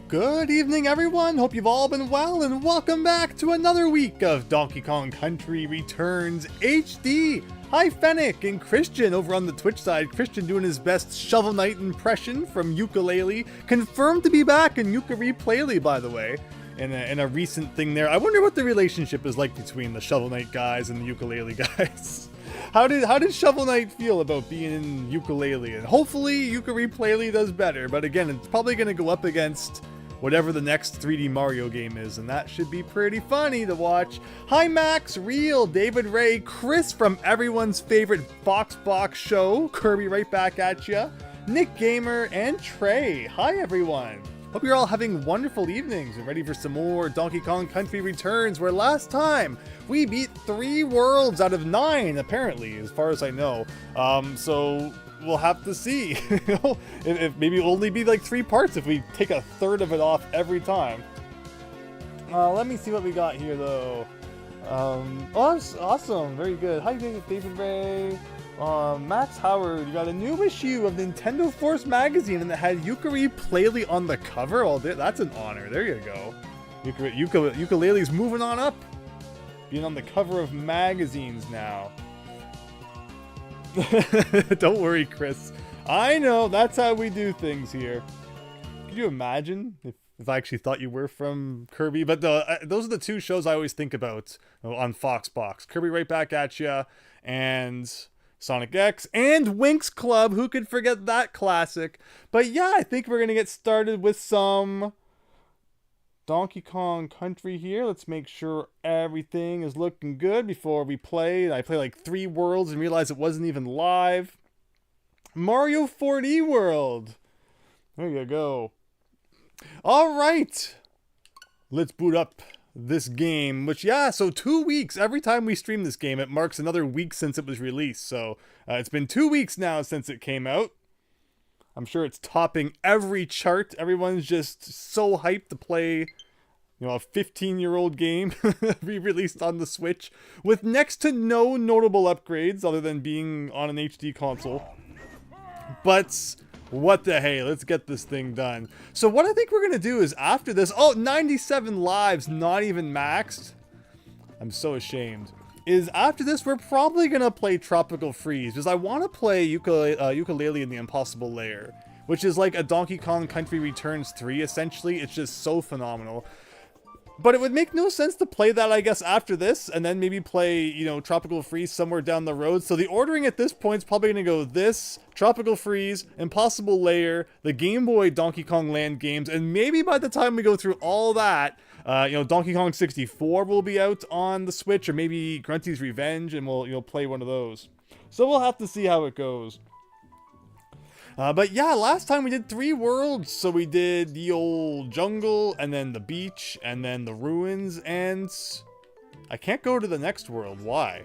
Good evening, everyone. Hope you've all been well, and welcome back to another week of Donkey Kong Country Returns HD. Hi, Fennec and Christian over on the Twitch side. Christian doing his best Shovel Knight impression from Yooka-Laylee. Confirmed to be back in Yooka-Laylee, by the way, in a recent thing there. I wonder what the relationship is like between the Shovel Knight guys and the Yooka-Laylee guys. How did Shovel Knight feel about being in Yooka-Laylee? And hopefully Yooka-Laylee does better, but again, it's probably going to go up against whatever the next 3D Mario game is, and that should be pretty funny to watch. Hi Max, Real, David Ray, Chris from everyone's favorite Foxbox show, Kirby right back at ya, Nick Gamer, and Trey. Hi everyone. Hope you're all having wonderful evenings and ready for some more Donkey Kong Country Returns, where last time we beat 3 worlds out of 9, apparently, as far as I know. So we'll have to see. if maybe it'll only be like 3 parts if we take a third of it off every time. Let me see what we got here though. Oh, that's awesome, very good. Hi David Ray. Max Howard, you got a new issue of Nintendo Force magazine and it had Yooka-Laylee on the cover. Oh, that's an honor. There you go. Yooka-Laylee's moving on up, being on the cover of magazines now. Don't worry, Chris. I know, that's how we do things here. Could you imagine if I actually thought you were from Kirby? But those are the 2 shows I always think about on Foxbox. Kirby Right Back At Ya and Sonic X and Winx Club. Who could forget that classic? But yeah, I think we're going to get started with some Donkey Kong Country here. Let's make sure everything is looking good before we play. I played like 3 worlds and realized it wasn't even live. Mario 4D World. There you go. All right. Let's boot up this game, which, yeah, so 2 weeks. Every time we stream this game, it marks another week since it was released. So it's been 2 weeks now since it came out. I'm sure it's topping every chart. Everyone's just so hyped to play, a 15-year-old game re-released on the Switch with next to no notable upgrades other than being on an HD console. But what the hey, let's get this thing done. So what I think we're gonna do is after this, 97 lives, not even maxed. I'm so ashamed. Is after this, we're probably gonna play Tropical Freeze because I want to play Yooka-Laylee in the Impossible Lair, which is like a Donkey Kong Country Returns 3 essentially. It's just so phenomenal. But it would make no sense to play that, I guess, after this, and then maybe play, Tropical Freeze somewhere down the road. So the ordering at this point is probably going to go this, Tropical Freeze, Impossible Lair, the Game Boy Donkey Kong Land games, and maybe by the time we go through all that, Donkey Kong 64 will be out on the Switch, or maybe Grunty's Revenge, and we'll play one of those. So we'll have to see how it goes. But yeah, last time we did 3 worlds. So we did the old jungle, and then the beach, and then the ruins, and I can't go to the next world. Why?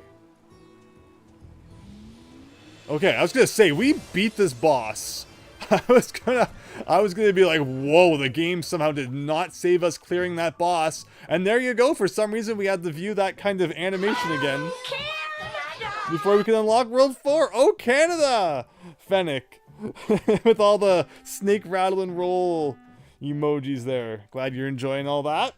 Okay, I was gonna say, we beat this boss. I was gonna be like, whoa, the game somehow did not save us clearing that boss. And there you go, for some reason we had to view that kind of animation again before we could unlock World 4. Oh, Canada! Fennec. With all the snake rattle and roll emojis there. Glad you're enjoying all that.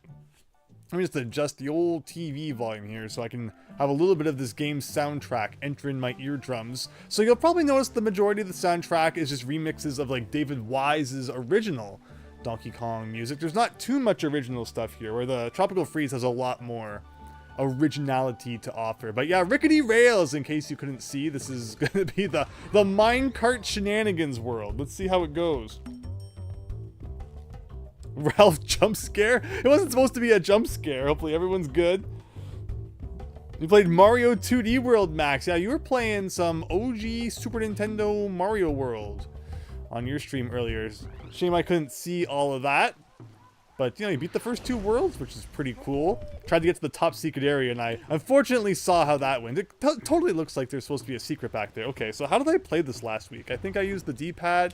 Let me just adjust the old TV volume here so I can have a little bit of this game's soundtrack enter in my eardrums. So you'll probably notice the majority of the soundtrack is just remixes of like David Wise's original Donkey Kong music. There's not too much original stuff here, where the Tropical Freeze has a lot more originality to offer. But yeah, Rickety Rails, in case you couldn't see, this is gonna be the minecart shenanigans world. Let's see how it goes. Ralph jump scare? It wasn't supposed to be a jump scare. Hopefully everyone's good. You played Mario 2D World, Max. Yeah, you were playing some OG Super Nintendo Mario World on your stream earlier. Shame I couldn't see all of that. But, you beat the first 2 worlds, which is pretty cool. Tried to get to the top secret area, and I unfortunately saw how that went. It totally looks like there's supposed to be a secret back there. Okay, so how did I play this last week? I think I used the D-pad.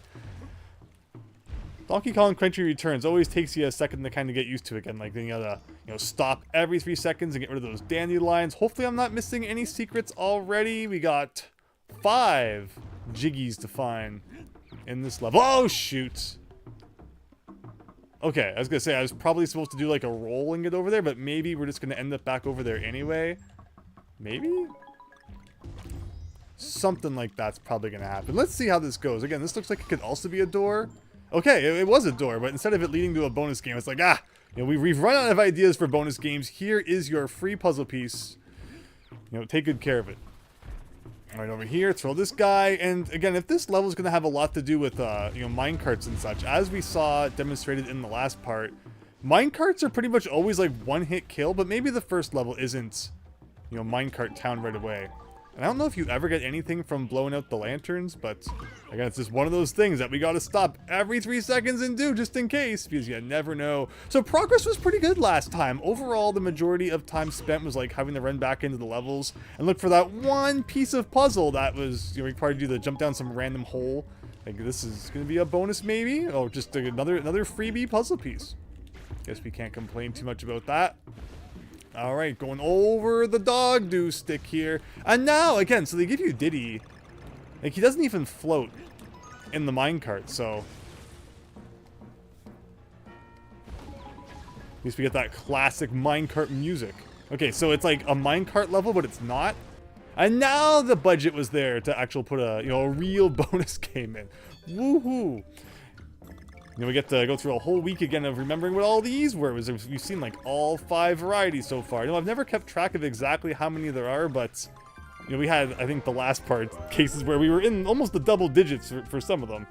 Donkey Kong Country Returns always takes you a second to kind of get used to again. Like, then you gotta, stop every 3 seconds and get rid of those dandelions. Hopefully I'm not missing any secrets already. We got 5 jiggies to find in this level. Oh, shoot. Okay, I was gonna say, I was probably supposed to do like a roll and get over there, but maybe we're just gonna end up back over there anyway. Maybe? Something like that's probably gonna happen. Let's see how this goes. Again, this looks like it could also be a door. Okay, it was a door, but instead of it leading to a bonus game, it's like, we've run out of ideas for bonus games. Here is your free puzzle piece. Take good care of it. Right over here, throw this guy, and again, if this level is going to have a lot to do with, minecarts and such, as we saw demonstrated in the last part, minecarts are pretty much always like one-hit kill, but maybe the first level isn't, minecart town right away. And I don't know if you ever get anything from blowing out the lanterns, but again, it's just one of those things that we got to stop every 3 seconds and do just in case, because you never know. So progress was pretty good last time. Overall, the majority of time spent was like having to run back into the levels and look for that one piece of puzzle that was required you to jump down some random hole. Like this is going to be a bonus maybe? Oh, just another freebie puzzle piece. Guess we can't complain too much about that. All right, going over the dog do stick here. And now, again, so they give you Diddy. Like, he doesn't even float in the minecart, so. At least we get that classic minecart music. Okay, so it's like a minecart level, but it's not. And now the budget was there to actually put a real bonus game in. Woohoo! We get to go through a whole week again of remembering what all these were. We've seen like all 5 varieties so far. I've never kept track of exactly how many there are, but we had, I think the last part, cases where we were in almost the double digits for some of them.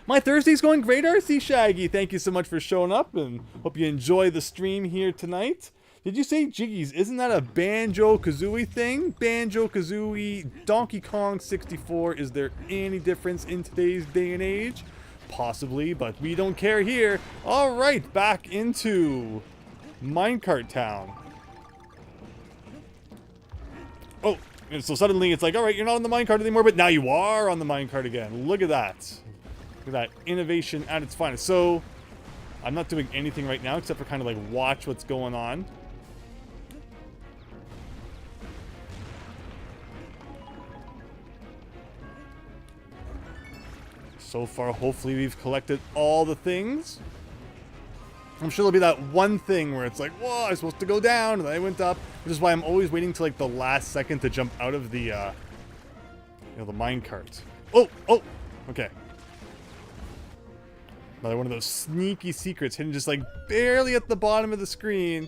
My Thursday's going great, RC Shaggy. Thank you so much for showing up, and hope you enjoy the stream here tonight. Did you say Jiggies? Isn't that a Banjo-Kazooie thing? Banjo-Kazooie, Donkey Kong 64. Is there any difference in today's day and age? Possibly, but we don't care here. All right, back into Minecart Town. Oh, and so suddenly it's like, all right, you're not on the minecart anymore, but now you are on the minecart again. Look at that. Look at that innovation at its finest. So I'm not doing anything right now except for kind of like watch what's going on. So far, hopefully we've collected all the things. I'm sure there'll be that one thing where it's like, whoa, I was supposed to go down, and then I went up. Which is why I'm always waiting till like the last second to jump out of the, the minecart. Oh, okay. Another one of those sneaky secrets hidden just like barely at the bottom of the screen.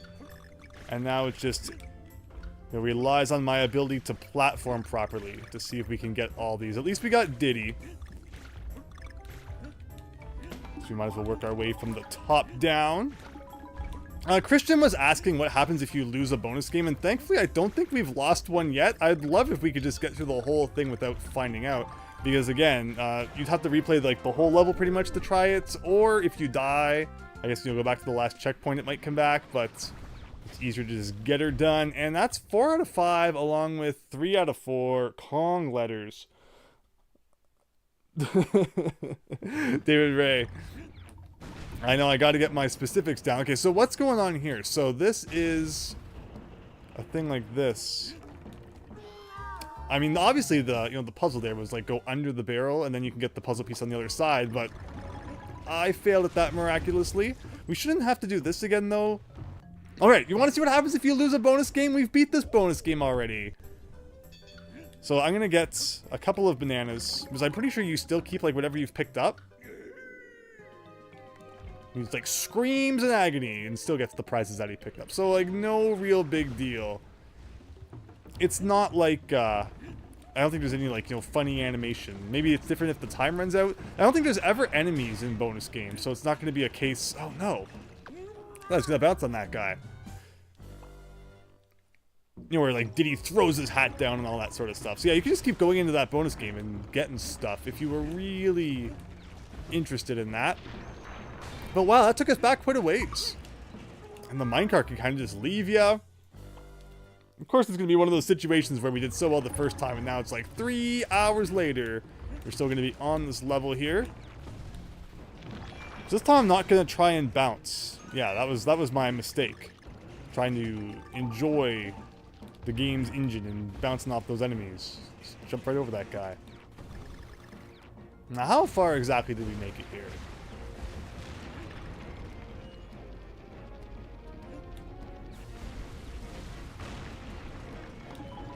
And now it's just, it relies on my ability to platform properly to see if we can get all these. At least we got Diddy. We might as well work our way from the top down. Christian was asking what happens if you lose a bonus game, and thankfully I don't think we've lost one yet. I'd love if we could just get through the whole thing without finding out, because again, you'd have to replay like the whole level pretty much to try it, or if you die, I guess you'll go back to the last checkpoint, it might come back, but it's easier to just get her done. And that's 4 out of 5 along with 3 out of 4 Kong letters. David Ray. I know, I got to get my specifics down. Okay, so what's going on here? So this is a thing like this. I mean, obviously the puzzle there was like go under the barrel and then you can get the puzzle piece on the other side, but I failed at that miraculously. We shouldn't have to do this again though. All right, you want to see what happens if you lose a bonus game? We've beat this bonus game already. So I'm gonna get a couple of bananas because I'm pretty sure you still keep like whatever you've picked up. He's like screams in agony and still gets the prizes that he picked up. So like no real big deal. It's not like I don't think there's any like funny animation. Maybe it's different if the time runs out. I don't think there's ever enemies in bonus games, so it's not going to be a case. Oh no, I was gonna bounce on that guy. Where like Diddy throws his hat down and all that sort of stuff. So yeah, you can just keep going into that bonus game and getting stuff if you were really interested in that. But wow, that took us back quite a ways. And the minecart can kind of just leave you. Of course, it's going to be one of those situations where we did so well the first time, and now it's like 3 hours later. We're still going to be on this level here. So this time I'm not going to try and bounce. Yeah, that was my mistake. Trying to enjoy the game's engine and bouncing off those enemies. Just jump right over that guy. Now, how far exactly did we make it here?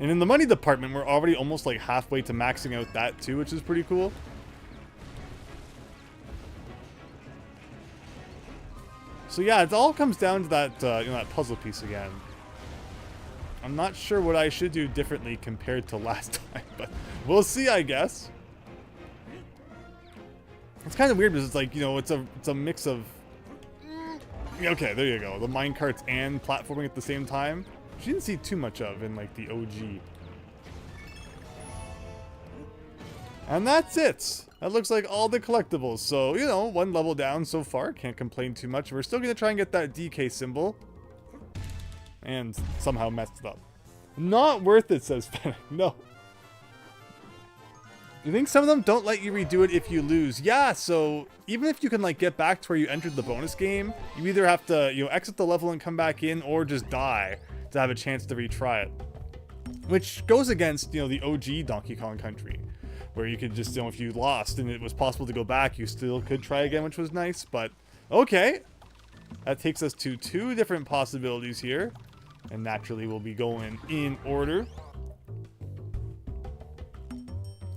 And in the money department, we're already almost like halfway to maxing out that too, which is pretty cool. So yeah, it all comes down to that, you know, that puzzle piece again. I'm not sure what I should do differently compared to last time, but we'll see, I guess. It's kind of weird because it's like, you know, it's a mix of... Okay, there you go. The minecarts and platforming at the same time. Which you didn't see too much of in, like, the OG. And that's it. That looks like all the collectibles. So, you know, one level down so far. Can't complain too much. We're still going to try and get that DK symbol. And somehow messed it up. Not worth it, says Fennec. No. You think some of them don't let you redo it if you lose? Yeah, so even if you can like get back to where you entered the bonus game, you either have to, you know, exit the level and come back in, or just die to have a chance to retry it. Which goes against, you know, the OG Donkey Kong Country, where you could just, you know, if you lost and it was possible to go back, you still could try again, which was nice. But okay, that takes us to 2 different possibilities here, and naturally we'll be going in order.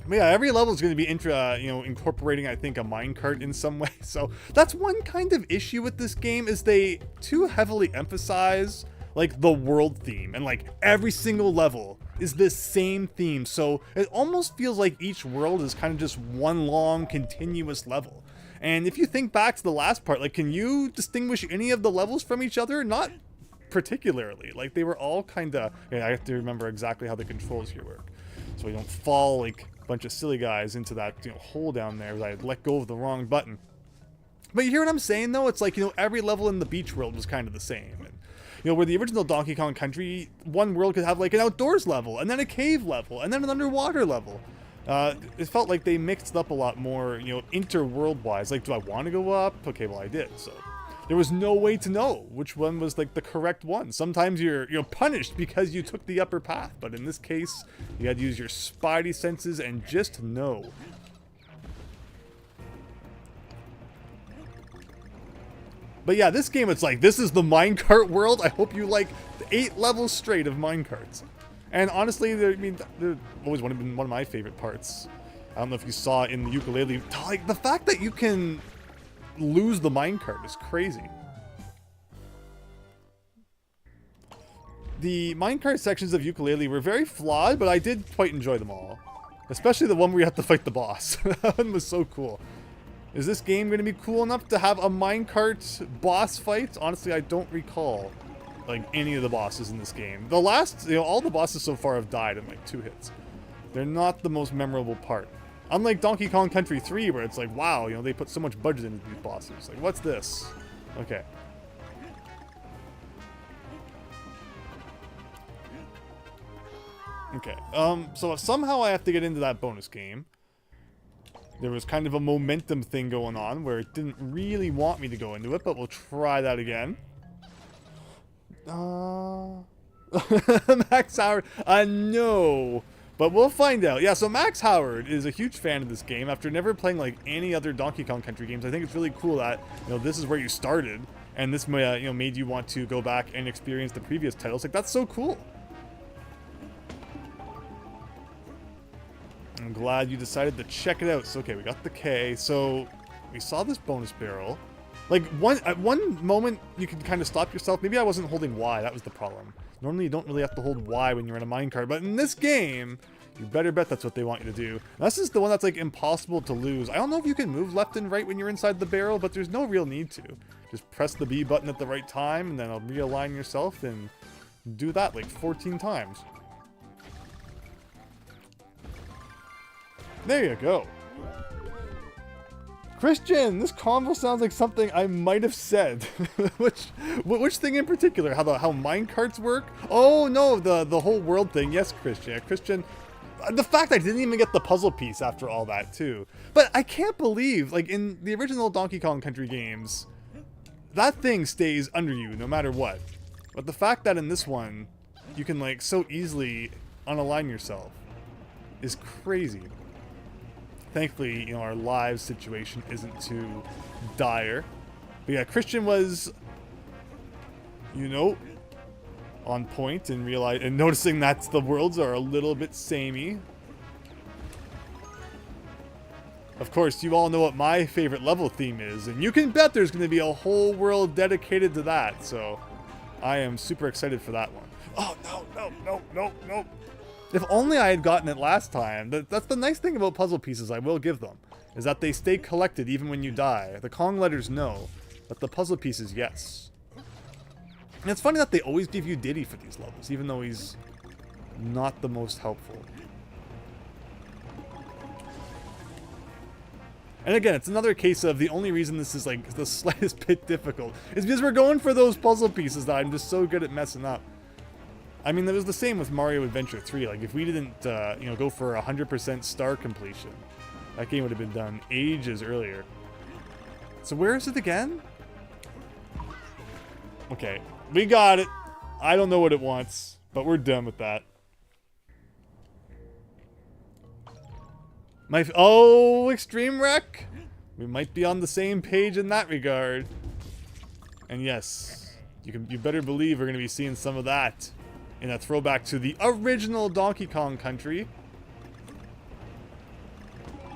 But yeah, every level is going to be you know, incorporating, I think, a minecart in some way. So that's one kind of issue with this game, is they too heavily emphasize like the world theme, and like every single level is this same theme. So it almost feels like each world is kind of just one long continuous level. And if you think back to the last part, like, can you distinguish any of the levels from each other? Not particularly. Like, they were all kind of... Yeah, I have to remember exactly how the controls here work, so we don't fall like bunch of silly guys into that, you know, hole down there that I let go of the wrong button. But you hear what I'm saying though? It's like, you know, every level in the beach world was kind of the same. And, you know, where the original Donkey Kong Country, one world could have like an outdoors level, and then a cave level, and then an underwater level. It felt like they mixed it up a lot more, you know, inter-world wise. Like, do I want to go up? Okay, well I did, so. There was no way to know which one was like the correct one. Sometimes you're punished because you took the upper path, but in this case, you had to use your spidey senses and just know. But yeah, this game, it's like, this is the minecart world. I hope you like the 8 levels straight of minecarts. And honestly, they're always been one of my favorite parts. I don't know if you saw in the Yooka-Laylee, like the fact that you can lose the minecart is crazy. The minecart sections of Yooka-Laylee were very flawed, but I did quite enjoy them all. Especially the one where you have to fight the boss. That one was so cool. Is this game going to be cool enough to have a minecart boss fight? Honestly, I don't recall like any of the bosses in this game. The last, you know, all the bosses so far have died in like 2 hits. They're not the most memorable part. Unlike Donkey Kong Country 3, where it's like, wow, you know, they put so much budget into these bosses. Like, what's this? Okay. Okay, so if somehow I have to get into that bonus game, there was kind of a momentum thing going on where it didn't really want me to go into it, but we'll try that again. Max Howard, no. But we'll find out. Yeah, so Max Howard is a huge fan of this game. After never playing like any other Donkey Kong Country games, I think it's really cool that, you know, this is where you started, and this you know, made you want to go back and experience the previous titles. Like, that's so cool. I'm glad you decided to check it out. So okay, we got the K. So we saw this bonus barrel. Like, at one moment you can kind of stop yourself. Maybe I wasn't holding Y. That was the problem. Normally you don't really have to hold Y when you're in a minecart, but in this game, you better bet that's what they want you to do. And this is the one that's like impossible to lose. I don't know if you can move left and right when you're inside the barrel, but there's no real need to. Just press the B button at the right time, and then I'll realign yourself and do that like 14 times. There you go. Christian, this convo sounds like something I might have said. which thing in particular? How minecarts work? Oh no, the whole world thing. Yes, Christian. Yeah, Christian. The fact I didn't even get the puzzle piece after all that too. But I can't believe, like in the original Donkey Kong Country games, that thing stays under you no matter what. But the fact that in this one, you can like so easily unalign yourself is crazy. Thankfully, you know, our live situation isn't too dire. But yeah, Christian was, you know, on point and noticing that the worlds are a little bit samey. Of course, you all know what my favorite level theme is, and you can bet there's going to be a whole world dedicated to that, so I am super excited for that one. Oh, no. If only I had gotten it last time. That's the nice thing about puzzle pieces, I will give them, is that they stay collected even when you die. The Kong letters, no, but the puzzle pieces, yes. And it's funny that they always give you Diddy for these levels, even though he's not the most helpful. And again, it's another case of the only reason this is like the slightest bit difficult is because we're going for those puzzle pieces that I'm just so good at messing up. I mean, it was the same with Mario Adventure 3. Like, if we didn't, you know, go for 100% star completion, that game would have been done ages earlier. So where is it again? Okay, we got it. I don't know what it wants, but we're done with that. Oh, Extreme Wreck! We might be on the same page in that regard. And yes, you better believe we're going to be seeing some of that in a throwback to the original Donkey Kong Country.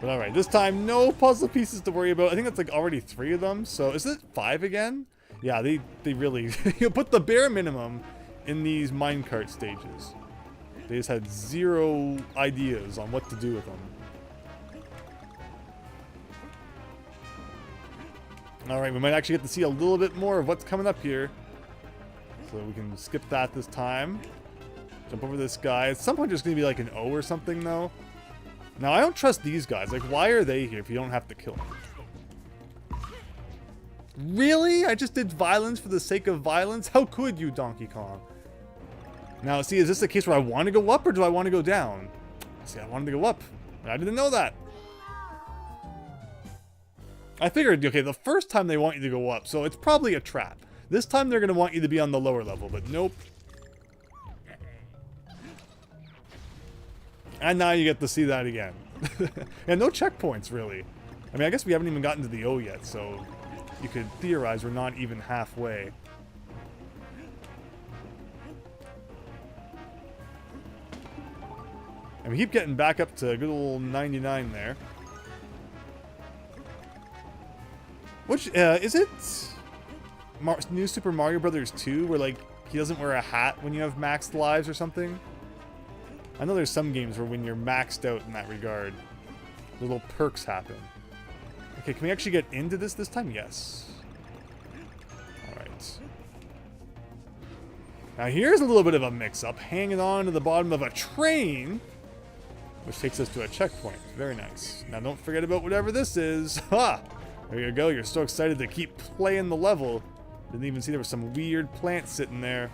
But alright, this time no puzzle pieces to worry about. I think that's like already 3 of them. So is it 5 again? Yeah, they really you put the bare minimum in these minecart stages. They just had 0 ideas on what to do with them. Alright, we might actually get to see a little bit more of what's coming up here. So we can skip that this time. Jump over this guy. At some point there's going to be like an O or something though. Now I don't trust these guys. Like, why are they here if you don't have to kill them? Really? I just did violence for the sake of violence? How could you, Donkey Kong? Now, see, is this a case where I want to go up or do I want to go down? See, I wanted to go up. I didn't know that. I figured, okay, the first time they want you to go up, so it's probably a trap. This time they're going to want you to be on the lower level, but nope. And now you get to see that again. And no checkpoints, really. I mean, I guess we haven't even gotten to the O yet, so you could theorize we're not even halfway. And we keep getting back up to good old 99 there. Which, is it New Super Mario Brothers 2, where, like, he doesn't wear a hat when you have maxed lives or something? I know there's some games where when you're maxed out in that regard, little perks happen. Okay, can we actually get into this time? Yes. Alright. Now here's a little bit of a mix-up, hanging on to the bottom of a train, which takes us to a checkpoint. Very nice. Now don't forget about whatever this is. Ha! There you go, you're so excited to keep playing the level. Didn't even see there was some weird plant sitting there.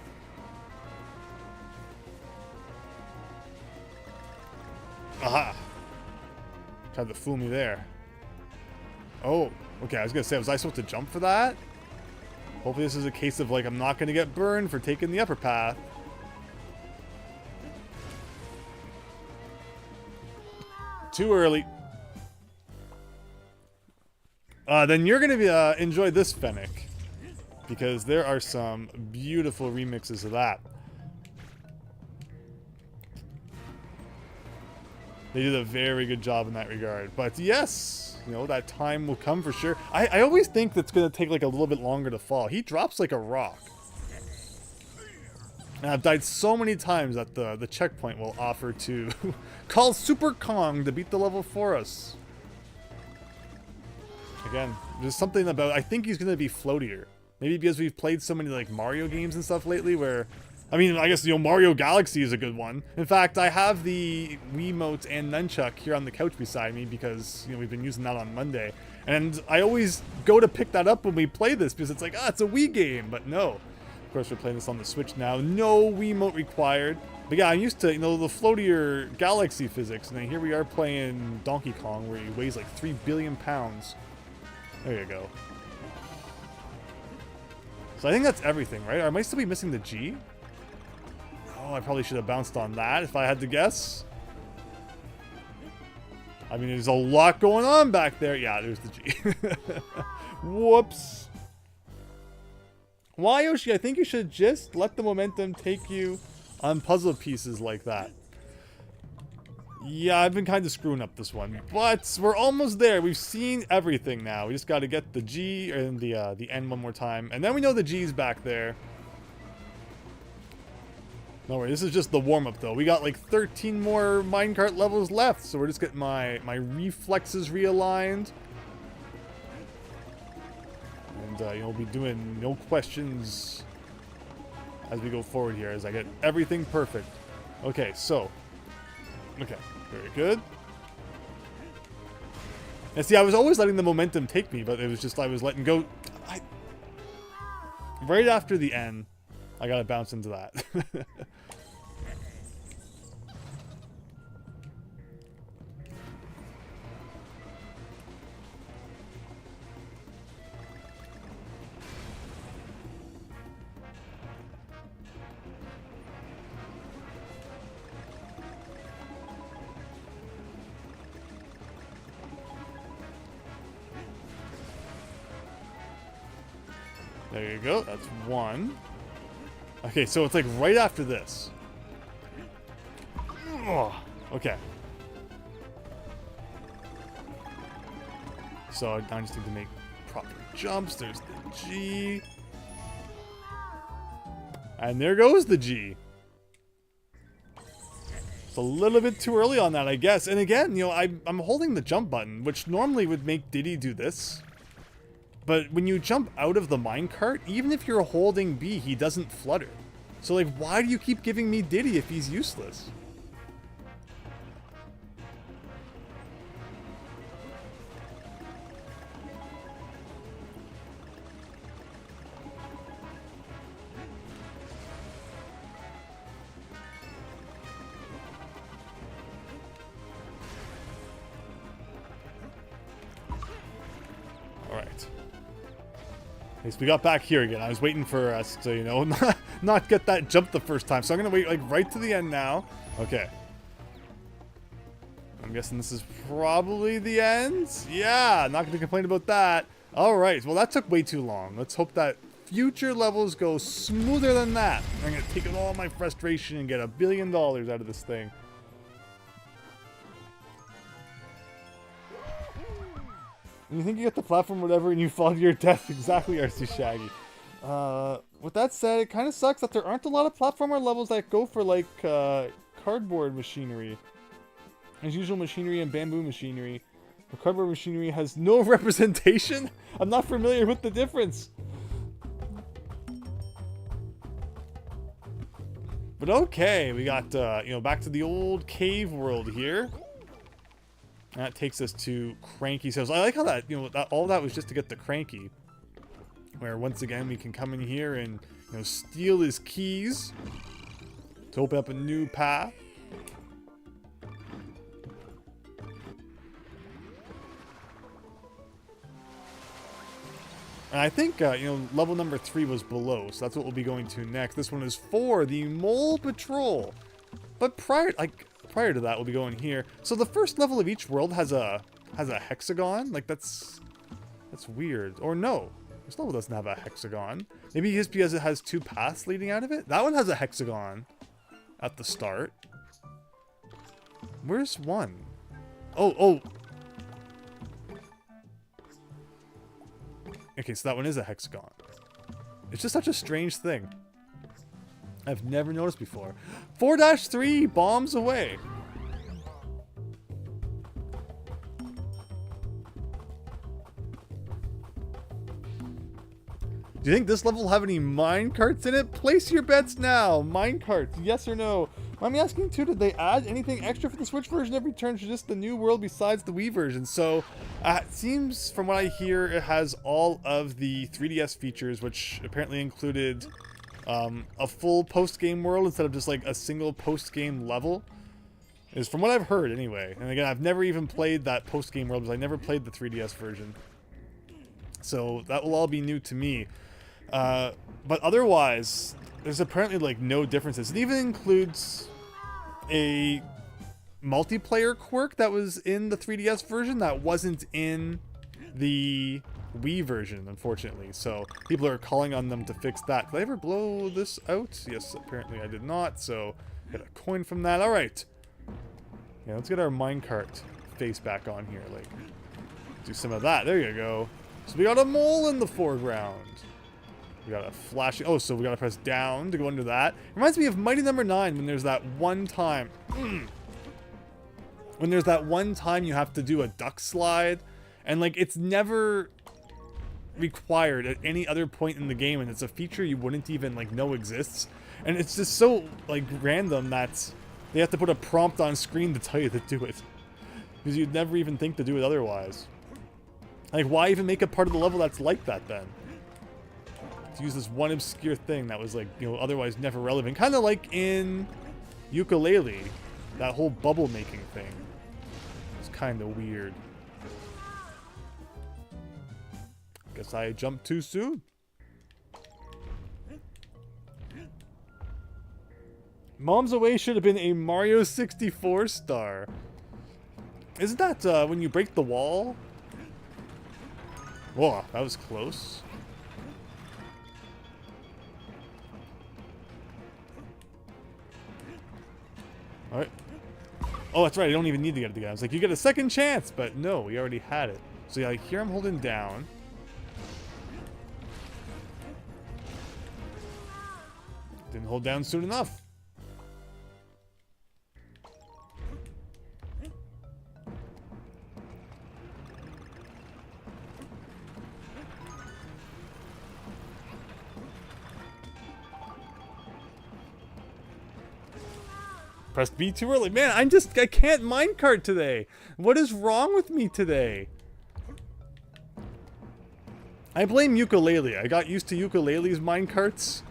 Aha! Tried to fool me there. Oh, okay, I was gonna say, was I supposed to jump for that? Hopefully this is a case of, like, I'm not gonna get burned for taking the upper path. Too early. Then you're going to enjoy this Fennec, because there are some beautiful remixes of that. They did a very good job in that regard. But yes, you know, that time will come for sure. I always think that's going to take like a little bit longer to fall. He drops like a rock. And I've died so many times that the checkpoint will offer to call Super Kong to beat the level for us. Again, there's something about, I think he's going to be floatier. Maybe because we've played so many like Mario games and stuff lately where, I mean, I guess, you know, Mario Galaxy is a good one. In fact, I have the Wiimote and Nunchuck here on the couch beside me because, you know, we've been using that on Monday. And I always go to pick that up when we play this because it's like, ah, it's a Wii game. But no. Of course, we're playing this on the Switch now. No Wiimote required. But yeah, I'm used to, you know, the floatier Galaxy physics. And then here we are playing Donkey Kong where he weighs like 3 billion pounds. There you go. So I think that's everything, right? Or I might still be missing the G? Oh, I probably should have bounced on that if I had to guess. I mean, there's a lot going on back there. Yeah, there's the G. Whoops. Wayoshi, I think you should just let the momentum take you on puzzle pieces like that. Yeah, I've been kind of screwing up this one, but we're almost there. We've seen everything now. We just got to get the G and the N one more time, and then we know the G's back there. No worry, this is just the warm-up though. We got like 13 more minecart levels left, so we're just getting my reflexes realigned. And you know, we'll be doing no questions as we go forward here, as I get everything perfect. Okay, so. Okay, very good. And see, I was always letting the momentum take me, but it was just I was letting go. Right after the N, I gotta bounce into that. There you go, that's one. Okay, so it's like right after this. Oh, okay. So I just need to make proper jumps. There's the G. And there goes the G. It's a little bit too early on that, I guess. And again, you know, I'm holding the jump button, which normally would make Diddy do this. But when you jump out of the minecart, even if you're holding B, he doesn't flutter. So like, why do you keep giving me Diddy if he's useless? Alright. Okay, so we got back here again. I was waiting for us to, you know, not get that jump the first time. So I'm going to wait, like, right to the end now. Okay. I'm guessing this is probably the end. Yeah, not going to complain about that. Alright, well, that took way too long. Let's hope that future levels go smoother than that. I'm going to take all my frustration and get $1 billion out of this thing. And you think you get the platform, whatever, and you fall to your death. Exactly, RC Shaggy. With that said, it kind of sucks that there aren't a lot of platformer levels that go for, like, cardboard machinery. There's usual machinery and bamboo machinery. The cardboard machinery has no representation? I'm not familiar with the difference. But okay, we got, you know, back to the old cave world here. And that takes us to Cranky Sales. I like how that, you know, all that was just to get the Cranky. Where, once again, we can come in here and, you know, steal his keys to open up a new path. And I think, you know, level number 3 was below, so that's what we'll be going to next. This one is for the Mole Patrol. But prior to that, we'll be going here. So the first level of each world has a hexagon. Like, that's weird. Or no, this level doesn't have a hexagon. Maybe just because it has 2 paths leading out of it. That one has a hexagon at the start. Where's one? Oh. Okay, so that one is a hexagon. It's just such a strange thing. I've never noticed before. 4-3 bombs away. Do you think this level will have any minecarts in it? Place your bets now. Minecarts, yes or no? I'm asking too, did they add anything extra for the Switch version of Return to just the new world besides the Wii version? So it seems, from what I hear, it has all of the 3DS features, which apparently included a full post-game world instead of just like a single post-game level. Is from what I've heard anyway. And again, I've never even played that post-game world because I never played the 3DS version. So that will all be new to me. But otherwise, there's apparently like no differences. It even includes a multiplayer quirk that was in the 3DS version that wasn't in the Wii version, unfortunately. So people are calling on them to fix that. Did I ever blow this out? Yes, apparently I did not. So get a coin from that. All right. Yeah, let's get our minecart face back on here. Like, do some of that. There you go. So we got a mole in the foreground. We got a flash. Oh, so we got to press down to go under that. Reminds me of Mighty Number 9 when there's that one time. When there's that one time you have to do a duck slide. And, like, it's never required at any other point in the game. And it's a feature you wouldn't even, like, know exists. And it's just so, like, random that they have to put a prompt on screen to tell you to do it. Because you'd never even think to do it otherwise. Like, why even make a part of the level that's like that, then? To use this one obscure thing that was, like, you know, otherwise never relevant. Kind of like in Yooka-Laylee. That whole bubble making thing. It's kind of weird. Guess I jumped too soon. Mom's Away should have been a Mario 64 star. Isn't that when you break the wall? Whoa, that was close. Alright. Oh, that's right, I don't even need to get it again. I was like, you get a second chance, but no, we already had it. So yeah, here I'm holding down. Didn't hold down soon enough. Pressed B too early. Man, I can't minecart today. What is wrong with me today? I blame Yooka-Laylee. I got used to Yooka-Laylee's minecarts.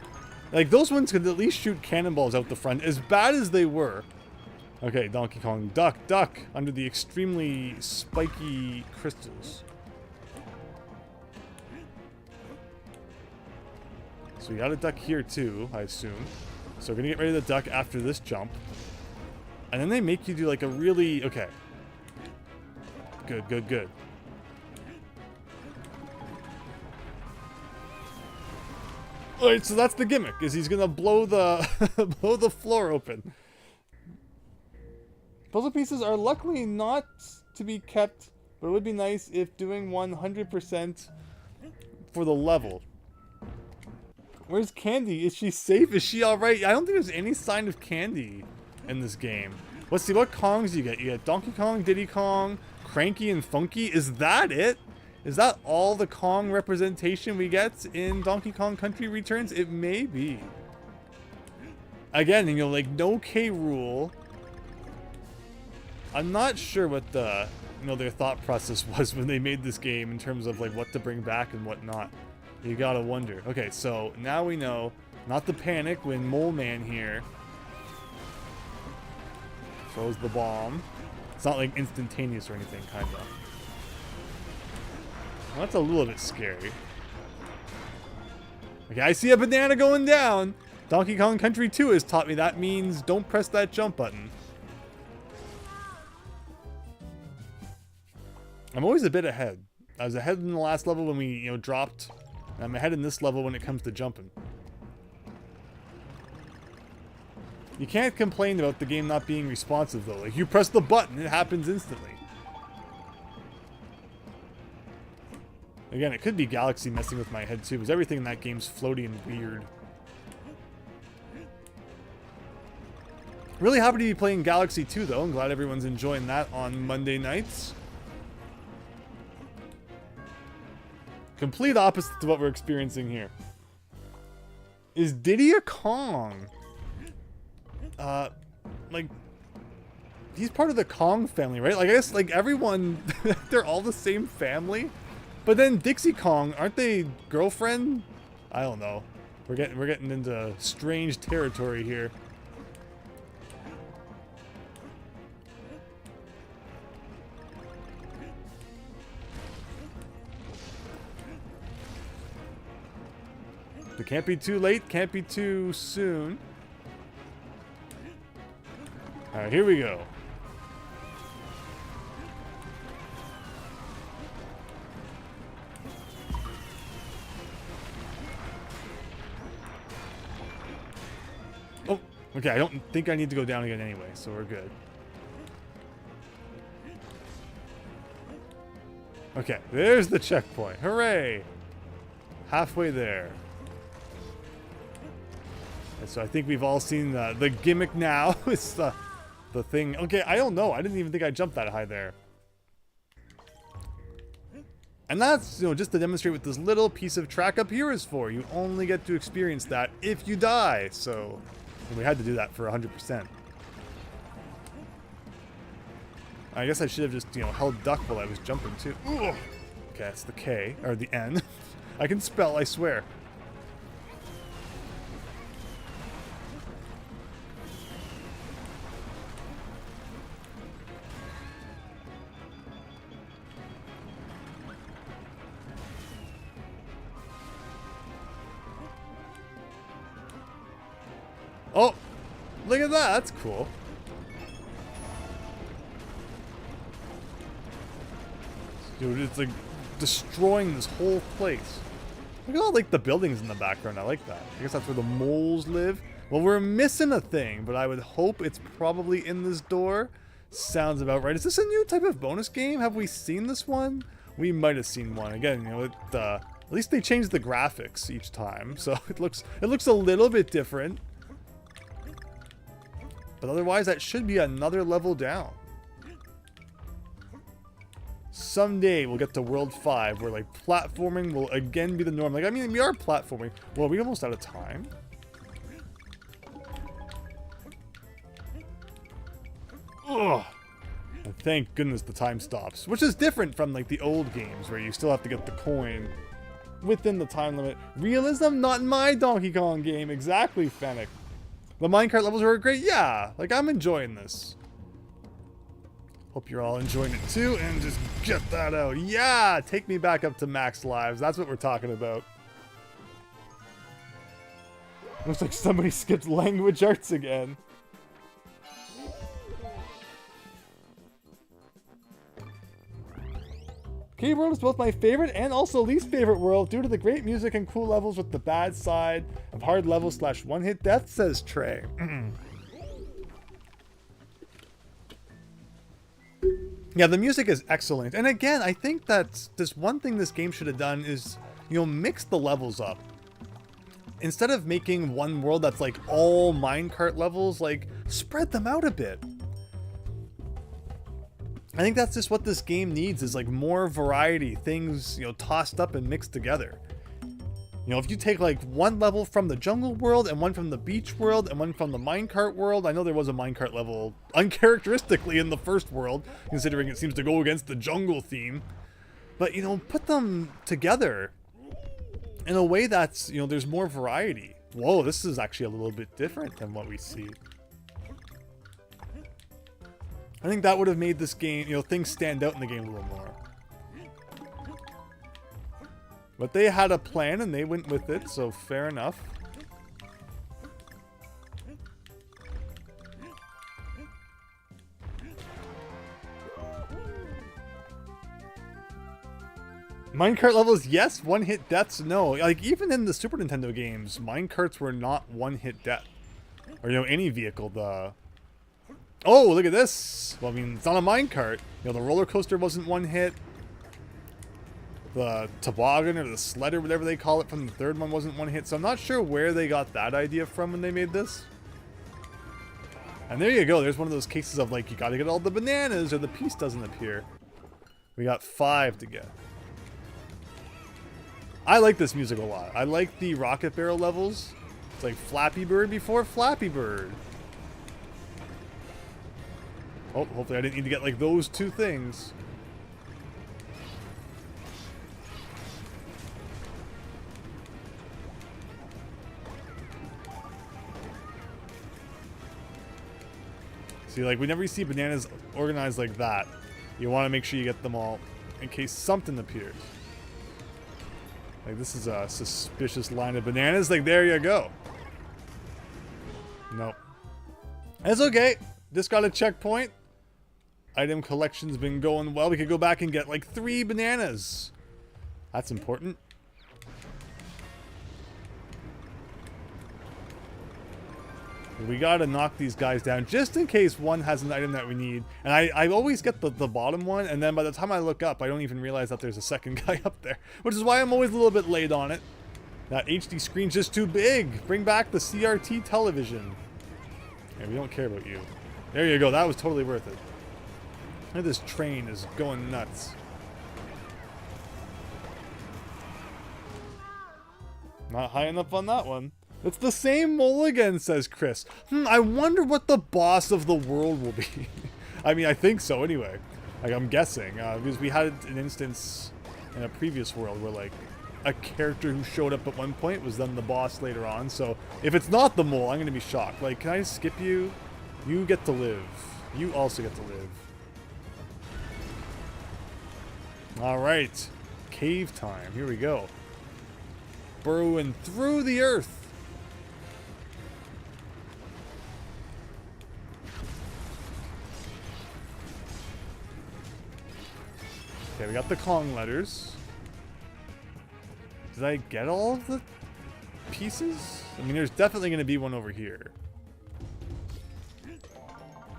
Like, those ones could at least shoot cannonballs out the front, as bad as they were. Okay, Donkey Kong, duck, duck, under the extremely spiky crystals. So we got a duck here too, I assume. So we're gonna get ready to duck after this jump. And then they make you do like a really... Okay. Good, good, good. Alright, so that's the gimmick, is he's gonna blow the blow the floor open. Puzzle pieces are luckily not to be kept, but it would be nice if doing 100% for the level. Where's Candy? Is she safe? Is she alright? I don't think there's any sign of Candy in this game. Let's see, what Kongs do you get? You get Donkey Kong, Diddy Kong, Cranky, and Funky. Is that it? Is that all the Kong representation we get in Donkey Kong Country Returns? It may be. Again, you know, like, no K rule. I'm not sure what the, you know, their thought process was when they made this game in terms of, like, what to bring back and what not. You gotta wonder. Okay, so now we know not to panic when Mole Man here throws the bomb. It's not like instantaneous or anything, kinda. Well, that's a little bit scary. Okay, I see a banana going down. Donkey Kong Country 2 has taught me that means don't press that jump button. I'm always a bit ahead. I was ahead in the last level when we, you know, dropped. I'm ahead in this level when it comes to jumping. You can't complain about the game not being responsive though. Like, you press the button, it happens instantly. Again, it could be Galaxy messing with my head too, because everything in that game's floaty and weird. Really happy to be playing Galaxy 2 though. I'm glad everyone's enjoying that on Monday nights. Complete opposite to what we're experiencing here. Is Diddy a Kong? Like, he's part of the Kong family, right? Like, I guess, like, everyone, they're all the same family. But then Dixie Kong, aren't they girlfriend? I don't know. We're getting into strange territory here. It can't be too late, can't be too soon. Alright, here we go. Okay, I don't think I need to go down again anyway, so we're good. Okay, there's the checkpoint. Hooray! Halfway there. And so I think we've all seen the gimmick now. It's the thing. Okay, I don't know. I didn't even think I jumped that high there. And that's, you know, just to demonstrate what this little piece of track up here is for. You only get to experience that if you die. So we had to do that for 100%. I guess I should have just, you know, held duck while I was jumping too. Ooh. Okay, that's the K, or the N. I can spell, I swear. Oh, look at that. That's cool. Dude, it's like destroying this whole place. Look at all like the buildings in the background. I like that. I guess that's where the moles live. Well, we're missing a thing, but I would hope it's probably in this door. Sounds about right. Is this a new type of bonus game? Have we seen this one? We might have seen one. Again, you know, at least they changed the graphics each time, so it looks a little bit different. But otherwise, that should be another level down. Someday we'll get to World 5, where like platforming will again be the norm. Like, I mean, we are platforming. Well, we're almost out of time. Ugh. And thank goodness the time stops, which is different from like the old games where you still have to get the coin within the time limit. Realism, not in my Donkey Kong game. Exactly, Fennec. The minecart levels were great. Yeah, like I'm enjoying this. Hope you're all enjoying it too, and just get that out. Yeah, take me back up to max lives. That's what we're talking about. Looks like somebody skipped language arts again. Cave World is both my favorite and also least favorite world due to the great music and cool levels with the bad side of hard levels / one-hit death, says Trey. Yeah, the music is excellent. And again, I think that this one thing this game should have done is, you know, mix the levels up. Instead of making one world that's like all minecart levels, like spread them out a bit. I think that's just what this game needs, is like more variety, things, you know, tossed up and mixed together. You know, if you take like one level from the jungle world and one from the beach world and one from the minecart world, I know there was a minecart level uncharacteristically in the first world, considering it seems to go against the jungle theme. But, you know, put them together in a way that's, you know, there's more variety. Whoa, this is actually a little bit different than what we see. I think that would have made this game, you know, things stand out in the game a little more. But they had a plan and they went with it, so fair enough. Minecart levels, yes. One-hit deaths, no. Like, even in the Super Nintendo games, minecarts were not one-hit death. Or, you know, any vehicle, Oh, look at this! Well, I mean, it's not a minecart. You know, the roller coaster wasn't one hit. The toboggan or the sled or whatever they call it from the third one wasn't one hit. So I'm not sure where they got that idea from when they made this. And there you go. There's one of those cases of like, you gotta get all the bananas or the piece doesn't appear. We got 5 to get. I like this music a lot. I like the Rocket Barrel levels. It's like Flappy Bird before Flappy Bird. Oh, hopefully I didn't need to get like those two things. See, like whenever you see bananas organized like that, you want to make sure you get them all in case something appears. Like this is a suspicious line of bananas. Like there you go. Nope. That's okay. Just got a checkpoint. Item collection's been going well. We could go back and get like 3 bananas. That's important. We gotta knock these guys down just in case one has an item that we need. And I always get the bottom one, and then by the time I look up, I don't even realize that there's a second guy up there. Which is why I'm always a little bit late on it. That HD screen's just too big. Bring back the CRT television. Yeah, we don't care about you. There you go. That was totally worth it. Look at this train is going nuts. Not high enough on that one. It's the same mulligan, says Chris. I wonder what the boss of the world will be. I mean, I think so anyway. Like, I'm guessing. Because we had an instance in a previous world where, like, a character who showed up at one point was then the boss later on. So, if it's not the mole, I'm going to be shocked. Like, can I skip you? You get to live. You also get to live. Alright. Cave time. Here we go. Burrowing through the earth. Okay, we got the Kong letters. Did I get all of the pieces? I mean, there's definitely going to be one over here.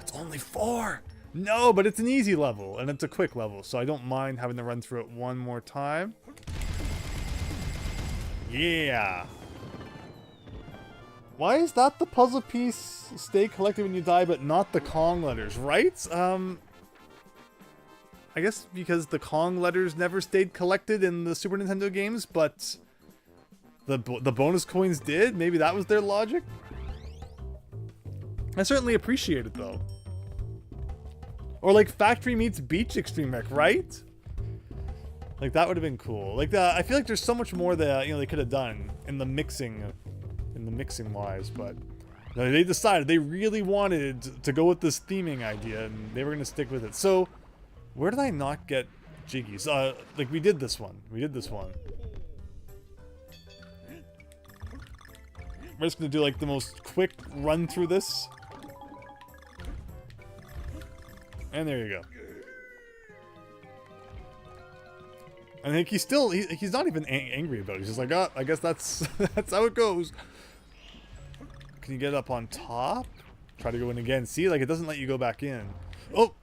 It's only 4! No, but it's an easy level, and it's a quick level, so I don't mind having to run through it one more time. Yeah! Why is that the puzzle piece stay collected when you die, but not the Kong letters, right? I guess because the Kong letters never stayed collected in the Super Nintendo games, but the bonus coins did? Maybe that was their logic? I certainly appreciate it, though. Or like Factory meets Beach Extreme Wreck, right? Like, that would have been cool. Like, I feel like there's so much more that, you know, they could have done in the mixing wise, but no, they decided they really wanted to go with this theming idea, and they were going to stick with it. So, where did I not get Jiggies? Like, we did this one. We did this one. We're just going to do, like, the most quick run through this. And there you go. I think he's still, he's not even angry about it. He's just like, oh, I guess that's how it goes. Can you get up on top? Try to go in again. See, like, it doesn't let you go back in. Oh!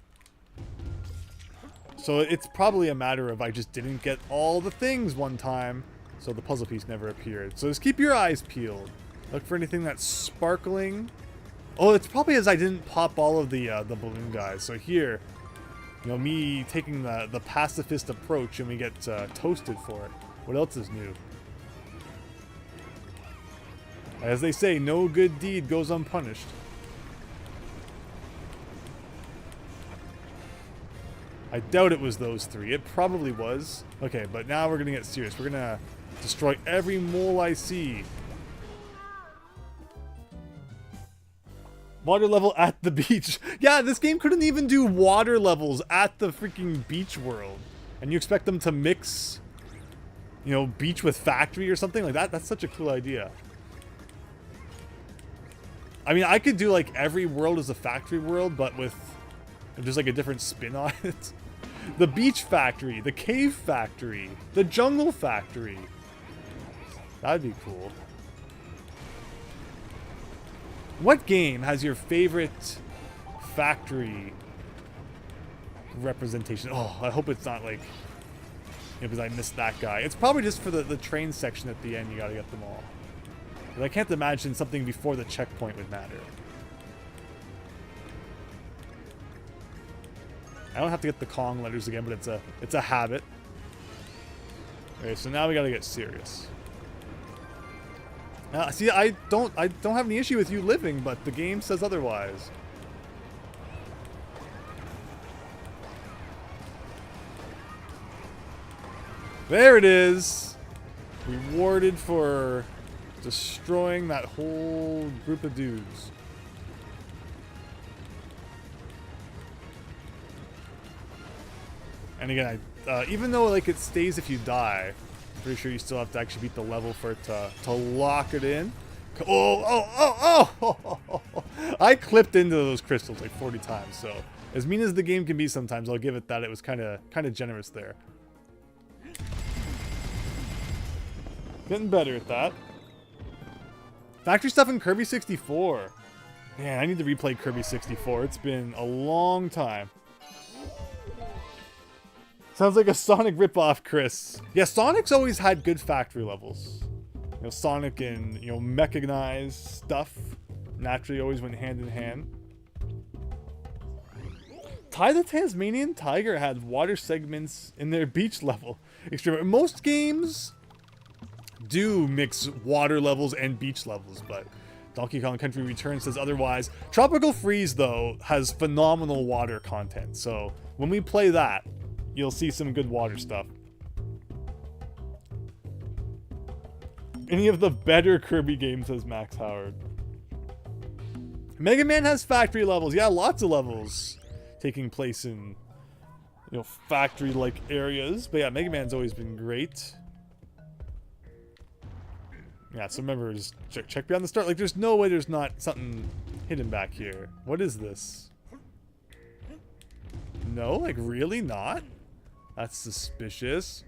So it's probably a matter of I just didn't get all the things one time, so the puzzle piece never appeared. So just keep your eyes peeled. Look for anything that's sparkling. Oh, it's probably as I didn't pop all of the balloon guys. So here, you know, me taking the pacifist approach, and we get toasted for it. What else is new? As they say, no good deed goes unpunished. I doubt it was those 3. It probably was. Okay, but now we're gonna get serious. We're gonna destroy every mole I see. Water level at the beach. Yeah, this game couldn't even do water levels at the freaking beach world. And you expect them to mix, you know, beach with factory or something like that? That's such a cool idea. I mean, I could do like every world as a factory world, but with just like a different spin on it. The beach factory, the cave factory, the jungle factory. That'd be cool. What game has your favorite factory representation? Oh, I hope it's not like, you know, because I missed that guy. It's probably just for the train section at the end, you gotta get them all. But I can't imagine something before the checkpoint would matter. I don't have to get the Kong letters again, but it's a habit. Okay, so now we gotta get serious. See, I don't have any issue with you living, but the game says otherwise. There it is! Rewarded for destroying that whole group of dudes. And again, even though like it stays if you die, I'm pretty sure you still have to actually beat the level for it to lock it in. Oh! I clipped into those crystals like 40 times, so as mean as the game can be sometimes, I'll give it that. It was kind of generous there. Getting better at that. Factory stuff in Kirby 64. Man, I need to replay Kirby 64. It's been a long time. Sounds like a Sonic ripoff, Chris. Yeah, Sonic's always had good factory levels. You know, Sonic and, you know, mechanized stuff naturally always went hand in hand. Ty the Tasmanian Tiger had water segments in their beach level. Extreme. Most games do mix water levels and beach levels, but Donkey Kong Country Returns says otherwise. Tropical Freeze, though, has phenomenal water content, so when we play that, you'll see some good water stuff. Any of the better Kirby games, says Max Howard. Mega Man has factory levels. Yeah, lots of levels taking place in, you know, factory-like areas. But yeah, Mega Man's always been great. Yeah, so remember, just check beyond the start. Like, there's no way there's not something hidden back here. What is this? No, like, really not? That's suspicious.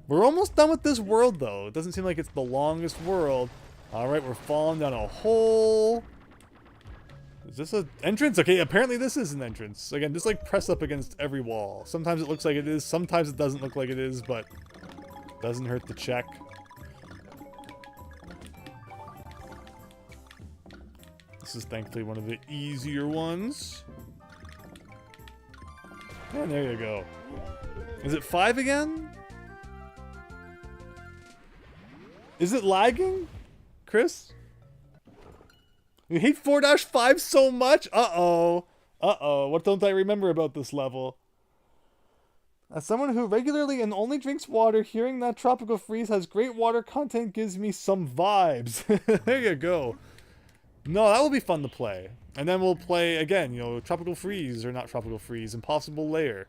We're almost done with this world, though. It doesn't seem like it's the longest world. Alright, we're falling down a hole. Is this an entrance? Okay, apparently this is an entrance. Again, just like press up against every wall. Sometimes it looks like it is, sometimes it doesn't look like it is, but doesn't hurt to check. This is thankfully one of the easier ones. And there you go. Is it 5 again? Is it lagging, Chris? You hate 4-5 so much? Uh-oh. Uh-oh. What don't I remember about this level? As someone who regularly and only drinks water, hearing that Tropical Freeze has great water content gives me some vibes. There you go. No, that will be fun to play. And then we'll play, again, you know, Tropical Freeze, or not Tropical Freeze, Impossible Lair.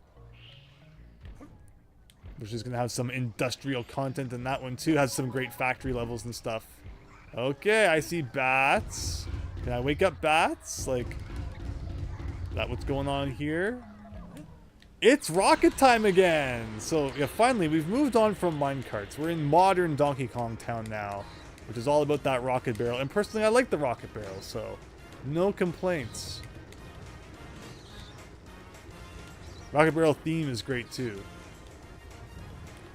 Which is going to have some industrial content in that one, too. Has some great factory levels and stuff. Okay, I see bats. Can I wake up bats? Like, is that what's going on here? It's rocket time again! So, yeah, finally, we've moved on from minecarts. We're in modern Donkey Kong Town now, which is all about that rocket barrel. And personally, I like the rocket barrel, so no complaints. Rocket barrel theme is great, too.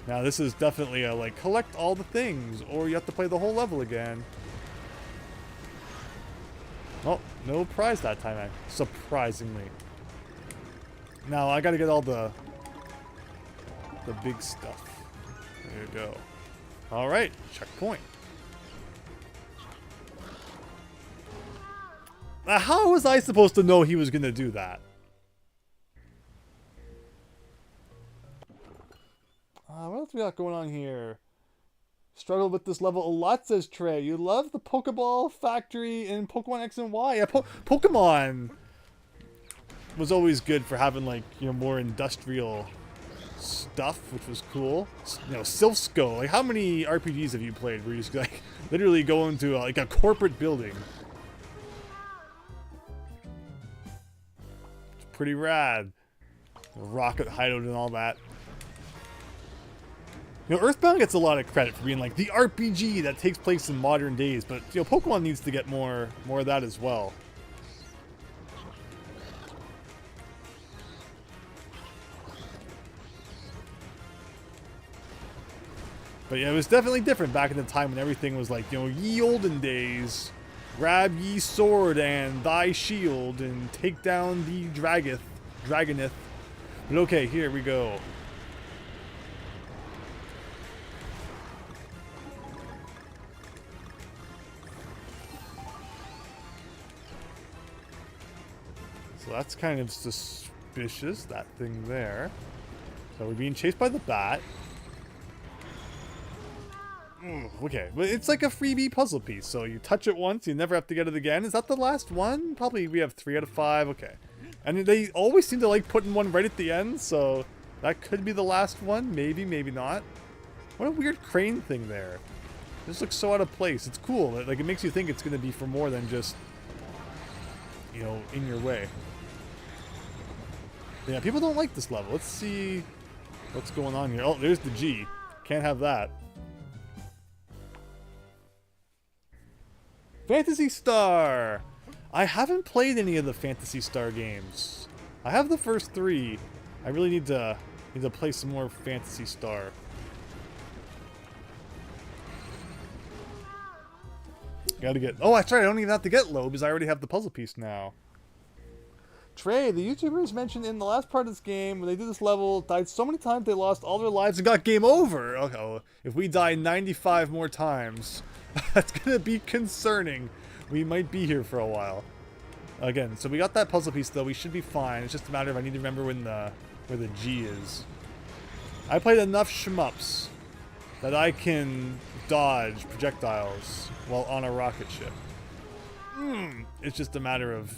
Now, this is definitely a, like, collect all the things, or you have to play the whole level again. Oh, no prize that time, surprisingly. Now, I gotta get all the big stuff. There you go. Alright, checkpoint. Now, how was I supposed to know he was gonna do that? What else we got going on here? Struggled with this level a lot, says Trey. You love the Pokeball Factory in Pokemon X and Y. Yeah, Pokemon was always good for having, like, you know, more industrial stuff, which was cool. You know, Silphsco. Like, how many RPGs have you played where you just, like, literally go into, like, a corporate building? It's pretty rad. Rocket hideout and all that. You know, Earthbound gets a lot of credit for being like the RPG that takes place in modern days, but you know, Pokemon needs to get more of that as well. But yeah, it was definitely different back in the time when everything was like, you know, ye olden days, grab ye sword and thy shield and take down the dragoneth. But okay, here we go. So that's kind of suspicious, that thing there. So we're being chased by the bat. Okay, but it's like a freebie puzzle piece. So you touch it once, you never have to get it again. Is that the last one? Probably we have 3 out of 5. Okay. And they always seem to like putting one right at the end, so that could be the last one. Maybe, maybe not. What a weird crane thing there. This looks so out of place. It's cool. Like, it makes you think it's going to be for more than just, you know, in your way. Yeah, people don't like this level. Let's see what's going on here. Oh, there's the G. Can't have that. Phantasy Star! I haven't played any of the Phantasy Star games. I have the first 3. I really need to play some more Phantasy Star. Gotta get... Oh, that's right. I don't even have to get low because I already have the puzzle piece now. Trey, the YouTubers mentioned in the last part of this game, when they did this level, died so many times they lost all their lives and got game over. Okay, well, if we die 95 more times, that's gonna be concerning. We might be here for a while. Again, so we got that puzzle piece though. We should be fine. It's just a matter of I need to remember when where the G is. I played enough shmups that I can dodge projectiles while on a rocket ship. It's just a matter of,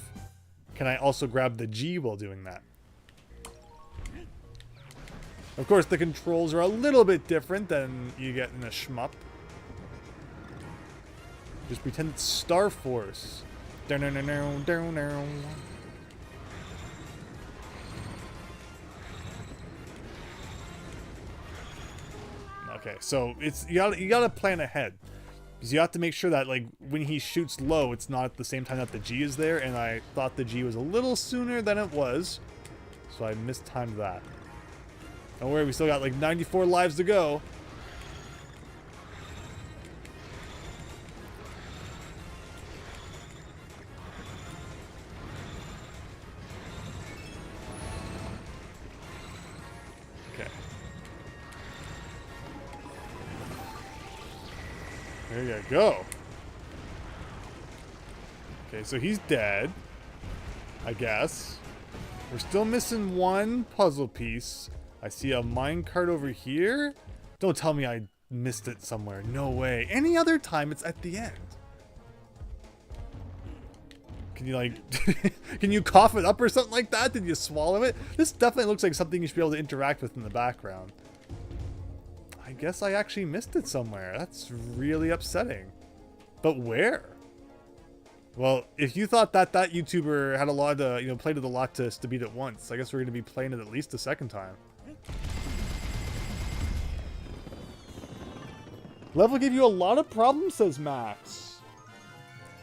can I also grab the G while doing that? Of course, the controls are a little bit different than you get in a shmup. Just pretend it's Star Force. Okay, so it's you gotta plan ahead. Because you have to make sure that, like, when he shoots low, it's not at the same time that the G is there, and I thought the G was a little sooner than it was, so I mistimed that. Don't worry, we still got, like, 94 lives to go. Okay. There you go. Okay, so he's dead, I guess. We're still missing one puzzle piece. I see a minecart over here. Don't tell me I missed it somewhere. No way. Any other time, it's at the end. Can you, like, can you cough it up or something like that? Did you swallow it? This definitely looks like something you should be able to interact with in the background. I guess I actually missed it somewhere. That's really upsetting. But where? Well, if you thought that YouTuber had a lot to, you know, played it a lot to beat it once, I guess we're going to be playing it at least a second time. Level gave you a lot of problems, says Max.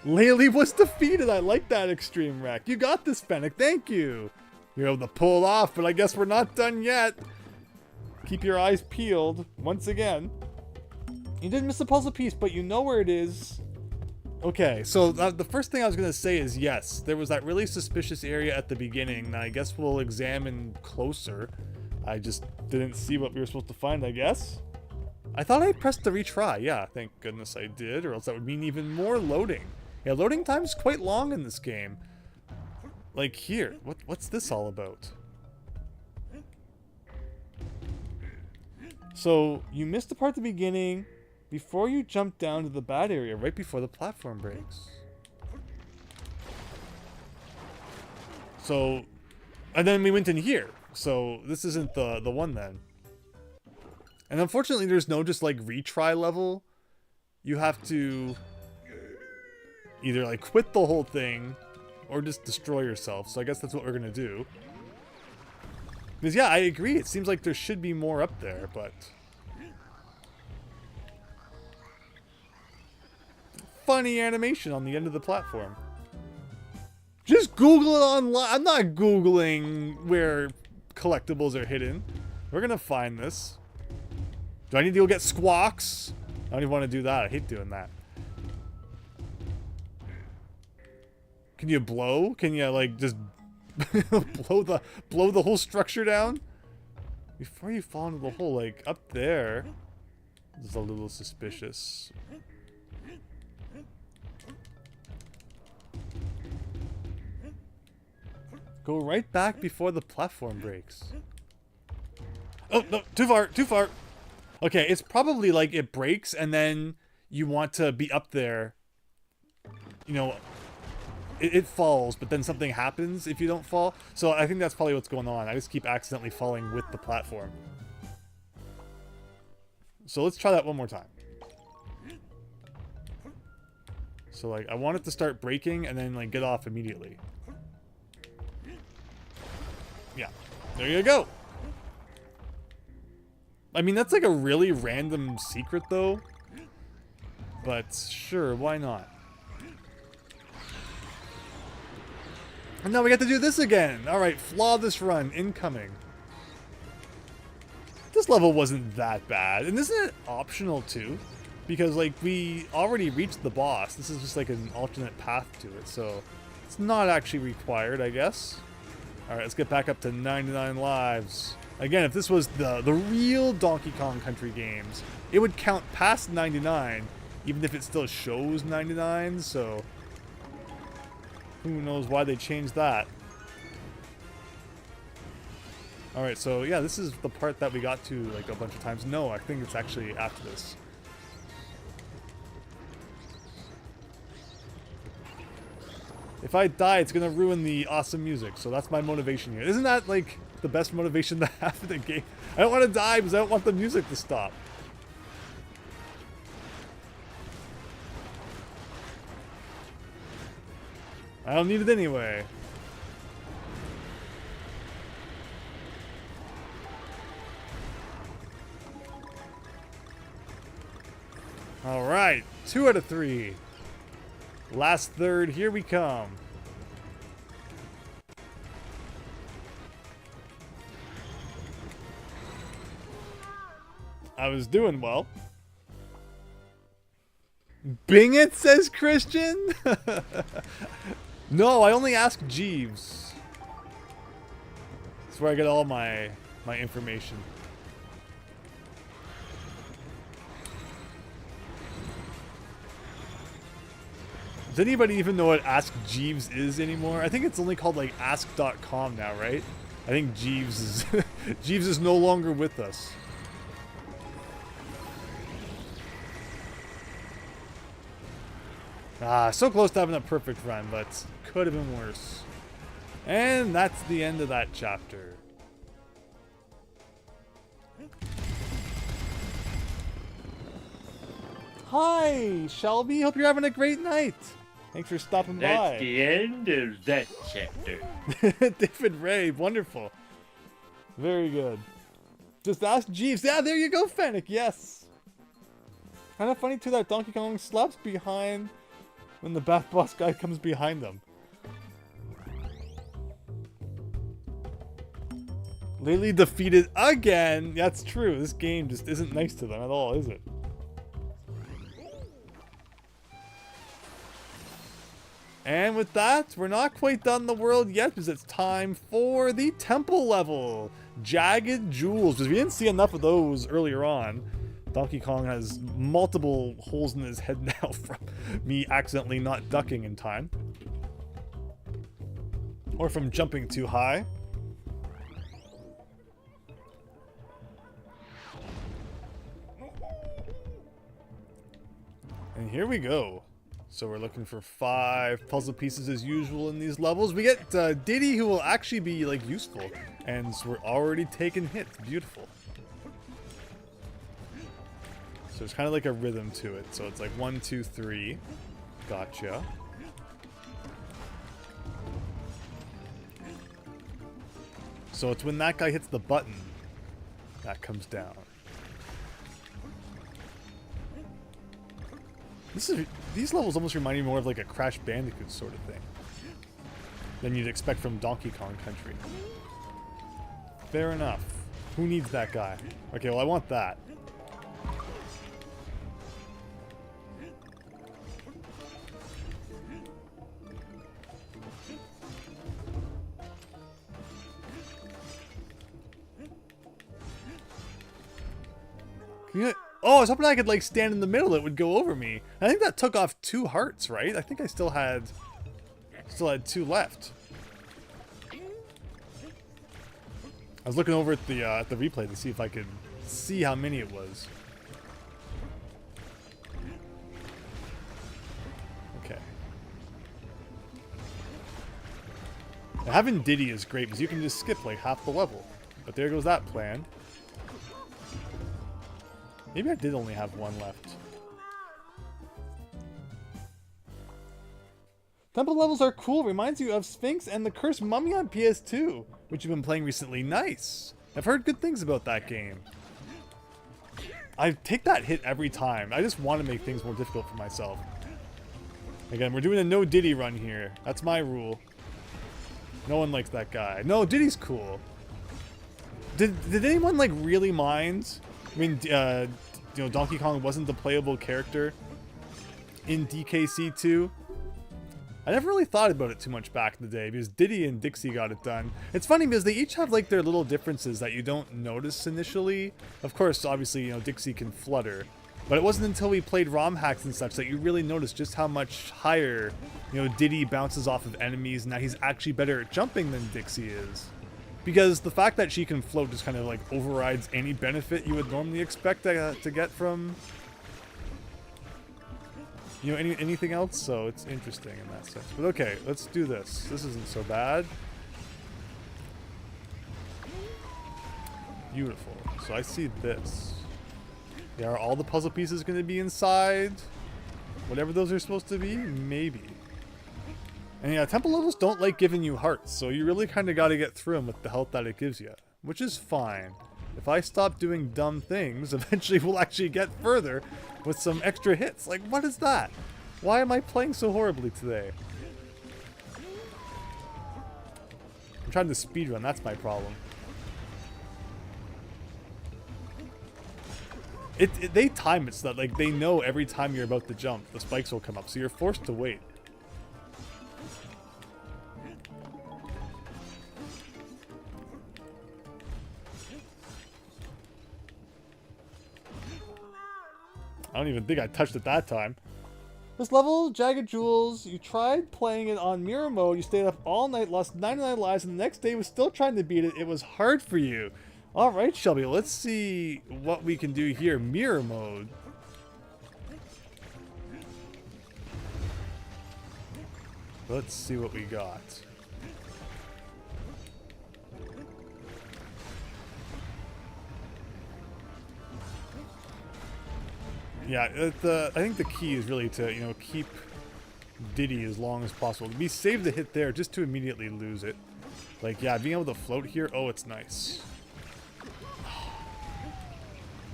Laylee was defeated. I like that extreme wreck. You got this, Fennec. Thank you. You're able to pull it off, but I guess we're not done yet. Keep your eyes peeled once again. You did miss a puzzle piece, but you know where it is. Okay, so the first thing I was going to say is yes, there was that really suspicious area at the beginning that I guess we'll examine closer. I just didn't see what we were supposed to find, I guess. I thought I pressed to retry. Yeah, thank goodness I did, or else that would mean even more loading. Yeah, loading time is quite long in this game. Like here, what's this all about? So, you missed the part at the beginning before you jump down to the bad area, right before the platform breaks. So, and then we went in here. So, this isn't the one then. And unfortunately, there's no just, like, retry level. You have to either, like, quit the whole thing or just destroy yourself. So I guess that's what we're gonna do. Because, yeah, I agree. It seems like there should be more up there, but... Funny animation on the end of the platform. Just Google it online. I'm not Googling where collectibles are hidden. We're gonna find this. Do I need to go get squawks? I don't even want to do that. I hate doing that. Can you blow? Can you, like, just blow the whole structure down? Before you fall into the hole, like, up there. This is a little suspicious. Go right back before the platform breaks. Oh, no, too far, too far. Okay, it's probably like it breaks and then you want to be up there. You know, it falls, but then something happens if you don't fall. So I think that's probably what's going on. I just keep accidentally falling with the platform. So let's try that one more time. So, like, I want it to start breaking and then, like, get off immediately. Yeah, there you go. I mean, that's like a really random secret, though. But sure, why not? And now we get to do this again. Alright, flawless run, incoming. This level wasn't that bad. And isn't it optional too? Because, like, we already reached the boss. This is just like an alternate path to it, so it's not actually required, I guess. Alright, let's get back up to 99 lives. Again, if this was the real Donkey Kong Country games, it would count past 99, even if it still shows 99, so who knows why they changed that. Alright, so yeah, this is the part that we got to like a bunch of times. No, I think it's actually after this. If I die, it's gonna ruin the awesome music, so that's my motivation here. Isn't that like the best motivation to have in the game? I don't want to die because I don't want the music to stop. I don't need it anyway. Alright, 2 out of 3. Last third, here we come. I was doing well. Bing it, says Christian? No, I only ask Jeeves. That's where I get all my information. Does anybody even know what Ask Jeeves is anymore? I think it's only called like ask.com now, right? I think Jeeves is Jeeves is no longer with us. Ah, so close to having a perfect run, but could have been worse. And that's the end of that chapter. Hi, Shelby. Hope you're having a great night. Thanks for stopping by. That's the end of that chapter. David Ray, wonderful. Very good. Just ask Jeeves. Yeah, there you go, Fennec. Yes. Kind of funny too that Donkey Kong slaps behind when the Bath Boss guy comes behind them. Laylee defeated again. That's true. This game just isn't nice to them at all, is it? And with that, we're not quite done the world yet because it's time for the temple level. Jagged Jewels, because we didn't see enough of those earlier on. Donkey Kong has multiple holes in his head now from me accidentally not ducking in time. Or from jumping too high. And here we go. So we're looking for 5 puzzle pieces as usual in these levels. We get Diddy, who will actually be like useful. And so we're already taking hits. Beautiful. So it's kind of like a rhythm to it. So it's like 1, 2, 3. Gotcha. So it's when that guy hits the button that comes down. These levels almost remind me more of like a Crash Bandicoot sort of thing than you'd expect from Donkey Kong Country. Fair enough. Who needs that guy? Okay, well I want that. Oh, I was hoping I could like stand in the middle. It would go over me. I think that took off 2 hearts, right? I think I still had 2 left. I was looking over at the replay to see if I could see how many it was. Okay. Now, having Diddy is great because you can just skip like half the level. But there goes that plan. Maybe I did only have 1 left. Temple levels are cool. Reminds you of Sphinx and the Cursed Mummy on PS2, which you've been playing recently. Nice. I've heard good things about that game. I take that hit every time. I just want to make things more difficult for myself. Again, we're doing a no Diddy run here. That's my rule. No one likes that guy. No, Diddy's cool. Did anyone like really mind? I mean, you know, Donkey Kong wasn't the playable character in DKC 2. I never really thought about it too much back in the day because Diddy and Dixie got it done. It's funny because they each have like their little differences that you don't notice initially. Of course, obviously, you know, Dixie can flutter, but it wasn't until we played ROM hacks and such that you really noticed just how much higher, you know, Diddy bounces off of enemies, and that he's actually better at jumping than Dixie is. Because the fact that she can float just kind of like overrides any benefit you would normally expect to get from, you know, anything else. So it's interesting in that sense. But okay, let's do this. This isn't so bad. Beautiful. So I see this. Yeah, are all the puzzle pieces going to be inside? Whatever those are supposed to be? Maybe. And yeah, temple levels don't like giving you hearts, so you really kind of got to get through them with the health that it gives you. Which is fine. If I stop doing dumb things, eventually we'll actually get further with some extra hits. Like, what is that? Why am I playing so horribly today? I'm trying to speedrun, that's my problem. They time it so that like they know every time you're about to jump, the spikes will come up, so you're forced to wait. I don't even think I touched it that time. This level, Jagged Jewels, you tried playing it on mirror mode, you stayed up all night, lost 99 lives, and the next day was still trying to beat it. It was hard for you. Alright, Shelby, let's see what we can do here. Mirror mode. Let's see what we got. Yeah, I think the key is really to, you know, keep Diddy as long as possible. We save the hit there just to immediately lose it. Like, yeah, being able to float here, oh, it's nice.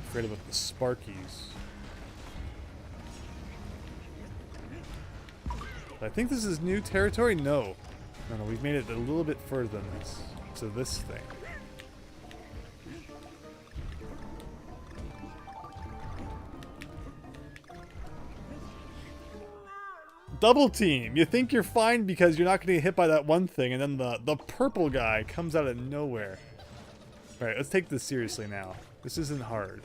Afraid about the Sparkies. I think this is new territory? No. No, we've made it a little bit further than this. To this thing. Double team! You think you're fine because you're not going to get hit by that one thing, and then the purple guy comes out of nowhere. Alright, let's take this seriously now. This isn't hard.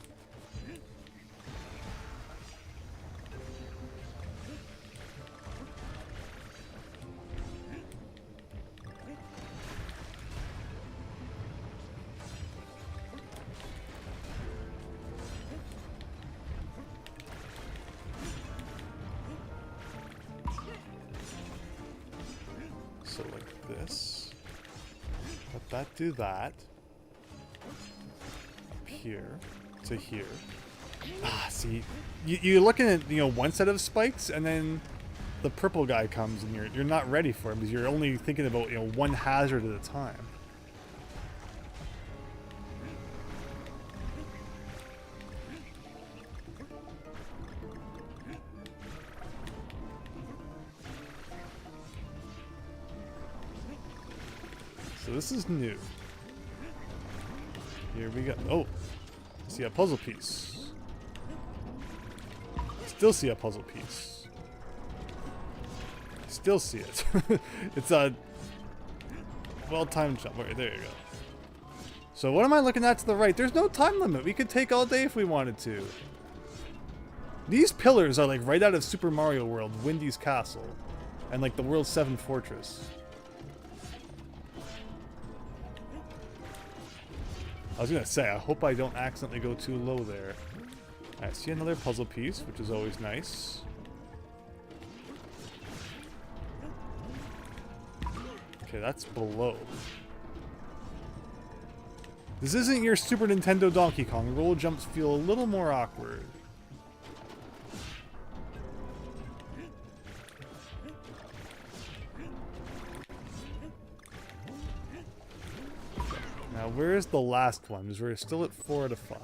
So like this. Let that do that. Up here to here. Ah, see, you're looking at, you know, one set of spikes, and then the purple guy comes, and you're not ready for him because you're only thinking about, you know, one hazard at a time. So this is new. Here we go. Oh, see a puzzle piece. Still see a puzzle piece. Still see it. It's a well-timed jump. Right, there you go. So what am I looking at to the right? There's no time limit. We could take all day if we wanted to. These pillars are like right out of Super Mario World, Windy's Castle, and like the World 7 Fortress. I was gonna say, I hope I don't accidentally go too low there. I see another puzzle piece, which is always nice. Okay, that's below. This isn't your Super Nintendo Donkey Kong. Roll jumps feel a little more awkward. Now, where's the last one? Because we're still at 4 out of 5.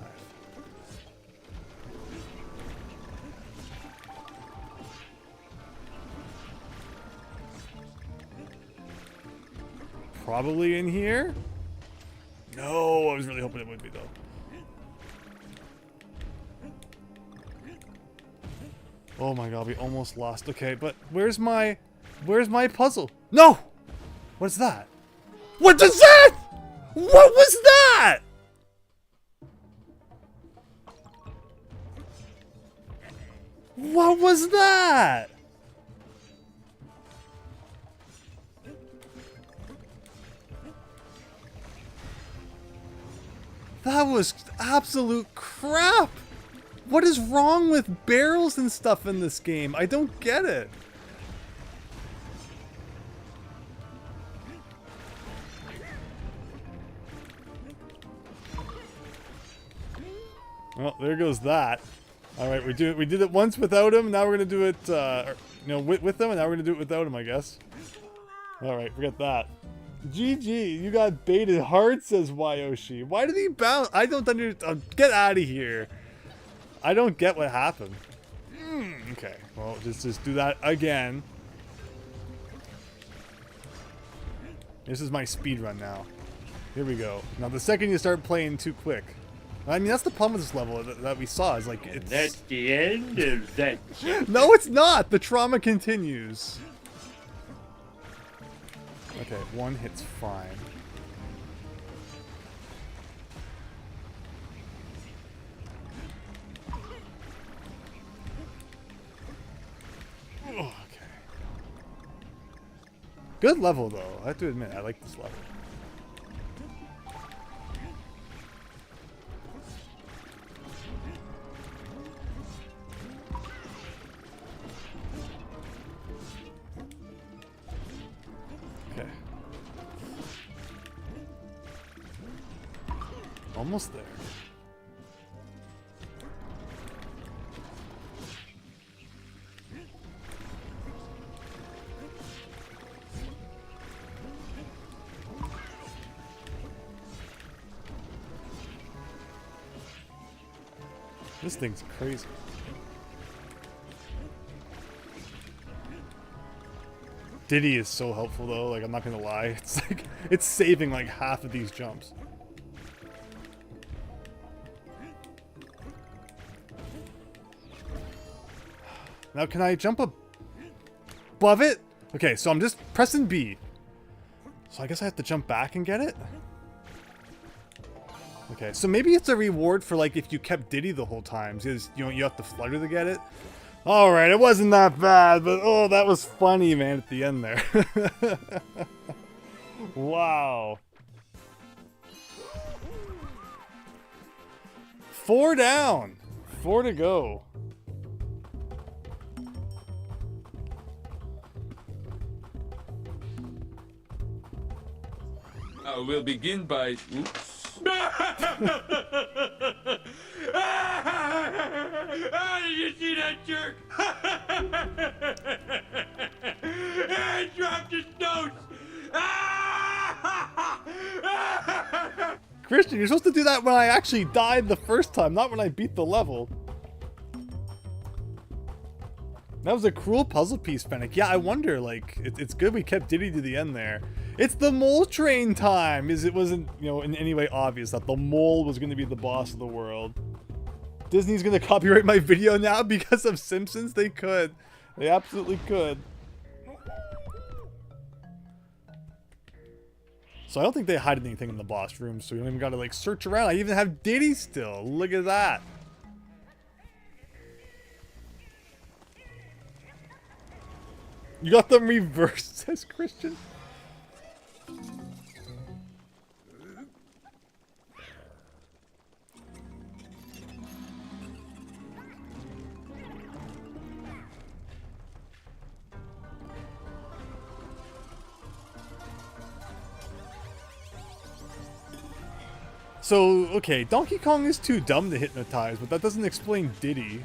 probably in here. No, I was really hoping it would be though. Oh my god, we almost lost. Okay, but where's my puzzle? No! What's that? What is that? What was that? What was that? That was absolute crap. What is wrong with barrels and stuff in this game? I don't get it. Well, there goes that. All right, we did it once without him. Now we're gonna do it, with him, and now we're gonna do it without him, I guess. All right, forget that. GG, you got baited hard, says Wayoshi. Why did he bounce? I don't understand. Get out of here. I don't get what happened. Okay, well, just do that again. This is my speed run now. Here we go. Now, the second you start playing too quick. I mean, that's the problem with this level that we saw. Is like, it's... That's the end of that chapter. No, it's not! The trauma continues. Okay, one hit's fine. Oh, okay. Good level, though. I have to admit, I like this level. Almost there. This thing's crazy. Diddy is so helpful though, like I'm not gonna lie. It's like, it's saving like half of these jumps. Now, can I jump above it? Okay, so I'm just pressing B. So I guess I have to jump back and get it? Okay, so maybe it's a reward for, like, if you kept Diddy the whole time. Because, you know, you have to flutter to get it. Alright, it wasn't that bad, but, oh, that was funny, man, at the end there. Wow. 4 down. 4 to go. We'll begin by... Oops. Did you see that jerk? He dropped his notes. Christian, you're supposed to do that when I actually died the first time, not when I beat the level. That was a cruel puzzle piece, Fennec. Yeah, I wonder, like, it's good we kept Diddy to the end there. It's the mole train time! It wasn't, you know, in any way obvious that the mole was going to be the boss of the world. Disney's going to copyright my video now because of Simpsons? They could. They absolutely could. So I don't think they hide anything in the boss room, so you don't even got to, like, search around. I even have Diddy still. Look at that. You got them reversed, says Christian. So, okay, Donkey Kong is too dumb to hypnotize, but that doesn't explain Diddy.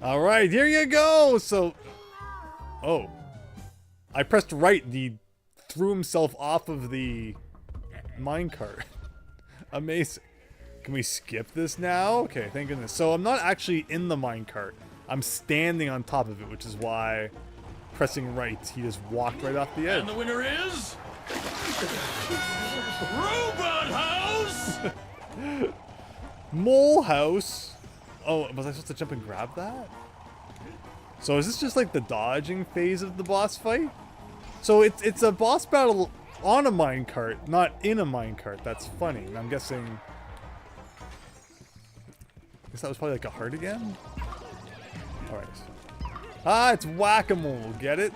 Alright, here you go! So... Oh. I pressed right, he threw himself off of the minecart. Amazing. Can we skip this now? Okay, thank goodness. So I'm not actually in the minecart. I'm standing on top of it, which is why pressing right, he just walked right off the edge. And the winner is Robot House. Mole House. Oh, was I supposed to jump and grab that? So is this just like the dodging phase of the boss fight? So it's a boss battle on a minecart, not in a minecart. That's funny. I'm guessing. I guess that was probably like a heart again. All right. Ah, it's whack-a-mole. Get it?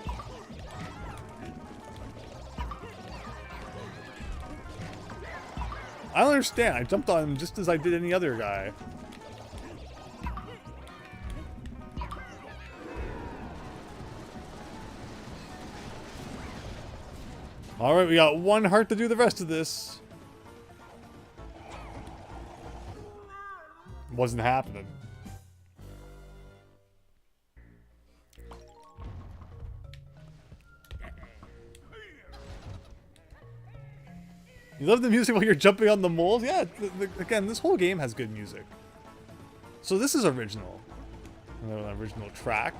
I don't understand. I jumped on him just as I did any other guy. Alright, we got one heart to do the rest of this. Wasn't happening. You love the music while you're jumping on the moles? Yeah, again, this whole game has good music. So this is original. An original track.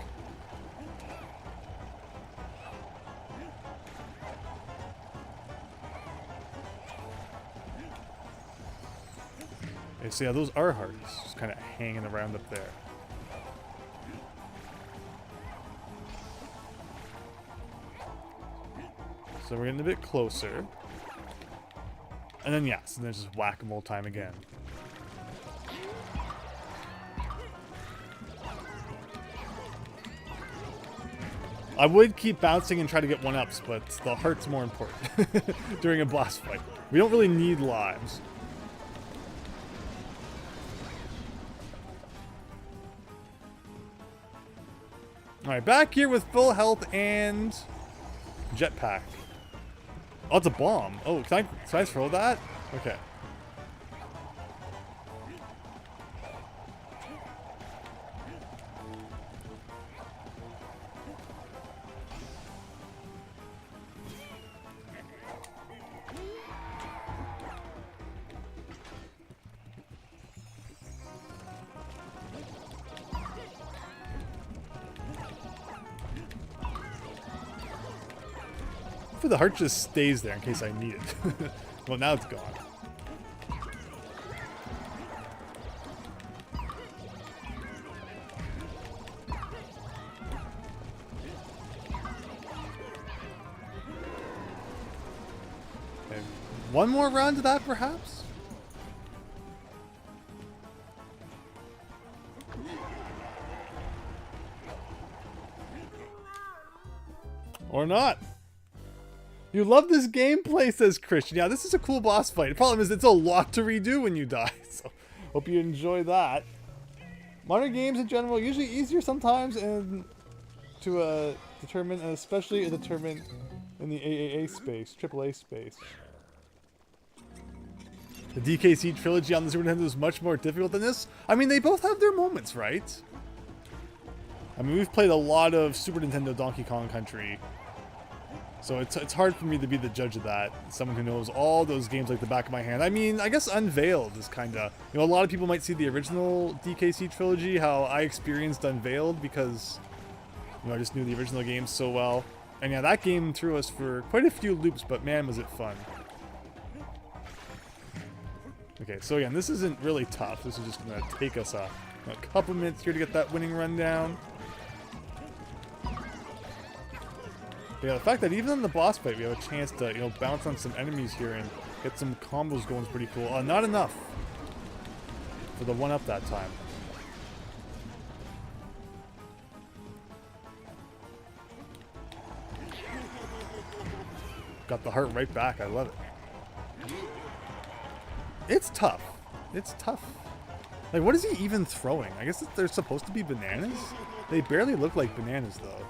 Okay, so yeah, those are hearts, just kind of hanging around up there. So we're getting a bit closer. And then yes, and then just whack-a-mole time again. I would keep bouncing and try to get one-ups, but the heart's more important during a boss fight. We don't really need lives. Alright, back here with full health and jetpack. Oh, it's a bomb. Oh, can I throw that? Okay. The heart just stays there in case I need it. Well, now it's gone. Okay. One more round of that, perhaps? Or not. You love this gameplay, says Christian. Yeah, this is a cool boss fight. The problem is it's a lot to redo when you die, so hope you enjoy that. Modern games in general are usually easier sometimes and to determine, and especially determine in the AAA space, AAA space. The DKC trilogy on the Super Nintendo is much more difficult than this. I mean, they both have their moments, right? I mean, we've played a lot of Super Nintendo Donkey Kong Country. So it's hard for me to be the judge of that. Someone who knows all those games like the back of my hand. I mean, I guess Unveiled is kind of... You know, a lot of people might see the original DKC trilogy, how I experienced Unveiled because, you know, I just knew the original game so well. And yeah, that game threw us for quite a few loops, but man, was it fun. Okay, so again, this isn't really tough. This is just going to take us a couple minutes here to get that winning run down. Yeah, the fact that even in the boss fight we have a chance to, you know, bounce on some enemies here and get some combos going is pretty cool. Not enough for the one-up that time. Got the heart right back. I love it. It's tough. It's tough. Like, what is he even throwing? I guess they're supposed to be bananas? They barely look like bananas, though.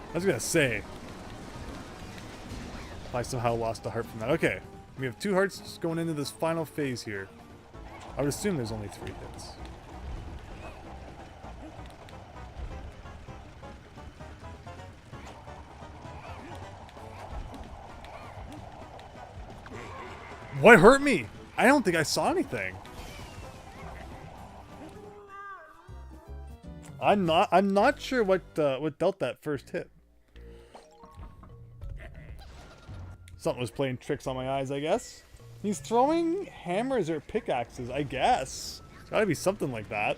I was gonna say, if I somehow lost a heart from that. Okay, We have 2 hearts going into this final phase here. I would assume there's only 3 hits. What hurt me? I don't think I saw anything. I'm not sure what dealt that first hit. Something was playing tricks on my eyes, I guess. He's throwing hammers or pickaxes, I guess. It's gotta be something like that.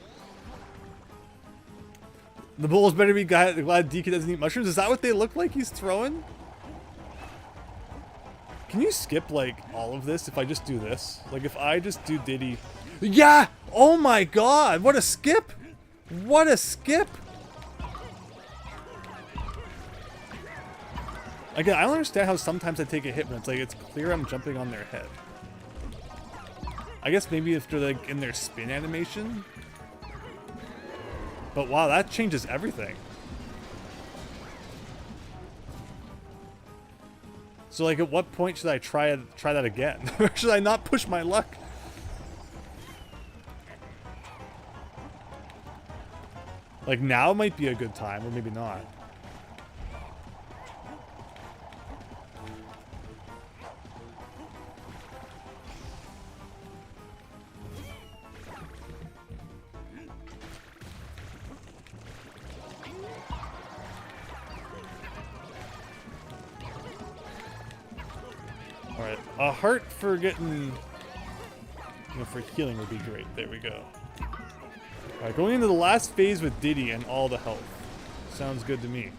The bulls better be glad DK doesn't eat mushrooms. Is that what they look like he's throwing? Can you skip, like, all of this if I just do this? Like, if I just do Diddy... Yeah! Oh my god! What a skip! What a skip! Again, I don't understand how sometimes I take a hit when it's like, it's clear I'm jumping on their head. I guess maybe if they're, like, in their spin animation? But wow, that changes everything. So, like, at what point should I try that again? Or should I not push my luck? Like, now might be a good time, or maybe not. Alright, a heart for getting... You know, for healing would be great. There we go. Alright, going into the last phase with Diddy and all the health. Sounds good to me.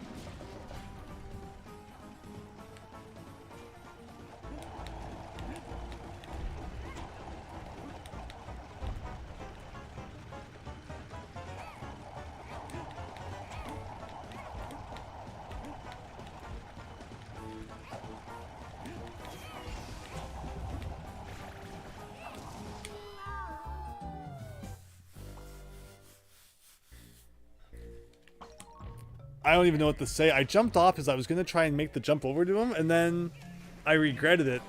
I don't even know what to say. I jumped off as I was going to try and make the jump over to him, and then I regretted it.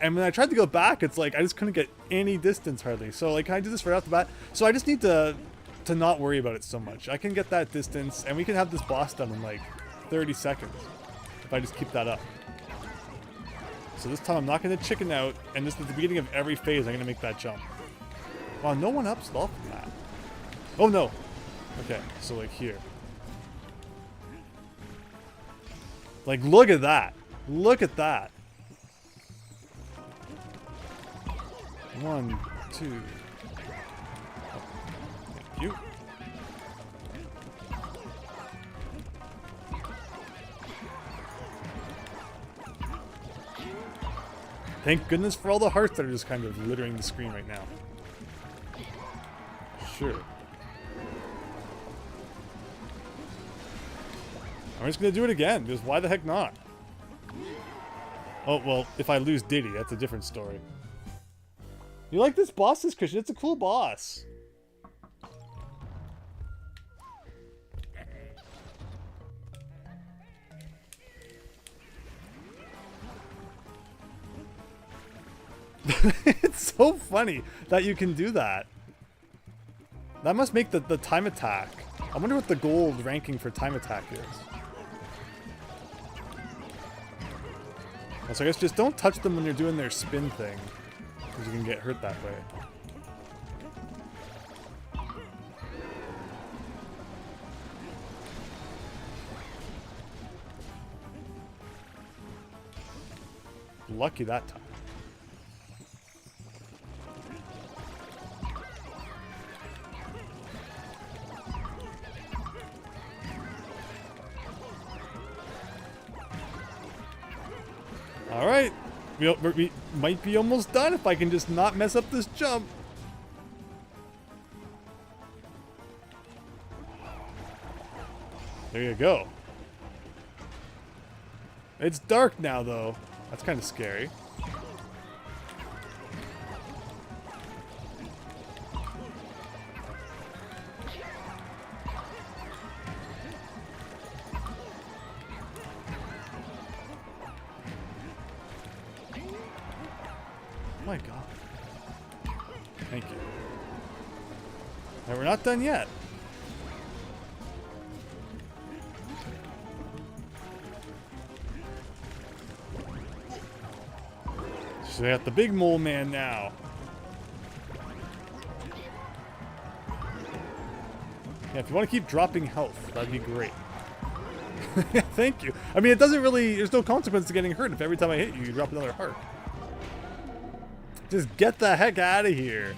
And when I tried to go back, it's like I just couldn't get any distance hardly. So, like, can I do this right off the bat? So I just need to not worry about it so much. I can get that distance, and we can have this boss done in, like, 30 seconds. If I just keep that up. So this time I'm not going to chicken out, and just at the beginning of every phase, I'm going to make that jump. Wow, no one ups off from that. Oh, no. Okay, so, like, here. Like, look at that. Look at that. 1, 2. Oh, thank you. Thank goodness for all the hearts that are just kind of littering the screen right now. Sure. I'm just gonna do it again, because why the heck not? Oh, well, if I lose Diddy, that's a different story. You like this boss, Christian? It's a cool boss. It's so funny that you can do that. That must make the time attack. I wonder what the gold ranking for time attack is. So I guess just don't touch them when they're doing their spin thing, because you can get hurt that way. Lucky that time. Alright, we might be almost done if I can just not mess up this jump. There you go. It's dark now, though. That's kind of scary. My god. Thank you. And we're not done yet. So we got the big mole man now. Yeah, if you want to keep dropping health, that'd be great. Thank you. I mean, it doesn't really... There's no consequence to getting hurt if every time I hit you, you drop another heart. Just get the heck out of here.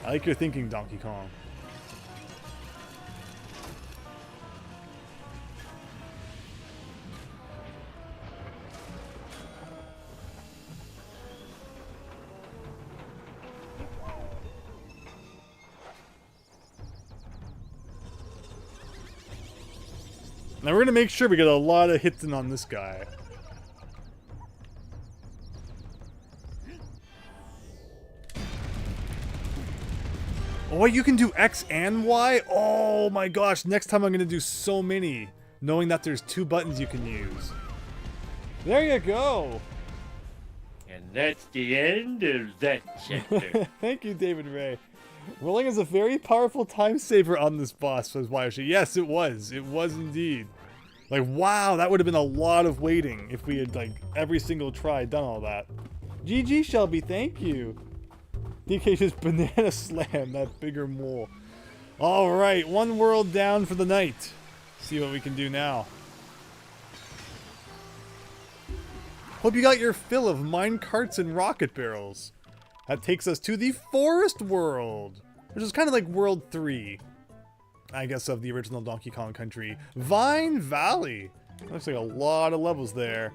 I like your thinking, Donkey Kong. Now we're going to make sure we get a lot of hits in on this guy. Oh, you can do X and Y? Oh my gosh, next time I'm going to do so many, knowing that there's 2 buttons you can use. There you go. And that's the end of that chapter. Thank you, David Ray. Rolling is a very powerful time saver on this boss, says Wayoshi. Yes, it was. It was indeed. Like, wow, that would have been a lot of waiting if we had, like, every single try done all that. GG, Shelby, thank you. DK just banana slam that bigger mole. All right, 1 world down for the night. See what we can do now. Hope you got your fill of mine carts and rocket barrels. That takes us to the Forest World, which is kind of like World 3, I guess, of the original Donkey Kong Country. Vine Valley. Looks like a lot of levels there.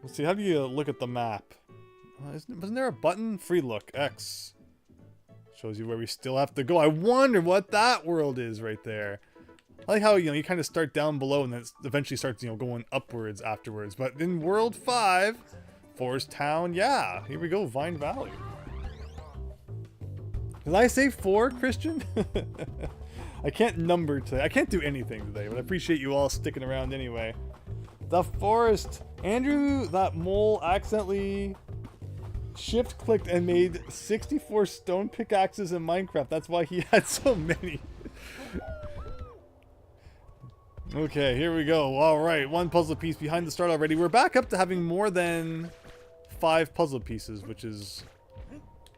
Let's see, how do you look at the map? Wasn't there a button? Free look, X. Shows you where we still have to go. I wonder what that world is right there. I like how, you know, you kind of start down below and then it eventually starts, you know, going upwards afterwards. But in World 5, Forest Town, yeah, here we go, Vine Valley. Did I say 4, Christian? I can't number today. I can't do anything today, but I appreciate you all sticking around anyway. The forest. Andrew, that mole accidentally shift-clicked and made 64 stone pickaxes in Minecraft. That's why he had so many. Okay, here we go. All right, 1 puzzle piece behind the start already. We're back up to having more than 5 puzzle pieces, which is,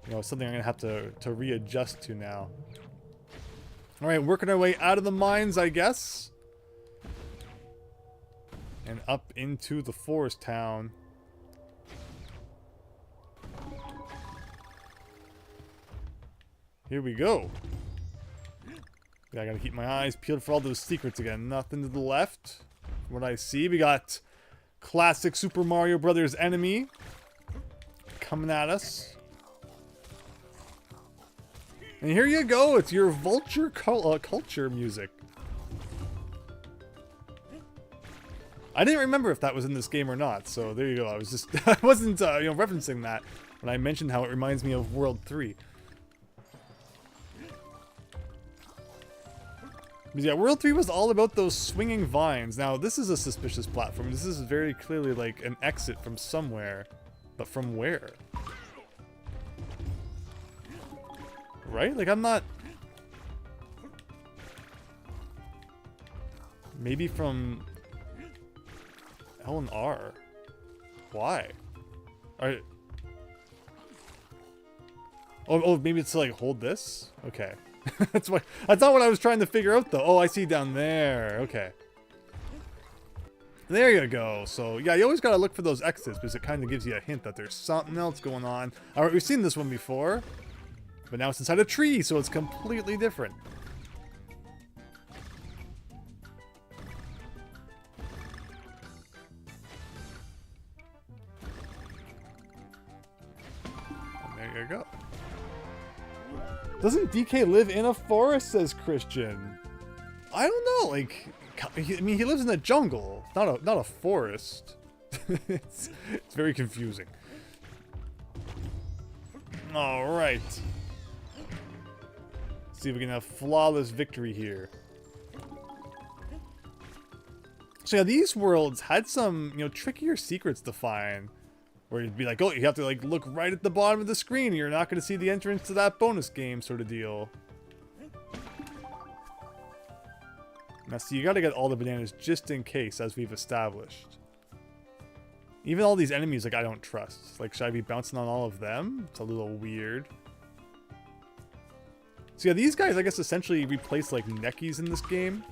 you know, something I'm gonna have to readjust to now. All right, working our way out of the mines, I guess, and up into the forest town. Here we go. Yeah, I gotta keep my eyes peeled for all those secrets again. Nothing to the left. From what I see, we got classic Super Mario Brothers enemy coming at us. And here you go, it's your vulture culture music. I didn't remember if that was in this game or not, so there you go. I was just, I wasn't, you know, referencing that when I mentioned how it reminds me of World 3. Because yeah, World 3 was all about those swinging vines. Now, this is a suspicious platform. This is very clearly like an exit from somewhere, but from where? Right? Like, I'm not... Maybe from... L and R. Why? Alright. Oh, maybe it's to, like, hold this? Okay. That's not what I was trying to figure out, though. Oh, I see down there. Okay. There you go. So, yeah, you always gotta look for those exits, because it kind of gives you a hint that there's something else going on. Alright, we've seen this one before. But now it's inside a tree, so it's completely different. And there you go. Doesn't DK live in a forest, says Christian? I don't know, like... I mean, he lives in the jungle, not a forest. it's very confusing. Alright. See if we can have flawless victory here. So yeah, these worlds had some, you know, trickier secrets to find. Where you'd be like, oh, you have to like look right at the bottom of the screen. You're not going to see the entrance to that bonus game sort of deal. Now, see, you got to get all the bananas just in case, as we've established. Even all these enemies, like, I don't trust. Like, should I be bouncing on all of them? It's a little weird. So yeah, these guys, I guess, essentially replace, like, neckies in this game.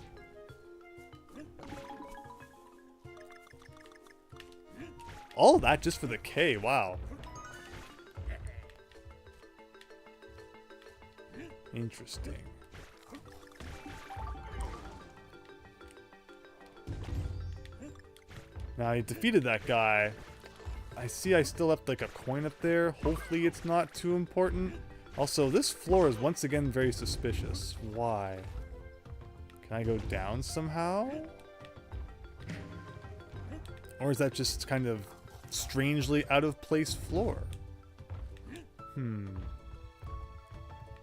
All of that just for the K, wow. Interesting. Now, I defeated that guy. I see I still left, like, a coin up there. Hopefully it's not too important. Also, this floor is once again very suspicious. Why? Can I go down somehow? Or is that just kind of strangely out of place floor?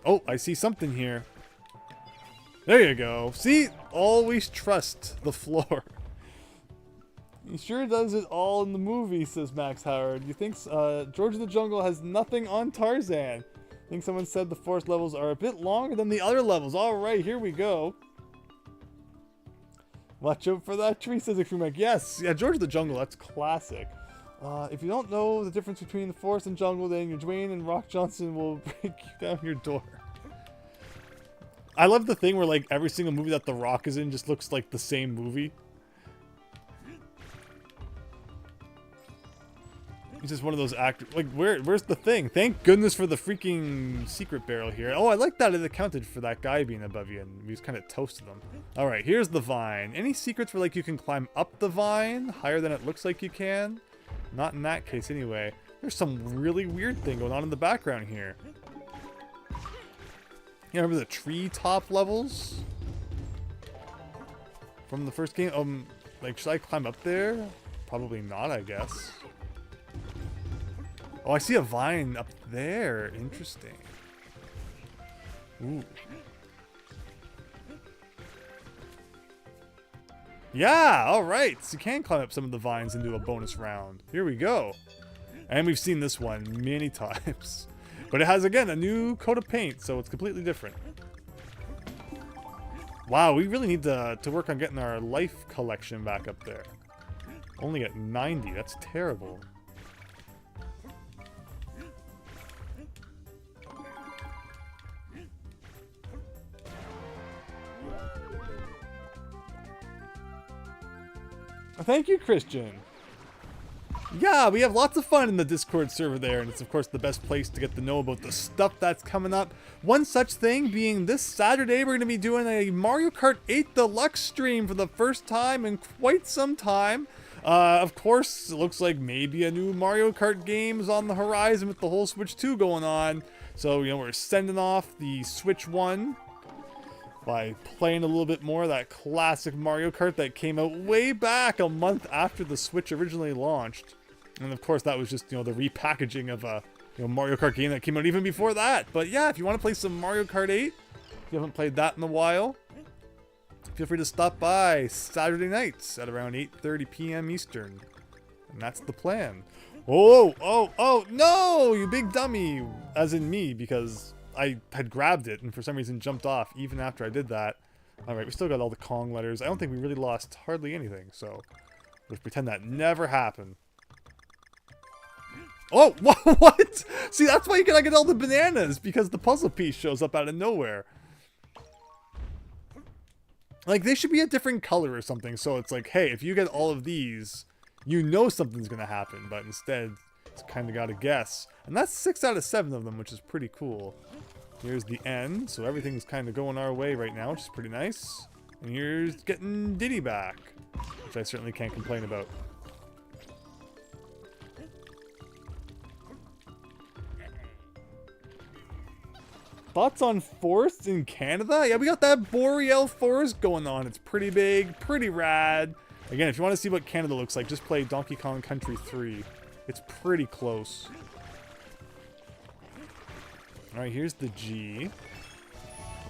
Oh, I see something here. There you go. See? Always trust the floor. He sure does it all in the movie, says Max Howard. You think George of the Jungle has nothing on Tarzan? I think someone said the forest levels are a bit longer than the other levels. Alright, here we go. Watch out for that tree, says Mike. Yes, yeah, George of the Jungle, that's classic. If you don't know the difference between the forest and jungle, then your Dwayne and Rock Johnson will break you down your door. I love the thing where, like, every single movie that The Rock is in just looks like the same movie. He's just one of those actors. Like, where's the thing? Thank goodness for the freaking secret barrel here. Oh, I like that it accounted for that guy being above you, and we just kind of toasted him. Alright, here's the vine. Any secrets where, like, you can climb up the vine higher than it looks like you can? Not in that case, anyway. There's some really weird thing going on in the background here. You remember the treetop levels? From the first game? Like, should I climb up there? Probably not, I guess. Oh, I see a vine up there. Interesting. Ooh. Yeah, alright. So you can climb up some of the vines and do a bonus round. Here we go. And we've seen this one many times. But it has, again, a new coat of paint, so it's completely different. Wow, we really need to work on getting our life collection back up there. Only at 90. That's terrible. Thank you, Christian. Yeah, we have lots of fun in the Discord server there, and it's of course the best place to get to know about the stuff that's coming up. One such thing being this Saturday, we're going to be doing a Mario Kart 8 Deluxe stream for the first time in quite some time. Of course, it looks like maybe a new Mario Kart game is on the horizon with the whole Switch 2 going on. So, you know, we're sending off the Switch 1 by playing a little bit more of that classic Mario Kart that came out way back a month after the Switch originally launched. And of course that was just, you know, the repackaging of a, you know, Mario Kart game that came out even before that. But yeah, if you want to play some Mario Kart 8, if you haven't played that in a while, feel free to stop by Saturday nights at around 8:30 p.m. Eastern. And that's the plan. Oh, no, you big dummy. As in me, because I had grabbed it and for some reason jumped off even after I did that. Alright, we still got all the Kong letters. I don't think we really lost hardly anything, so let's pretend that never happened. Oh, what? See, that's why you gotta get all the bananas, because the puzzle piece shows up out of nowhere. Like, they should be a different color or something, so it's like, hey, if you get all of these, you know something's gonna happen, but instead, it's kind of gotta guess. And that's 6 out of 7 of them, which is pretty cool. Here's the end, so everything's kind of going our way right now, which is pretty nice. And here's getting Diddy back, which I certainly can't complain about. Thoughts on forests in Canada? Yeah, we got that boreal forest going on. It's pretty big, pretty rad. Again, if you want to see what Canada looks like, just play Donkey Kong Country 3. It's pretty close. Alright, here's the G.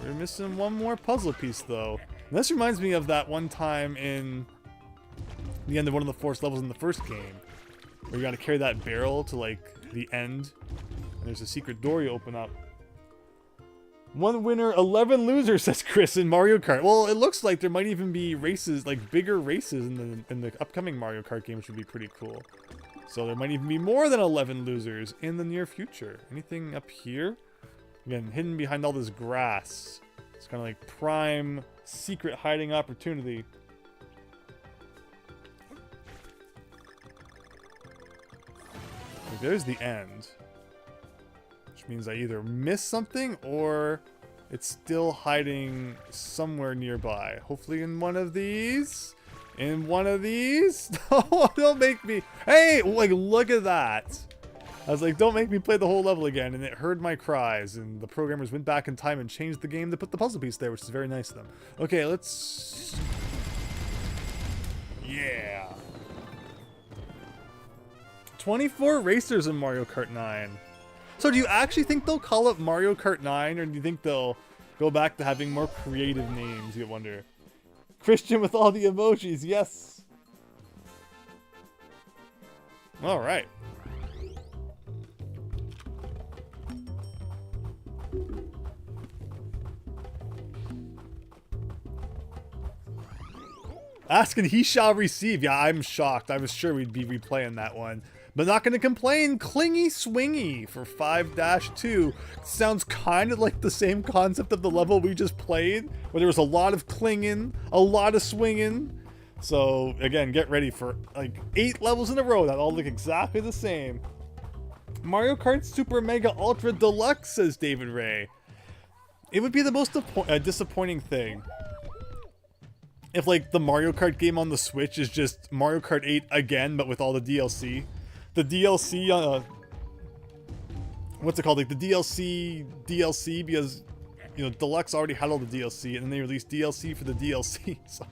We're missing one more puzzle piece, though. And this reminds me of that one time in the end of one of the forest levels in the first game. where you gotta carry that barrel to like the end, and there's a secret door you open up. 1 winner, 11 losers, says Chris in Mario Kart. Well, it looks like there might even be races, like bigger races in the upcoming Mario Kart game, which would be pretty cool. So there might even be more than 11 losers in the near future. Anything up here? Again, hidden behind all this grass. It's kind of like prime secret hiding opportunity. There's the end. Which means I either missed something or it's still hiding somewhere nearby. Hopefully in one of these. In one of these. Oh, don't make me. Hey, like, look at that. I was like, don't make me play the whole level again. And it heard my cries. And the programmers went back in time and changed the game to put the puzzle piece there, which is very nice of them. Okay, let's... Yeah. 24 racers in Mario Kart 9. So do you actually think they'll call it Mario Kart 9, or do you think they'll go back to having more creative names, you wonder? Christian with all the emojis, yes. All right. Ask and he shall receive. Yeah, I'm shocked. I was sure we'd be replaying that one. But not going to complain. Clingy Swingy for 5-2. Sounds kind of like the same concept of the level we just played, where there was a lot of clinging, a lot of swinging. So, again, get ready for like 8 levels in a row that all look exactly the same. Mario Kart Super Mega Ultra Deluxe, says David Ray. It would be the most disappointing thing if, like, the Mario Kart game on the Switch is just Mario Kart 8 again, but with all the DLC. The DLC, what's it called? Like, the DLC, because, you know, Deluxe already had all the DLC, and then they released DLC for the DLC. So,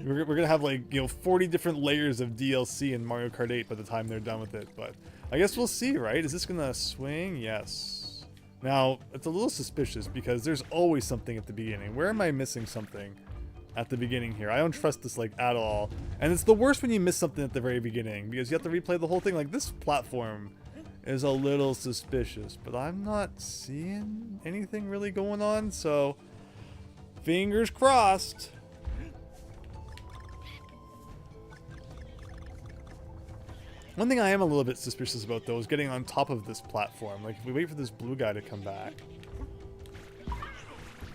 we're gonna have, like, you know, 40 different layers of DLC in Mario Kart 8 by the time they're done with it. But I guess we'll see, right? Is this gonna swing? Yes. Now, it's a little suspicious, because there's always something at the beginning. Where am I missing something at the beginning here? I don't trust this, like, at all. And it's the worst when you miss something at the very beginning, because you have to replay the whole thing. Like, this platform is a little suspicious, but I'm not seeing anything really going on, so fingers crossed. One thing I am a little bit suspicious about, though, is getting on top of this platform. Like, if we wait for this blue guy to come back.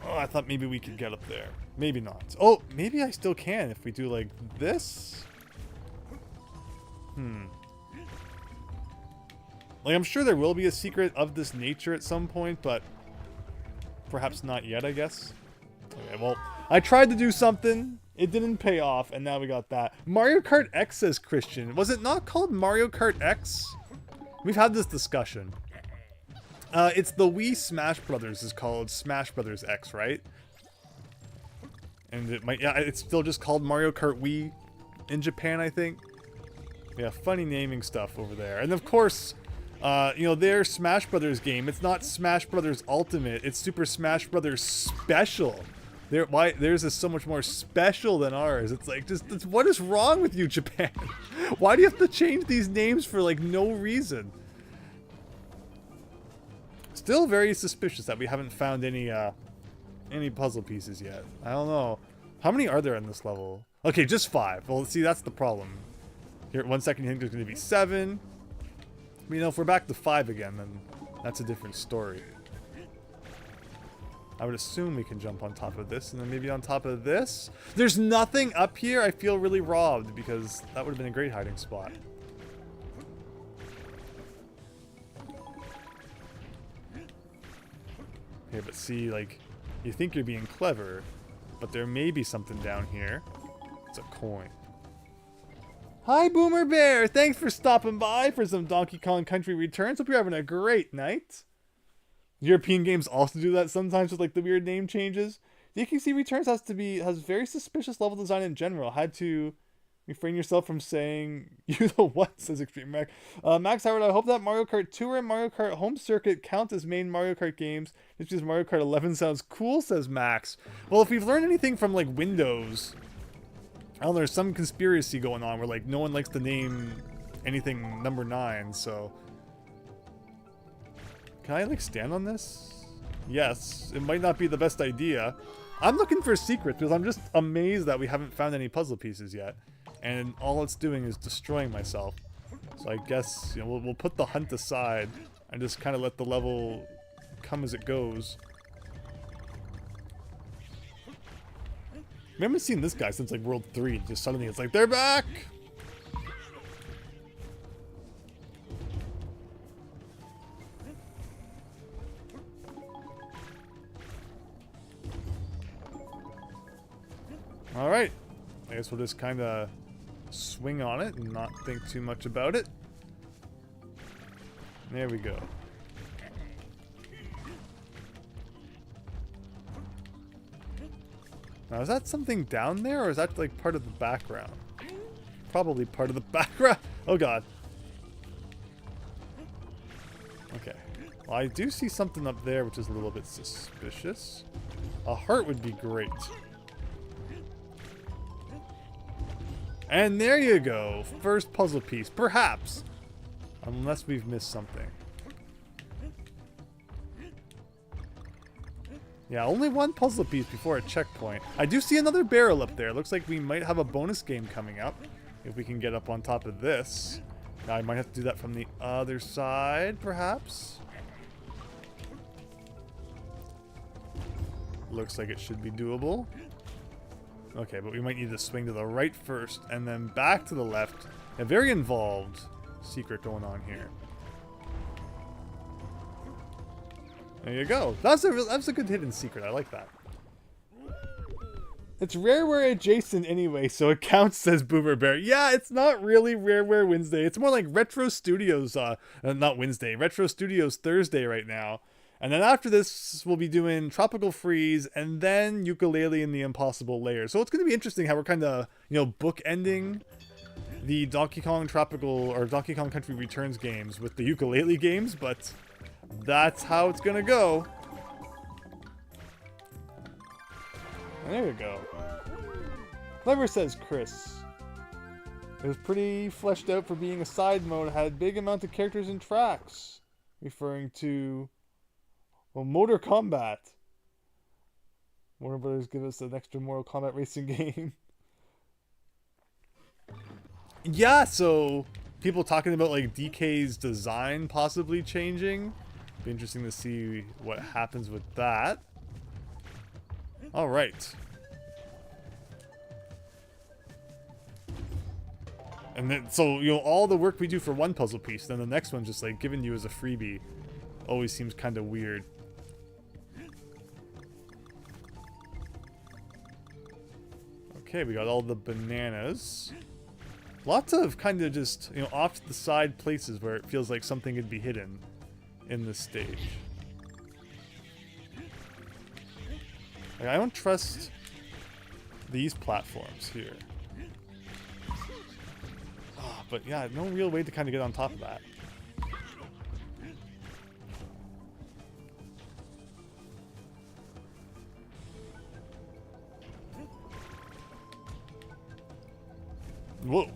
Oh, I thought maybe we could get up there. Maybe not. Oh, maybe I still can if we do, like, this. Like, I'm sure there will be a secret of this nature at some point, but perhaps not yet, I guess. Okay, well, I tried to do something. It didn't pay off, and now we got that. Mario Kart X, says Christian. Was it not called Mario Kart X? We've had this discussion. It's the Wii Smash Brothers is called Smash Brothers X, right? And it might, yeah, it's still just called Mario Kart Wii in Japan, I think. Yeah, funny naming stuff over there. And of course, you know, their Smash Brothers game, it's not Smash Brothers Ultimate, it's Super Smash Brothers Special. Theirs is so much more special than ours. It's like, what is wrong with you, Japan? Why do you have to change these names for, like, no reason? Still very suspicious that we haven't found any puzzle pieces yet. I don't know. How many are there in this level? Okay, just 5. Well, see, that's the problem. Here, 1 second, you think there's going to be 7. But, you know, if we're back to 5 again, then that's a different story. I would assume we can jump on top of this, and then maybe on top of this. There's nothing up here. I feel really robbed, because that would have been a great hiding spot. Okay, but see, like, you think you're being clever, but there may be something down here. It's a coin. Hi, Boomer Bear! Thanks for stopping by for some Donkey Kong Country Returns. Hope you're having a great night. European games also do that sometimes with, like, the weird name changes. DKC Returns has very suspicious level design in general. Had to refrain yourself from saying you know what, says Extreme Mac. Max Howard, I hope that Mario Kart Tour and Mario Kart Home Circuit count as main Mario Kart games. It's just Mario Kart 11 sounds cool, says Max. Well, if we've learned anything from, like, Windows, I don't know, there's some conspiracy going on where, like, no one likes the name anything number 9, so... Can I, like, stand on this? Yes. It might not be the best idea. I'm looking for secrets because I'm just amazed that we haven't found any puzzle pieces yet. And all it's doing is destroying myself. So I guess, you know, we'll put the hunt aside and just kind of let the level come as it goes. We haven't seen this guy since, like, World 3. Just suddenly it's like, they're back! Alright, I guess we'll just kind of swing on it and not think too much about it. There we go. Now, is that something down there, or is that, like, part of the background? Probably part of the background. Oh, God. Okay. Well, I do see something up there, which is a little bit suspicious. A heart would be great. And there you go. First puzzle piece. Perhaps. Unless we've missed something. Yeah, only one puzzle piece before a checkpoint. I do see another barrel up there. Looks like we might have a bonus game coming up. If we can get up on top of this. Now, I might have to do that from the other side, perhaps. Looks like it should be doable. Okay, but we might need to swing to the right first, and then back to the left. A very involved secret going on here. There you go. That's a good hidden secret. I like that. It's Rareware adjacent anyway, so it counts, says Boomer Bear. Yeah, it's not really Rareware Wednesday. It's more like Retro Studios, not Wednesday, Retro Studios Thursday right now. And then after this, we'll be doing Tropical Freeze, and then Yooka-Laylee and the Impossible Lair. So it's going to be interesting how we're kind of, you know, bookending the Donkey Kong Tropical, or Donkey Kong Country Returns games with the Yooka-Laylee games, but that's how it's going to go. And there you go. Clever, says Chris. It was pretty fleshed out for being a side mode, had big amount of characters and tracks. Referring to... well, Motor Combat. Warner Brothers give us an extra Mortal Kombat racing game. Yeah, so people talking about like DK's design possibly changing. Be interesting to see what happens with that. All right. And then, so, you know, all the work we do for one puzzle piece, then the next one just like given you as a freebie always seems kind of weird. Okay, we got all the bananas. Lots of kind of just, you know, off to the side places where it feels like something could be hidden in this stage. Like, I don't trust these platforms here. Oh, but yeah, no real way to kind of get on top of that. Whoa.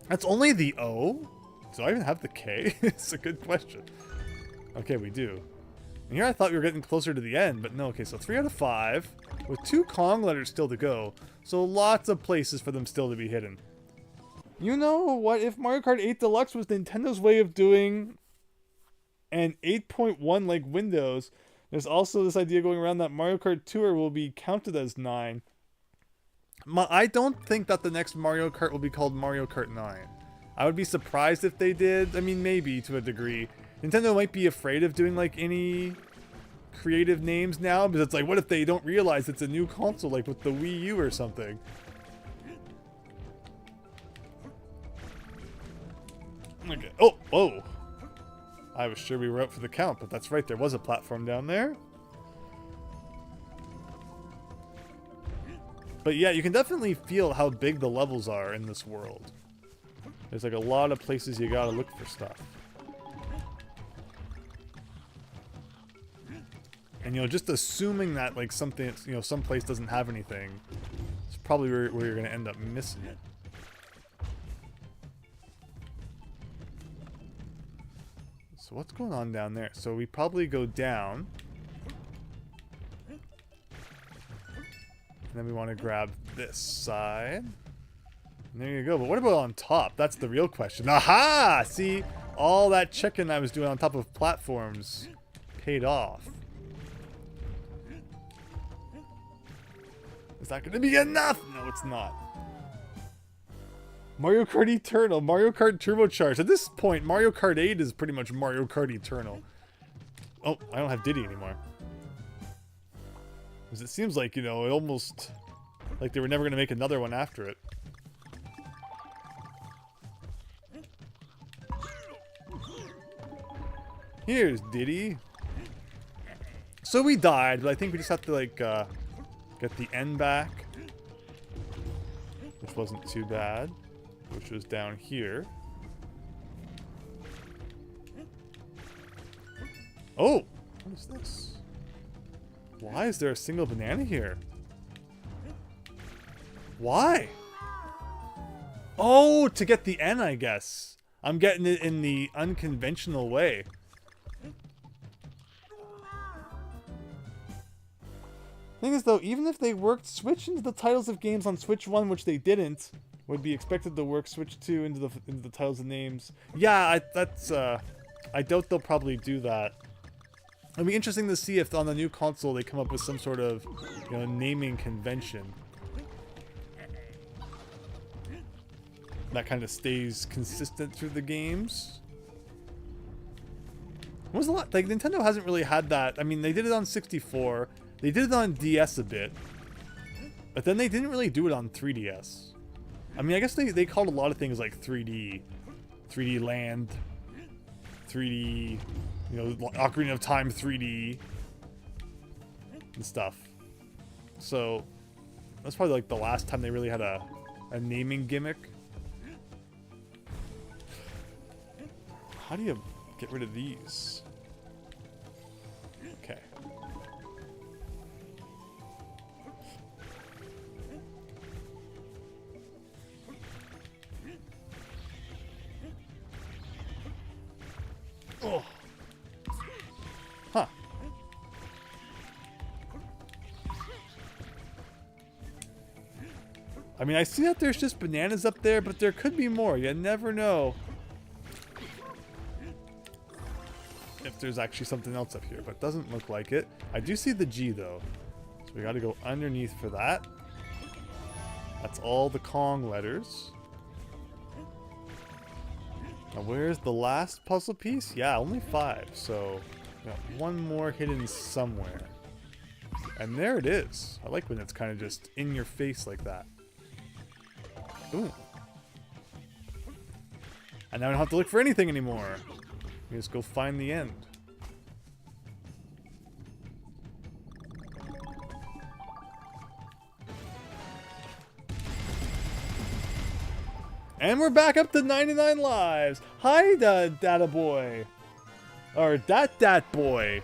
That's only the O? Do I even have the K? It's a good question. Okay, we do. And here I thought we were getting closer to the end, but no. Okay, so 3 out of 5 with 2 Kong letters still to go. So lots of places for them still to be hidden. You know what? If Mario Kart 8 Deluxe was Nintendo's way of doing an 8.1 like Windows, there's also this idea going around that Mario Kart Tour will be counted as 9. I don't think that the next Mario Kart will be called Mario Kart 9. I would be surprised if they did. I mean, maybe to a degree. Nintendo might be afraid of doing like any creative names now, because it's like, what if they don't realize it's a new console, like with the Wii U or something? Okay. Oh, whoa. I was sure we were out for the count, but that's right. There was a platform down there. But yeah, you can definitely feel how big the levels are in this world. There's like a lot of places you gotta look for stuff. And you know, just assuming that like something, you know, some place doesn't have anything, it's probably where you're gonna end up missing it. So what's going on down there? So we probably go down. And then we want to grab this side. And there you go. But what about on top? That's the real question. Aha! See? All that checking I was doing on top of platforms paid off. Is that going to be enough? No, it's not. Mario Kart Eternal, Mario Kart Turbocharged. At this point, Mario Kart 8 is pretty much Mario Kart Eternal. Oh, I don't have Diddy anymore. Because it seems like, you know, it almost... like they were never going to make another one after it. Here's Diddy. So we died, but I think we just have to, like, get the N back. Which wasn't too bad. Which was down here. Oh! What is this? Why is there a single banana here? Why? Oh, to get the N, I guess. I'm getting it in the unconventional way. Thing is, though, even if they worked Switch into the titles of games on Switch 1, which they didn't, would be expected to work Switch 2 into the titles of names. Yeah, I doubt they'll probably do that. It'll be interesting to see if on the new console they come up with some sort of, you know, naming convention that kind of stays consistent through the games. When was the last, like, Nintendo hasn't really had that. I mean, they did it on 64. They did it on DS a bit. But then they didn't really do it on 3DS. I mean, I guess they called a lot of things like 3D. 3D Land. 3D... you know, Ocarina of Time 3D. And stuff. So, that's probably like the last time they really had a naming gimmick. How do you get rid of these? Okay. Oh. Huh. I mean, I see that there's just bananas up there, but there could be more. You never know if there's actually something else up here, but it doesn't look like it. I do see the G, though. So we got to go underneath for that. That's all the Kong letters. Now, where's the last puzzle piece? Yeah, only 5. So, we got one more hidden somewhere. And there it is. I like when it's kind of just in your face like that. Ooh. And now I don't have to look for anything anymore. We just go find the end. And we're back up to 99 lives. Hi, Data Boy. Or Dat Boy.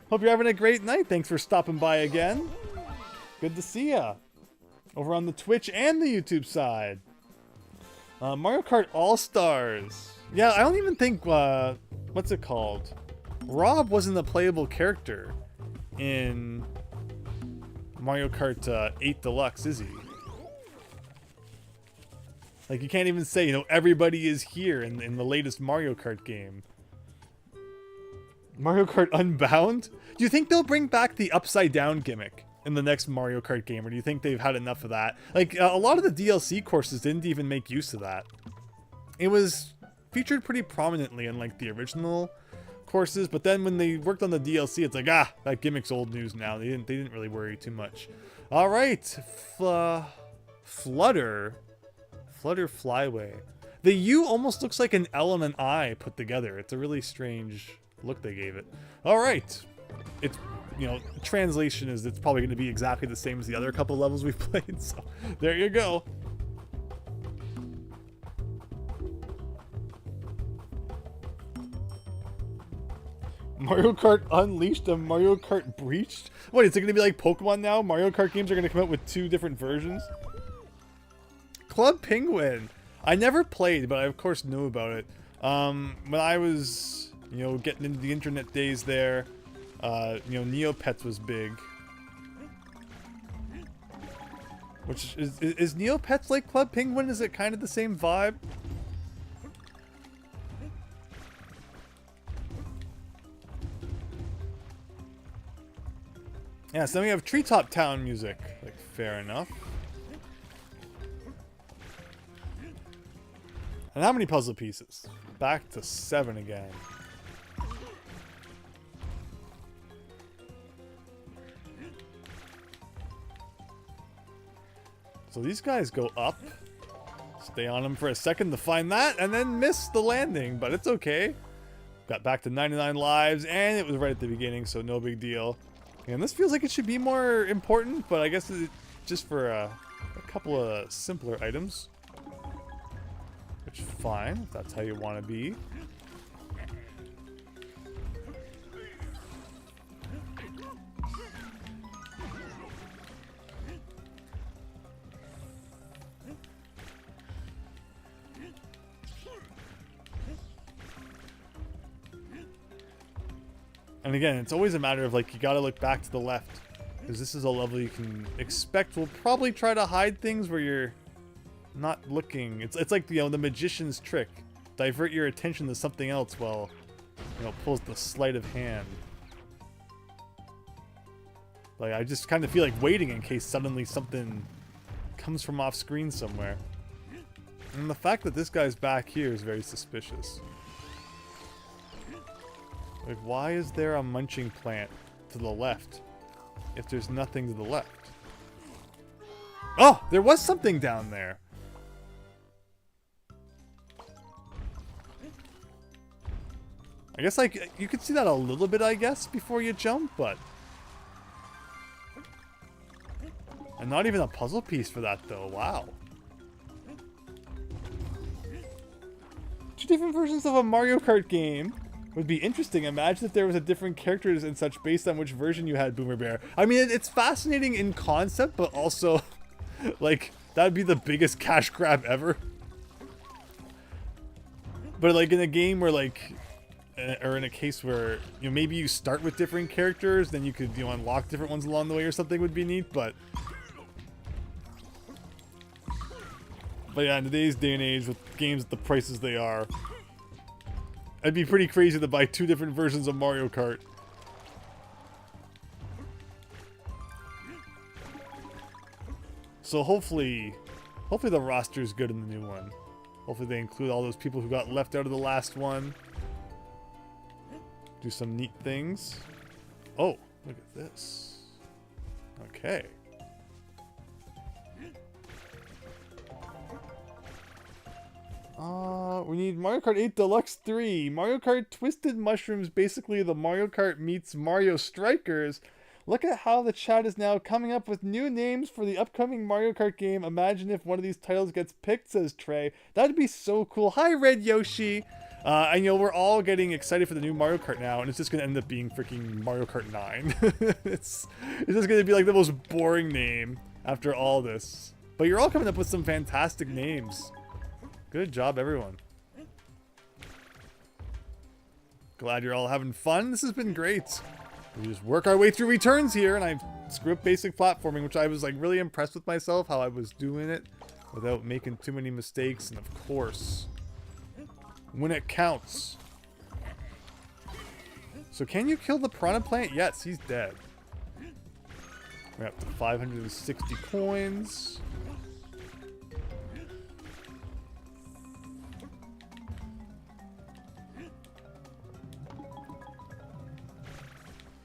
Hope you're having a great night. Thanks for stopping by again. Good to see ya. Over on the Twitch and the YouTube side. Mario Kart All-Stars. Yeah, I don't even think, what's it called? Rob wasn't a playable character in Mario Kart 8 Deluxe, is he? Like, you can't even say, you know, everybody is here in the latest Mario Kart game. Mario Kart Unbound? Do you think they'll bring back the upside down gimmick in the next Mario Kart game, or do you think they've had enough of that? Like, a lot of the DLC courses didn't even make use of that. It was featured pretty prominently in, like, the original courses, but then when they worked on the DLC, it's like, ah, that gimmick's old news now. They didn't really worry too much. All right, Flutter Flyway. The U almost looks like an L and an I put together. It's a really strange look they gave it. All right, it's, you know, translation is it's probably going to be exactly the same as the other couple levels we've played. So there you go. Mario Kart Unleashed and Mario Kart Breached? What, is it going to be like Pokemon now? Mario Kart games are going to come out with 2 different versions? Club Penguin. I never played, but I of course knew about it. When I was, you know, getting into the internet days there, you know, Neopets was big. Which is Neopets like Club Penguin? Is it kind of the same vibe? Yeah, so then we have Treetop Town music. Like, fair enough. And how many puzzle pieces? Back to 7 again. So these guys go up. Stay on them for a second to find that, and then miss the landing, but it's okay. Got back to 99 lives, and it was right at the beginning, so no big deal. And this feels like it should be more important, but I guess it's just for a couple of simpler items. Which is fine, if that's how you want to be. And again, it's always a matter of, like, you gotta look back to the left. Because this is a level you can expect will probably try to hide things where you're not looking. It's like, you know, the magician's trick. Divert your attention to something else while, you know, pulls the sleight of hand. Like, I just kind of feel like waiting in case suddenly something comes from off screen somewhere. And the fact that this guy's back here is very suspicious. Like, why is there a munching plant to the left if there's nothing to the left? Oh, there was something down there. I guess, like, you could see that a little bit, I guess, before you jump, but... And not even a puzzle piece for that, though. Wow. 2 different versions of a Mario Kart game would be interesting. Imagine if there was a different characters and such based on which version you had, Boomer Bear. I mean, it's fascinating in concept, but also, like, that'd be the biggest cash grab ever. But, like, in a game where, like, or in a case where, you know, maybe you start with different characters, then you could, you know, unlock different ones along the way or something would be neat, but yeah, in today's day and age with games at the prices they are, it'd be pretty crazy to buy 2 different versions of Mario Kart. So hopefully the roster is good in the new one. Hopefully they include all those people who got left out of the last one. Do some neat things. Oh, look at this. Okay. We need Mario Kart 8 Deluxe 3. Mario Kart Twisted Mushrooms, basically the Mario Kart meets Mario Strikers. Look at how the chat is now coming up with new names for the upcoming Mario Kart game. Imagine if one of these titles gets picked, says Trey. That'd be so cool. Hi, Red Yoshi. And, you know, we're all getting excited for the new Mario Kart now, and it's just going to end up being freaking Mario Kart 9. It's just going to be like the most boring name after all this. But you're all coming up with some fantastic names. Good job, everyone. Glad you're all having fun. This has been great. We just work our way through returns here, and I screw up basic platforming, which I was, like, really impressed with myself, how I was doing it without making too many mistakes. And of course, when it counts. So can you kill the piranha plant? Yes, he's dead. We're up to 560 coins.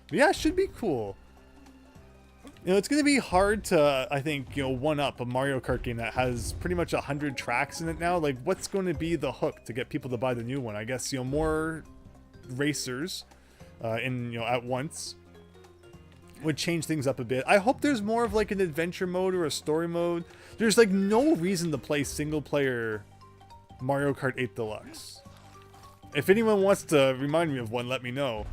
But yeah, it should be cool. You know, it's going to be hard to, I think, you know, one up a Mario Kart game that has pretty much 100 tracks in it now. Like, what's going to be the hook to get people to buy the new one? I guess, you know, more racers in, you know, at once would change things up a bit. I hope there's more of, like, an adventure mode or a story mode. There's, like, no reason to play single player Mario Kart 8 Deluxe. If anyone wants to remind me of one, let me know.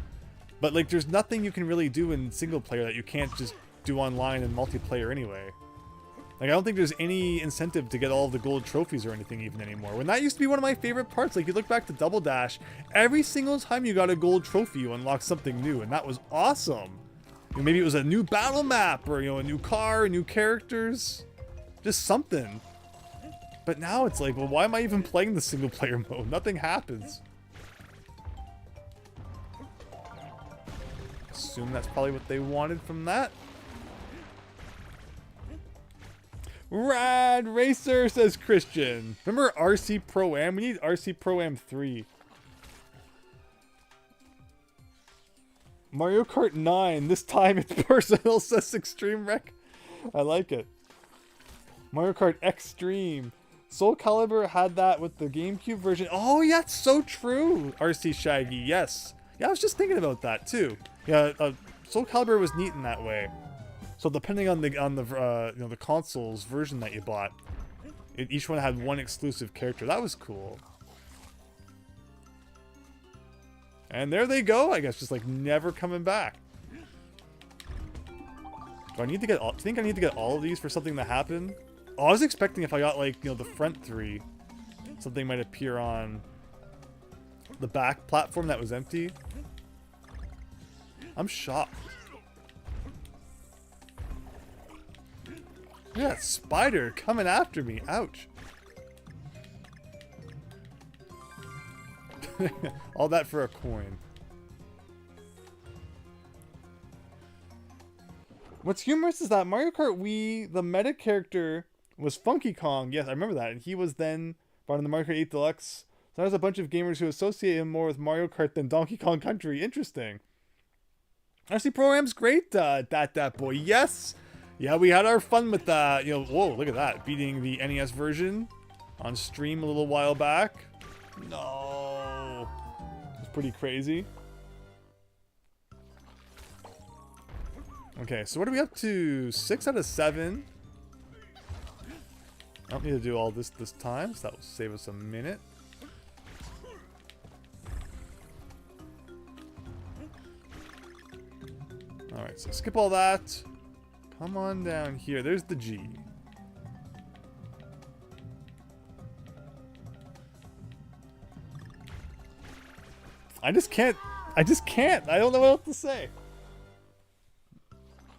But, like, there's nothing you can really do in single player that you can't just do online and multiplayer anyway. Like, I don't think there's any incentive to get all of the gold trophies or anything even anymore. When that used to be one of my favorite parts, like you look back to Double Dash, every single time you got a gold trophy, you unlocked something new, and that was awesome. You know, maybe it was a new battle map, or, you know, a new car, new characters, just something. But now it's like, well, why am I even playing the single player mode? Nothing happens. Assume that's probably what they wanted from that. Rad Racer, says Christian. Remember RC Pro-Am? We need RC Pro-Am 3. Mario Kart 9. This time it's personal, says Extreme Wreck. I like it. Mario Kart Extreme. Soul Calibur had that with the GameCube version. Oh, yeah, it's so true. RC Shaggy, yes. Yeah, I was just thinking about that too. Yeah, Soul Calibur was neat in that way. So depending on the you know, the console's version that you bought, each one had one exclusive character. That was cool. And there they go. I guess just like never coming back. Do I need to get? Do you think I need to get all of these for something to happen? Oh, I was expecting if I got, like, you know, the front 3, something might appear on the back platform that was empty. I'm shocked. Look at that spider coming after me. Ouch. All that for a coin. What's humorous is that Mario Kart Wii, the meta character, was Funky Kong. Yes, I remember that. And he was then brought in the Mario Kart 8 Deluxe. So there's a bunch of gamers who associate him more with Mario Kart than Donkey Kong Country. Interesting. RC Pro-Am's great, that boy. Yes! Yeah, we had our fun with that. You know, whoa, look at that. Beating the NES version on stream a little while back. No. It's pretty crazy. Okay, so what are we up to? 6 out of 7. I don't need to do all this time, so that will save us a minute. Alright, so skip all that. Come on down here. There's the G. I just can't. I don't know what else to say.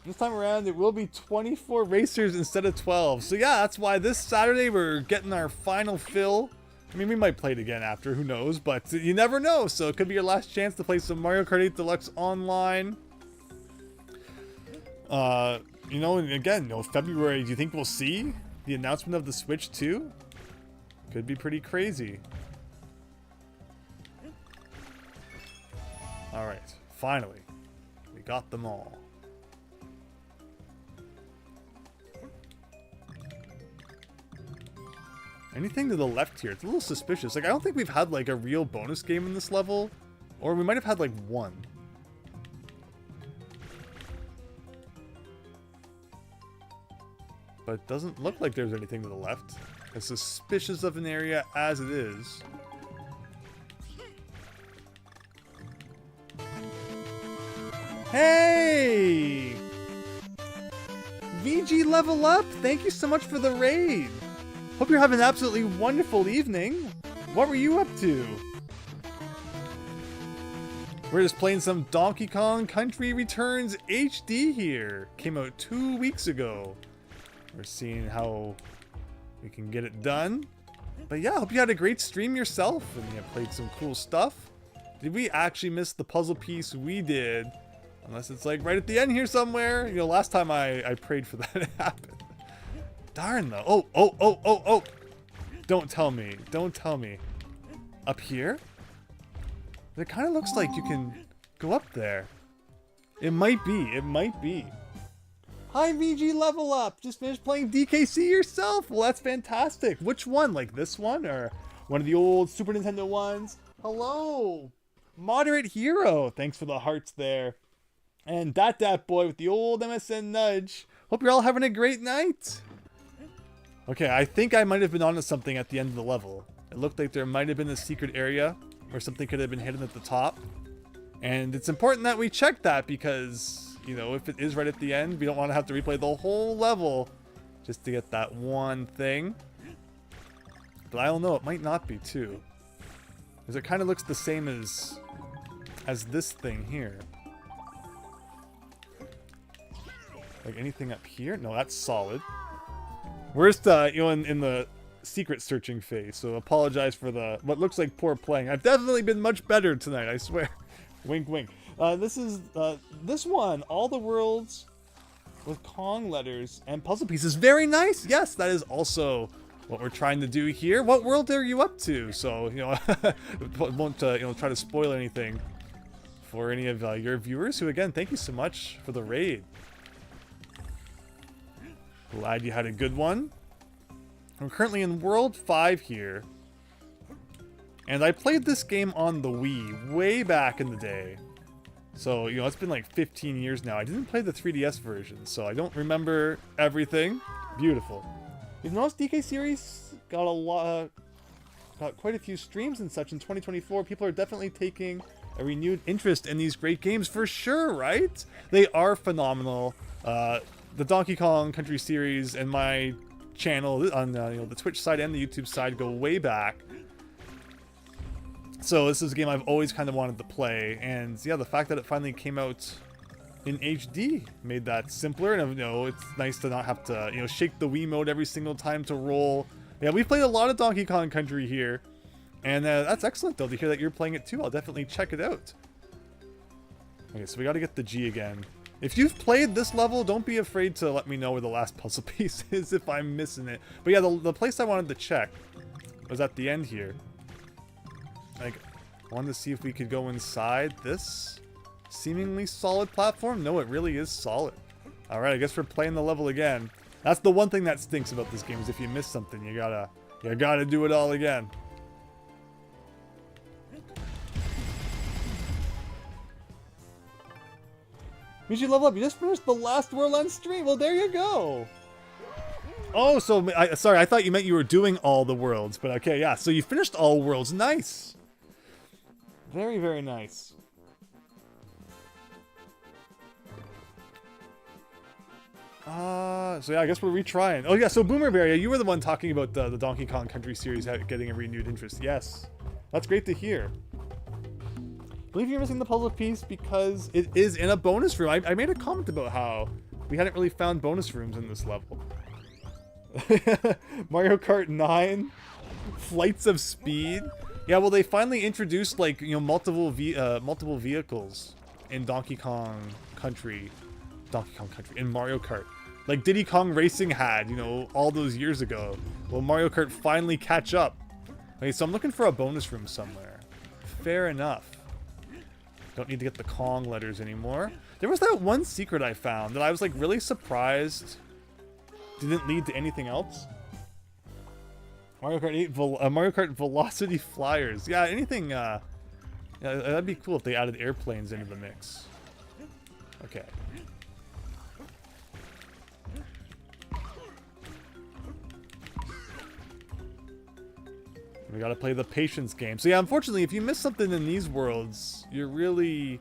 This time around, it will be 24 racers instead of 12. So yeah, that's why this Saturday we're getting our final fill. I mean, we might play it again after, who knows, but you never know. So it could be your last chance to play some Mario Kart 8 Deluxe online. You know, and again, you know, February, do you think we'll see the announcement of the Switch 2? Could be pretty crazy. Alright, finally. We got them all. Anything to the left here? It's a little suspicious. Like, I don't think we've had, like, a real bonus game in this level. Or we might have had, like, one. But it doesn't look like there's anything to the left. As suspicious of an area as it is. Hey! VG Level Up! Thank you so much for the raid! Hope you're having an absolutely wonderful evening. What were you up to? We're just playing some Donkey Kong Country Returns HD here. Came out 2 weeks ago. We're seeing how we can get it done. But yeah, hope you had a great stream yourself and you played some cool stuff. Did we actually miss the puzzle piece? We did. Unless it's like right at the end here somewhere. You know, last time I prayed for that to happen. Darn though. Oh. Don't tell me. Don't tell me. Up here? It kind of looks like you can go up there. It might be. It might be. Hi VG Level Up. Just finished playing DKC yourself. Well, that's fantastic. Which one? Like this one or one of the old Super Nintendo ones? Hello. Moderate Hero. Thanks for the hearts there. And that boy with the old MSN nudge. Hope you're all having a great night. Okay, I think I might have been onto something at the end of the level. It looked like there might have been a secret area where something could have been hidden at the top. And it's important that we check that because, you know, if it is right at the end, we don't want to have to replay the whole level just to get that one thing. But I don't know, it might not be too. Because it kind of looks the same as this thing here. Like anything up here? No, that's solid. We're just, you know, in the secret searching phase, so apologize for the what looks like poor playing. I've definitely been much better tonight, I swear. Wink, wink. This is this one, all the worlds with Kong letters and puzzle pieces. Very nice. Yes, that is also what we're trying to do here. What world are you up to? So, you know, won't you know, try to spoil anything for any of your viewers. Who, again, thank you so much for the raid. Glad you had a good one. I'm currently in World 5 here. And I played this game on the Wii way back in the day. So, you know, it's been like 15 years now. I didn't play the 3DS version, so I don't remember everything. Beautiful. You've noticed DK series got a lot, got quite a few streams and such in 2024. People are definitely taking a renewed interest in these great games for sure, right? They are phenomenal. The Donkey Kong Country series and my channel on you know, the Twitch side and the YouTube side go way back. So this is a game I've always kind of wanted to play, and yeah, the fact that it finally came out in HD made that simpler. And you know, it's nice to not have to, you know, shake the Wii mode every single time to roll. Yeah, we've played a lot of Donkey Kong Country here, and that's excellent though to hear that you're playing it too. I'll definitely check it out. Okay, so we got to get the G again. If you've played this level, don't be afraid to let me know where the last puzzle piece is if I'm missing it. But yeah, the place I wanted to check was at the end here. Like, I wanted to see if we could go inside this seemingly solid platform. No, it really is solid. Alright, I guess we're playing the level again. That's the one thing that stinks about this game, is if you miss something, you gotta do it all again. Did you level up? You just finished the last world on stream. Well, there you go. Oh, so sorry, I thought you meant you were doing all the worlds, but okay, yeah. So you finished all worlds. Nice. Very, very nice. So yeah, I guess we're retrying. Oh yeah, so Boomerberry, you were the one talking about the Donkey Kong Country series getting a renewed interest. Yes, that's great to hear. I believe you're missing the puzzle piece because it is in a bonus room. I made a comment about how we hadn't really found bonus rooms in this level. Mario Kart 9, Flights of Speed. Yeah, well, they finally introduced, like, you know, multiple vehicles in Donkey Kong Country, in Mario Kart. Like Diddy Kong Racing had, you know, all those years ago. Well, Mario Kart finally catch up. Okay, so I'm looking for a bonus room somewhere. Fair enough. Don't need to get the Kong letters anymore. There was that one secret I found that I was, like, really surprised didn't lead to anything else. Mario Kart 8, Mario Kart Velocity Flyers. Yeah, anything, yeah, that'd be cool if they added airplanes into the mix. Okay. We gotta play the patience game. So yeah, unfortunately, if you miss something in these worlds, you're really,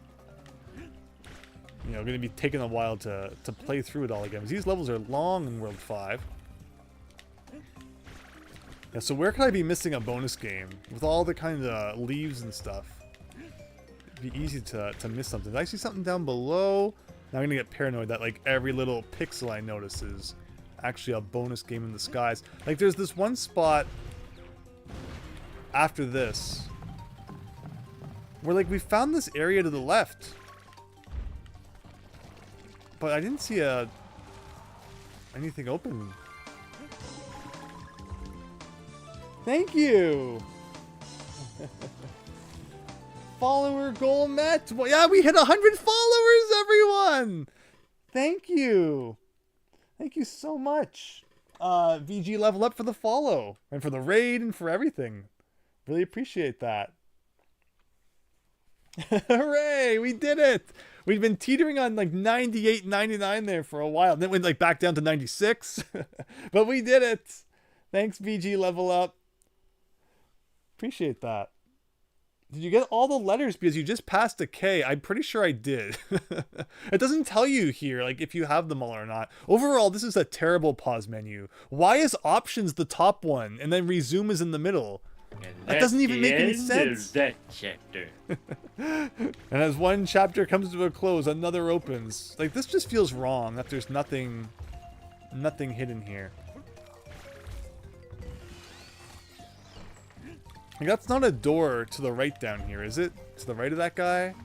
you know, gonna be taking a while to play through it all again. Because these levels are long in World 5. Yeah, so where could I be missing a bonus game? With all the kind of leaves and stuff. It'd be easy to miss something. Did I see something down below? Now I'm gonna get paranoid that, like, every little pixel I notice is actually a bonus game in the skies. Like, there's this one spot after this where, like, we found this area to the left. But I didn't see anything open. Thank you! Follower goal met! Well, yeah, we hit 100 followers, everyone! Thank you! Thank you so much. VG level up for the follow, and for the raid, and for everything. Really appreciate that. Hooray! We did it! We've been teetering on like 98, 99 there for a while. Then went like back down to 96. But we did it! Thanks, VG level up. Appreciate that. Did you get all the letters? Because you just passed a K. I'm pretty sure I did. It doesn't tell you here, like, if you have them all or not. Overall, this is a terrible pause menu. Why is options the top one and then resume is in the middle? That doesn't even make any sense. That chapter. And as one chapter comes to a close, another opens. Like, this just feels wrong, that there's nothing hidden here. Like, that's not a door to the right down here, is it? To the right of that guy? It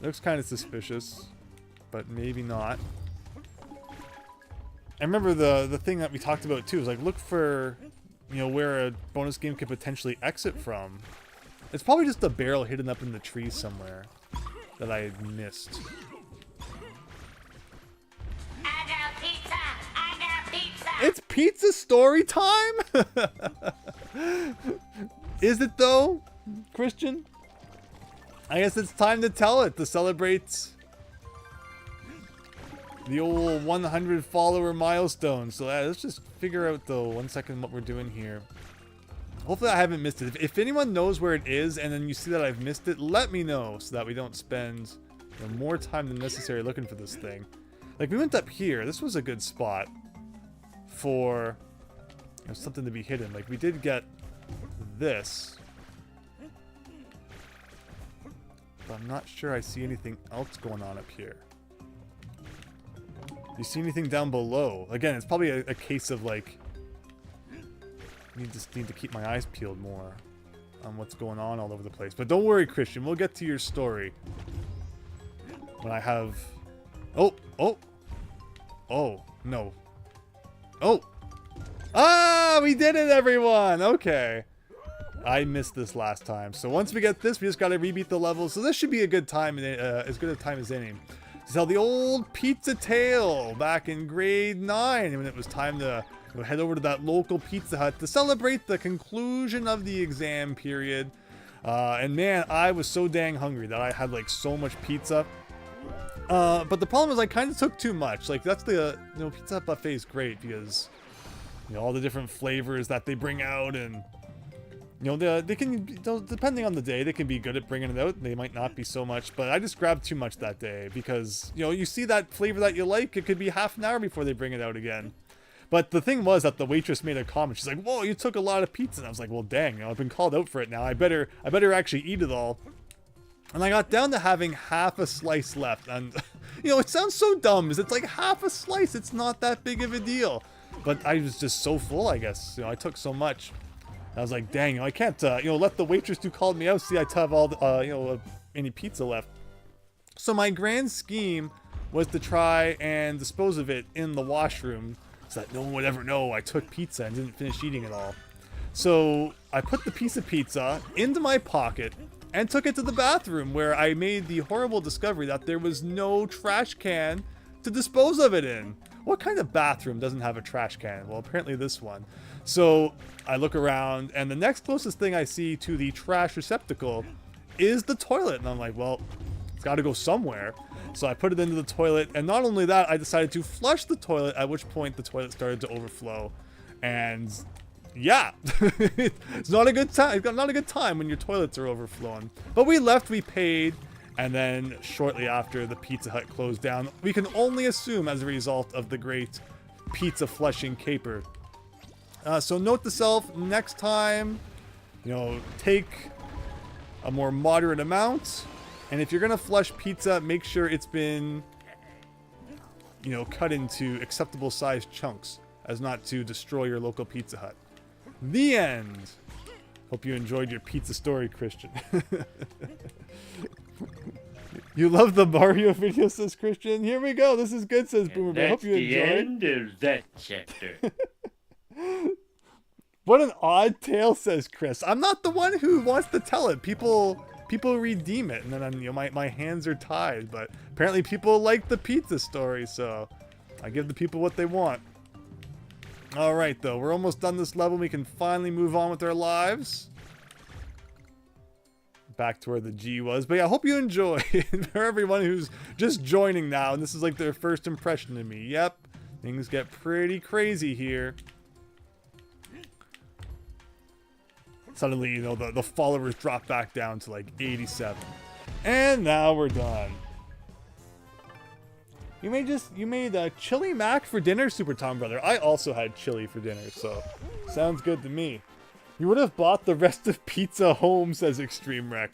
looks kind of suspicious, but maybe not. I remember the thing that we talked about too is like, look for, you know, where a bonus game could potentially exit from. It's probably just a barrel hidden up in the trees somewhere that I had missed. I got pizza! I got pizza! It's pizza story time? Is it though, Christian? I guess it's time to tell it, to celebrate the old 100 follower milestone. So let's just figure out though, 1 second, what we're doing here. Hopefully I haven't missed it. If anyone knows where it is and then you see that I've missed it, let me know so that we don't spend, you know, more time than necessary looking for this thing. Like, we went up here. This was a good spot for, you know, something to be hidden. Like, we did get this, but I'm not sure I see anything else going on up here. You see anything down below? Again, it's probably a case of like, just need to keep my eyes peeled more on what's going on all over the place. But don't worry, Christian, we'll get to your story when I have. Oh no. Oh, we did it, everyone. Okay, I missed this last time. So once we get this, we just got to rebeat the level. So this should be a good time, as good a time as any. To tell the old pizza tale back in grade 9 when it was time to head over to that local Pizza Hut to celebrate the conclusion of the exam period. And man, I was so dang hungry that I had like so much pizza. But the problem is I kind of took too much. Like, that's the, you know, Pizza Hut buffet is great because, you know, all the different flavors that they bring out, and you know, they can, depending on the day, they can be good at bringing it out. They might not be so much, but I just grabbed too much that day because, you know, you see that flavor that you like, it could be half an hour before they bring it out again. But the thing was that the waitress made a comment. She's like, "Whoa, you took a lot of pizza." And I was like, "Well, dang, you know, I've been called out for it now. I better actually eat it all." And I got down to having half a slice left, and you know, it sounds so dumb. It's like half a slice. It's not that big of a deal. But I was just so full, I guess. You know, I took so much. I was like, dang, you know, I can't, you know, let the waitress who called me out see I have all the, you know, any pizza left. So my grand scheme was to try and dispose of it in the washroom so that no one would ever know I took pizza and didn't finish eating it all. So I put the piece of pizza into my pocket and took it to the bathroom, where I made the horrible discovery that there was no trash can to dispose of it in. What kind of bathroom doesn't have a trash can? Well, apparently this one. So I look around, and the next closest thing I see to the trash receptacle is the toilet. And I'm like, well, it's got to go somewhere. So I put it into the toilet, and not only that, I decided to flush the toilet, at which point the toilet started to overflow. And yeah, it's not a good time. It's not a good time when your toilets are overflowing. But we left, we paid, and then shortly after, the Pizza Hut closed down. We can only assume as a result of the great pizza flushing caper. So note to self, next time, you know, take a more moderate amount. And if you're going to flush pizza, make sure it's been, you know, cut into acceptable sized chunks as not to destroy your local Pizza Hut. The end. Hope you enjoyed your pizza story, Christian. You love the Mario video, says Christian. Here we go. This is good, says Boomer Bear. Hope you enjoyed. That's the end of that chapter. What an odd tale, says Chris. I'm not the one who wants to tell it. People redeem it, and then you know, my hands are tied. But apparently people like the pizza story, so I give the people what they want. All right, though, we're almost done this level. We can finally move on with our lives. Back to where the G was. But yeah, I hope you enjoy. For everyone who's just joining now, and this is like their first impression of me. Yep, things get pretty crazy here. suddenly, you know, the followers drop back down to like 87. And now we're done. You made chili mac for dinner, Super Tom Brother. I also had chili for dinner, so sounds good to me. You would have bought the rest of pizza home, says Extreme Wreck.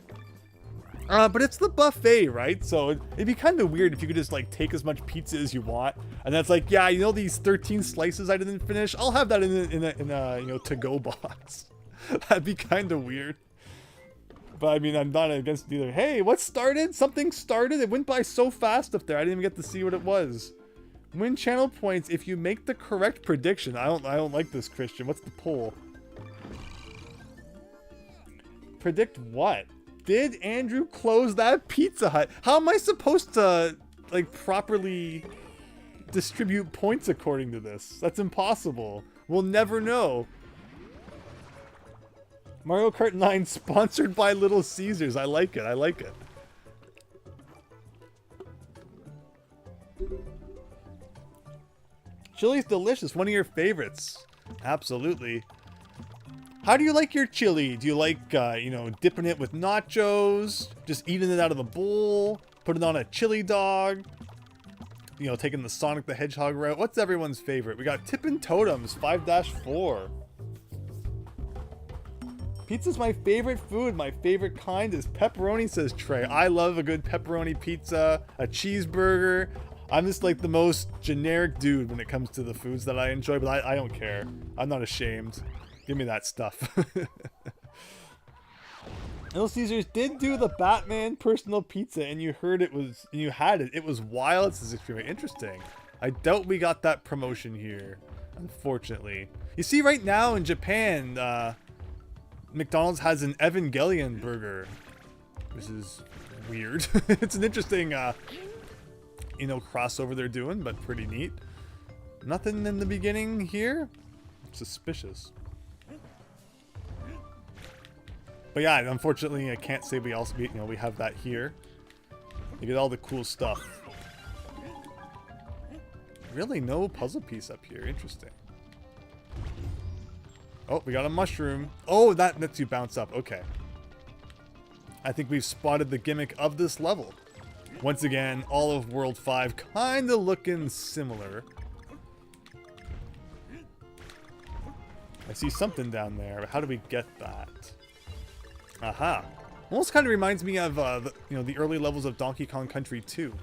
But it's the buffet, right? So it'd be kind of weird if you could just like take as much pizza as you want, and that's like, yeah, you know, these 13 slices I didn't finish, I'll have that in a you know, to-go box. That'd be kind of weird. But I mean, I'm not against it either. Hey, what started? Something started. It went by so fast up there. I didn't even get to see what it was. Win channel points if you make the correct prediction. I don't like this, Christian. What's the poll? Predict what? Did Andrew close that Pizza Hut? How am I supposed to, like, properly distribute points according to this? That's impossible. We'll never know. Mario Kart 9 sponsored by Little Caesars. I like it. I like it. Chili's delicious. One of your favorites. Absolutely. How do you like your chili? Do you like, you know, dipping it with nachos? Just eating it out of the bowl? Put it on a chili dog? You know, taking the Sonic the Hedgehog route? What's everyone's favorite? We got Tippin' Totems, 5-4. Pizza's my favorite food. My favorite kind is pepperoni, says Trey. I love a good pepperoni pizza, a cheeseburger. I'm just like the most generic dude when it comes to the foods that I enjoy, but I don't care. I'm not ashamed. Give me that stuff. Little Caesars did do the Batman personal pizza, and you heard it was, you had it. It was wild. This is extremely interesting. I doubt we got that promotion here, unfortunately. You see, right now in Japan, McDonald's has an Evangelion burger. This is weird. It's an interesting, you know, crossover they're doing, but pretty neat. Nothing in the beginning here. Suspicious. But yeah, unfortunately, I can't say we also, you know, we have that here. You get all the cool stuff. Really, no puzzle piece up here. Interesting. Oh, we got a mushroom. Oh, that lets you bounce up. Okay. I think we've spotted the gimmick of this level. Once again, all of World 5 kind of looking similar. I see something down there. How do we get that? Aha. Almost kind of reminds me of, you know, the early levels of Donkey Kong Country 2.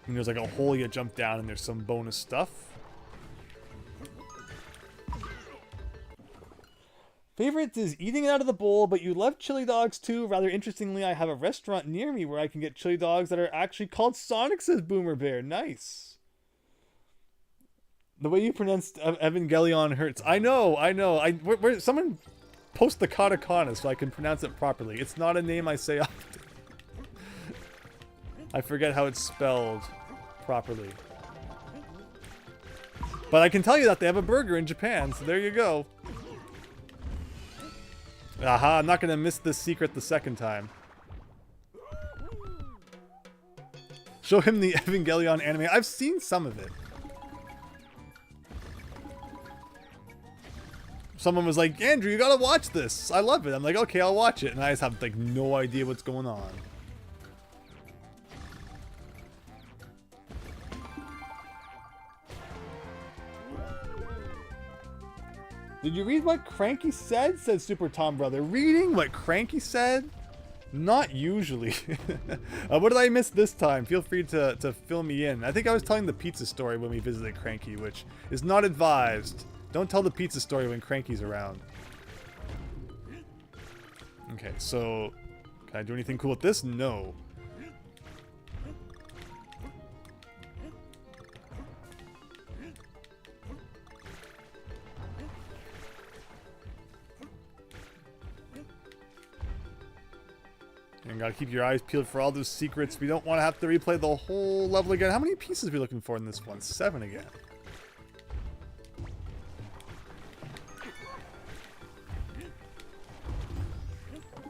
And there's like a hole you jump down and there's some bonus stuff. Favorite is eating it out of the bowl, but you love chili dogs too. Rather interestingly, I have a restaurant near me where I can get chili dogs that are actually called Sonic, says Boomer Bear. Nice. The way you pronounced Evangelion hurts. I know. Someone post the katakana so I can pronounce it properly. It's not a name I say often. I forget how it's spelled properly. But I can tell you that they have a burger in Japan, so there you go. Aha, I'm not going to miss this secret the second time. Show him the Evangelion anime. I've seen some of it. Someone was like, Andrew, you gotta watch this. I love it. I'm like, okay, I'll watch it. And I just have like no idea what's going on. Did you read what Cranky said? Said Super Tom Brother. Reading what Cranky said? Not usually. What did I miss this time? Feel free to fill me in. I think I was telling the pizza story when we visited Cranky, which is not advised. Don't tell the pizza story when Cranky's around. Okay, so can I do anything cool with this? No. And gotta keep your eyes peeled for all those secrets. We don't want to have to replay the whole level again. How many pieces are we looking for in this one? 7 again.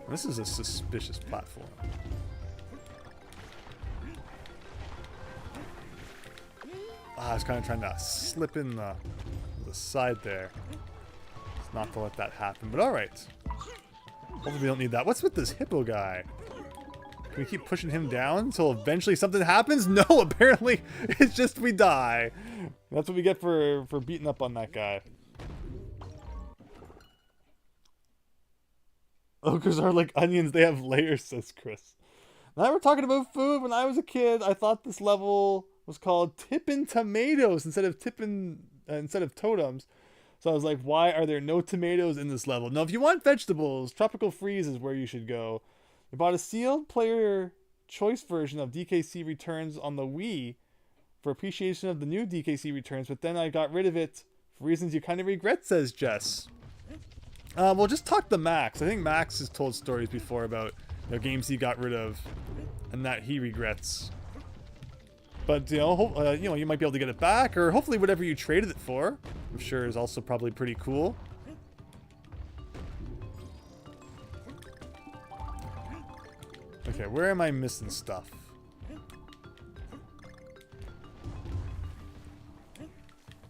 This is a suspicious platform. I was kind of trying to slip in the side there. not to let that happen. But alright. Hopefully we don't need that. What's with this hippo guy? Can we keep pushing him down until eventually something happens? No, apparently it's just we die. That's what we get for beating up on that guy. Ogres are like onions, they have layers, says Chris. Now we're talking about food. When I was a kid, I thought this level was called Tippin' Tomatoes instead of Totems. So I was like, why are there no tomatoes in this level? No, if you want vegetables, Tropical Freeze is where you should go. I bought a sealed player choice version of DKC Returns on the Wii for appreciation of the new DKC Returns, but then I got rid of it for reasons you kind of regret, says Jess. We'll just talk to Max. I think Max has told stories before about games he got rid of and that he regrets. But you might be able to get it back, or hopefully whatever you traded it for, I'm sure is also probably pretty cool. Okay, where am I missing stuff?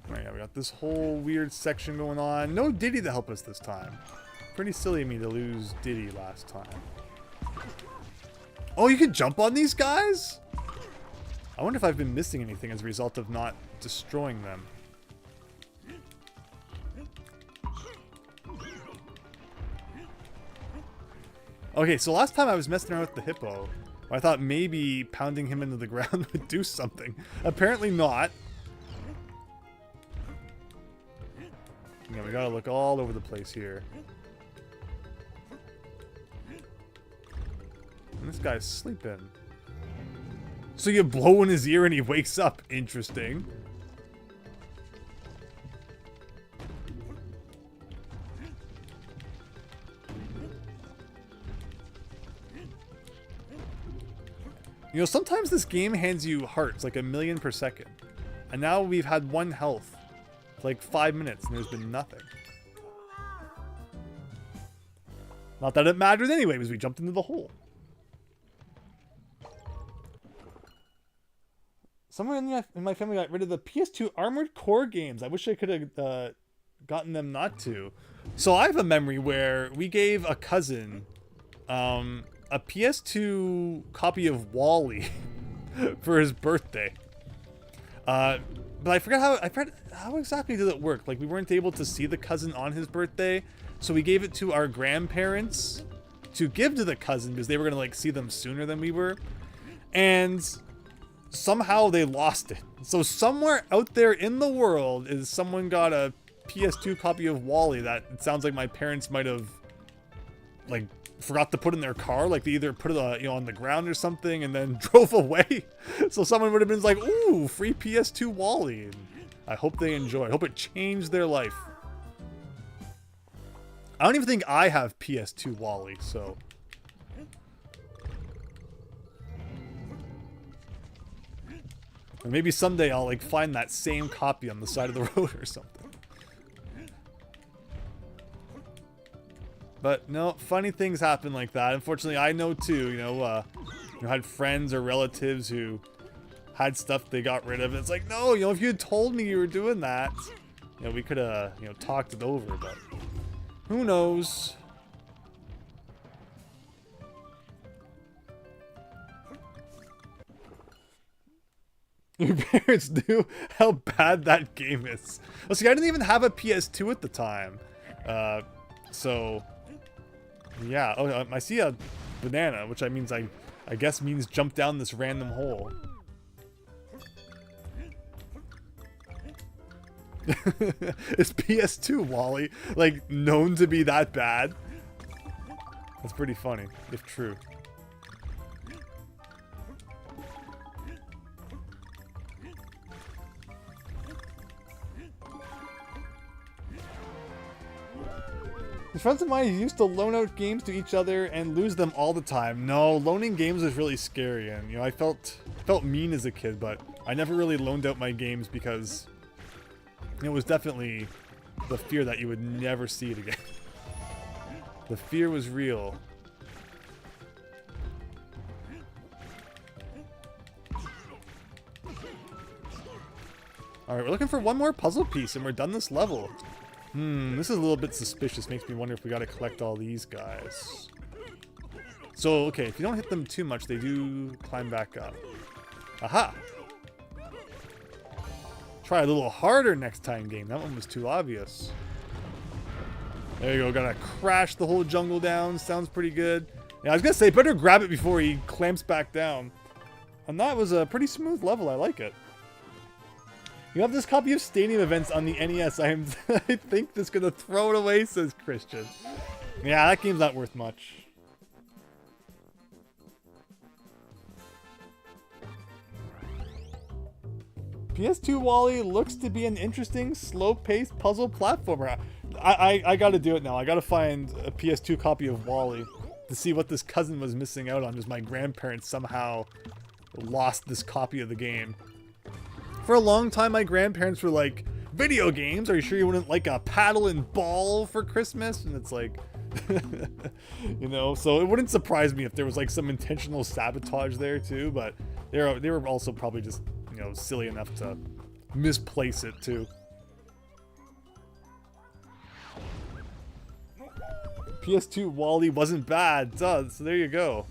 Alright, yeah, we got this whole weird section going on. No Diddy to help us this time. Pretty silly of me to lose Diddy last time. Oh, you can jump on these guys? I wonder if I've been missing anything as a result of not destroying them. Okay, so last time I was messing around with the hippo. I thought maybe pounding him into the ground would do something. Apparently not. Yeah, we gotta look all over the place here. And this guy's sleeping. So you blow in his ear and he wakes up. Interesting. You know, sometimes this game hands you hearts, like 1,000,000 per second. And now we've had 1 health for like 5 minutes and there's been nothing. Not that it mattered anyway, because we jumped into the hole. Someone in my family got rid of the PS2 Armored Core games. I wish I could have gotten them not to. So I have a memory where we gave a cousin a PS2 copy of Wall-E for his birthday. But I forgot how exactly did it work. Like, we weren't able to see the cousin on his birthday, so we gave it to our grandparents to give to the cousin because they were gonna like see them sooner than we were, and somehow they lost it. So somewhere out there in the world is someone got a PS2 copy of Wall-E that it sounds like my parents might have like forgot to put in their car. Like they either put it on the ground or something and then drove away. So someone would have been like, ooh, free PS2 Wall-E. And I hope they enjoy it. I hope it changed their life. I don't even think I have PS2 Wall-E, so or maybe someday I'll like find that same copy on the side of the road or something. But no, funny things happen like that. Unfortunately, I know too. Had friends or relatives who had stuff they got rid of. It's like, no, if you had told me you were doing that, we could have, talked it over. But who knows? Your parents knew how bad that game is. Well, see, I didn't even have a PS2 at the time. So, yeah. Oh, I see a banana, which I guess means jump down this random hole. Is PS2 Wall-E like known to be that bad? That's pretty funny, if true. Friends of mine used to loan out games to each other and lose them all the time. No, loaning games was really scary, and I felt mean as a kid, but I never really loaned out my games because it was definitely the fear that you would never see it again. The fear was real. Alright, we're looking for one more puzzle piece and we're done this level. This is a little bit suspicious. Makes me wonder if we gotta collect all these guys. So, okay, if you don't hit them too much, they do climb back up. Aha! Try a little harder next time, game. That one was too obvious. There you go. Gotta crash the whole jungle down. Sounds pretty good. Yeah, I was gonna say, better grab it before he clamps back down. And that was a pretty smooth level. I like it. You have this copy of Stadium Events on the NES. I think this gonna throw it away, says Christian. Yeah, that game's not worth much. PS2 Wally looks to be an interesting, slow-paced puzzle platformer. I gotta do it now. I gotta find a PS2 copy of Wally to see what this cousin was missing out on. Just my grandparents somehow lost this copy of the game. For a long time, my grandparents were like, video games? Are you sure you wouldn't like a paddle and ball for Christmas? And it's like, you know, so it wouldn't surprise me if there was like some intentional sabotage there too, but they were also probably just, you know, silly enough to misplace it too. PS2 Wally wasn't bad, so there you go.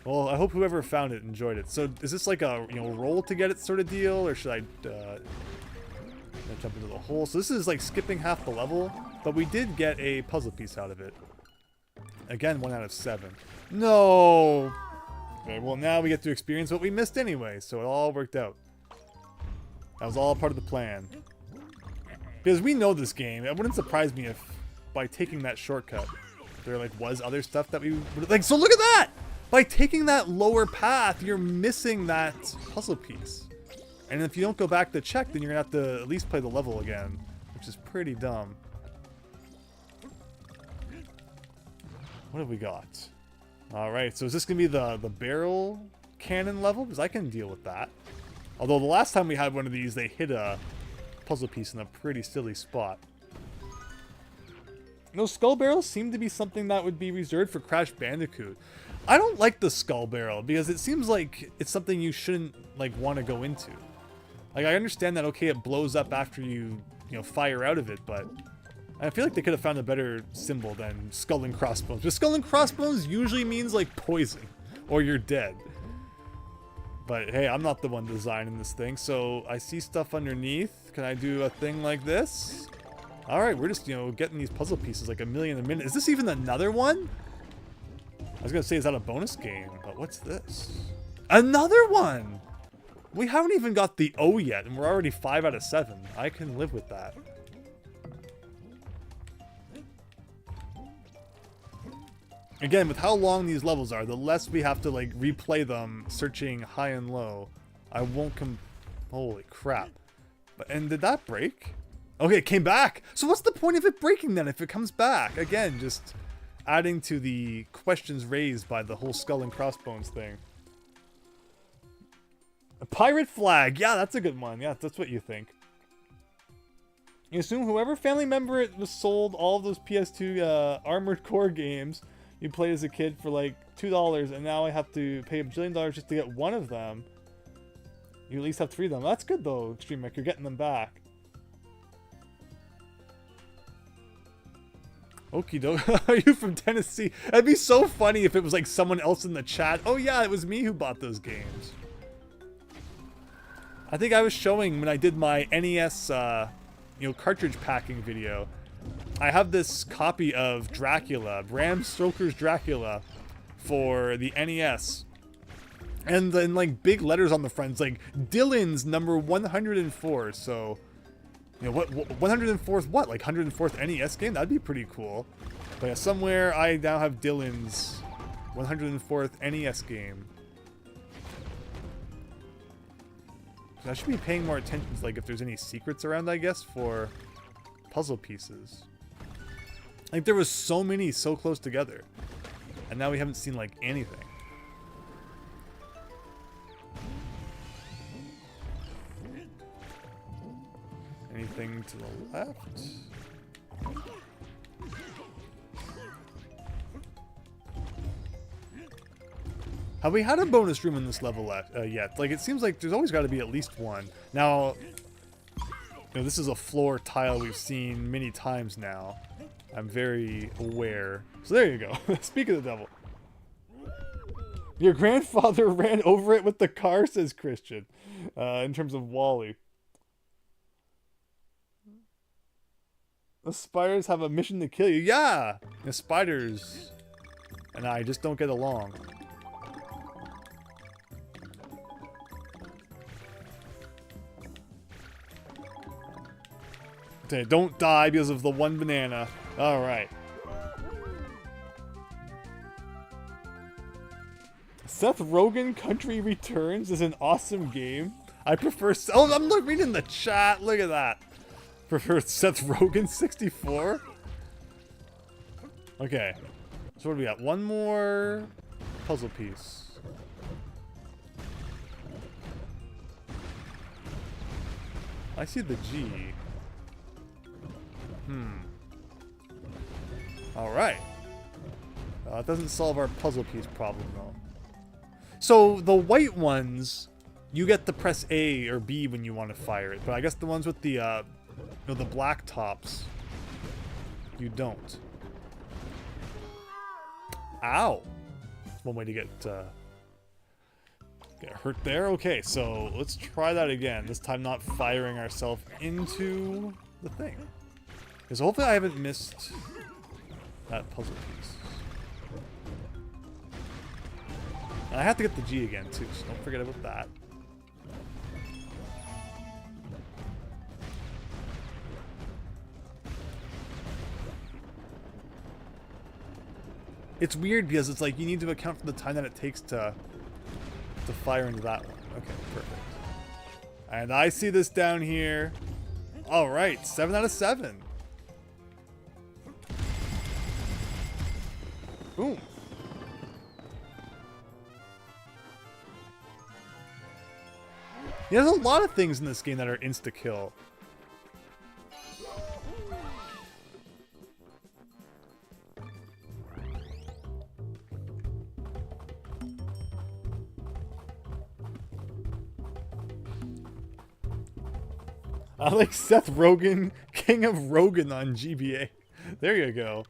Well, I hope whoever found it enjoyed it. So is this like a, you know, roll to get it sort of deal, or should I jump into the hole? So this is like skipping half the level, but we did get a puzzle piece out of it. Again, 1 out of 7. No. Okay, well now we get to experience what we missed anyway, so it all worked out. That was all part of the plan. Because we know this game. It wouldn't surprise me if by taking that shortcut, there like was other stuff that we would like. So look at that! By taking that lower path, you're missing that puzzle piece. And if you don't go back to check, then you're gonna have to at least play the level again, which is pretty dumb. What have we got? Alright, so is this gonna be the barrel cannon level? Because I can deal with that. Although the last time we had one of these, they hit a puzzle piece in a pretty silly spot. Those skull barrels seem to be something that would be reserved for Crash Bandicoot. I don't like the skull barrel because it seems like it's something you shouldn't like want to go into. Like, I understand that, okay, it blows up after you know, fire out of it, but I feel like they could have found a better symbol than skull and crossbones. But skull and crossbones usually means like poison or you're dead. But hey, I'm not the one designing this thing, so I see stuff underneath. Can I do a thing like this? Alright, we're just, you know, getting these puzzle pieces like a million a minute. Is this even another one? I was gonna say, is that a bonus game? But what's this? Another one! We haven't even got the O yet, and we're already 5 out of 7. I can live with that. Again, with how long these levels are, the less we have to like replay them, searching high and low. I won't holy crap. And did that break? Okay, it came back. So what's the point of it breaking then if it comes back? Again, just adding to the questions raised by the whole skull and crossbones thing. A pirate flag. Yeah, that's a good one. Yeah, that's what you think. You assume whoever family member it was sold all of those PS2 Armored Core games you played as a kid for like $2, and now I have to pay $1 billion just to get one of them. You at least have 3 of them. That's good though, Extreme Rick. You're getting them back. Okie doke. Are you from Tennessee? That'd be so funny if it was like someone else in the chat. Oh yeah, it was me who bought those games. I think I was showing when I did my NES, you know, cartridge packing video. I have this copy of Dracula, Bram Stoker's Dracula, for the NES. And then like big letters on the front, it's like Dylan's number 104. So, you know, what 104th what? Like 104th NES game? That'd be pretty cool. But yeah, somewhere I now have Dylan's 104th NES game. So I should be paying more attention to like if there's any secrets around, I guess, for puzzle pieces. Like there was so many so close together. And now we haven't seen like anything. Anything to the left? Have we had a bonus room in this level yet? Like, it seems like there's always got to be at least one. Now, know, this is a floor tile we've seen many times now. I'm very aware. So there you go. Speak of the devil. Your grandfather ran over it with the car, says Christian. In terms of Wally. The spiders have a mission to kill you. Yeah! The spiders and I just don't get along. Okay, don't die because of the one banana. Alright. Seth Rogen Country Returns is an awesome game. I prefer... Oh, I'm reading the chat. Look at that. Prefer Seth Rogen 64? Okay. So what do we got? One more puzzle piece. I see the G. Alright. It doesn't solve our puzzle piece problem, though. So, the white ones, you get to press A or B when you want to fire it. But I guess the ones with the, you know, the black tops, you don't. Ow! That's one way to get hurt there. Okay, so let's try that again. This time not firing ourselves into the thing. Because hopefully I haven't missed that puzzle piece. And I have to get the G again too, so don't forget about that. It's weird because it's like you need to account for the time that it takes to fire into that one. Okay, perfect. And I see this down here. All right, 7 out of 7. Boom. Yeah, there's a lot of things in this game that are insta-kill. I like Seth Rogen, King of Rogan on GBA. There you go.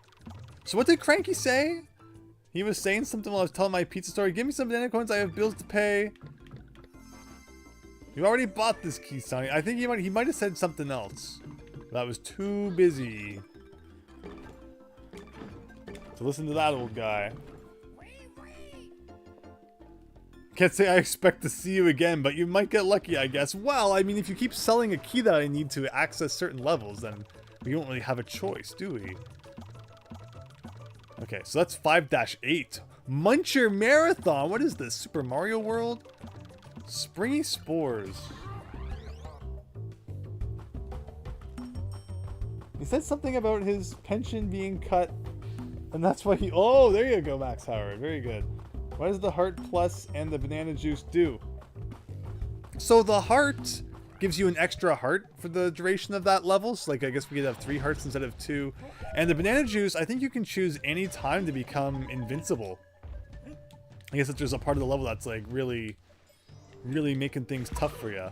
So what did Cranky say? He was saying something while I was telling my pizza story. Give me some banana coins, I have bills to pay. You already bought this key, Sonny. I think he might have said something else. But I was too busy to listen to that old guy. Can't say I expect to see you again, but you might get lucky, I guess. Well, I mean, if you keep selling a key that I need to access certain levels, then we don't really have a choice, do we? Okay, so that's 5-8. Muncher Marathon. What is this? Super Mario World? Springy Spores. He said something about his pension being cut, and that's why he... Oh, there you go, Max Howard. Very good. What does the heart plus and the banana juice do? So the heart gives you an extra heart for the duration of that level. So like I guess we could have 3 hearts instead of 2. And the banana juice, I think you can choose any time to become invincible. I guess if there's a part of the level that's like really making things tough for you.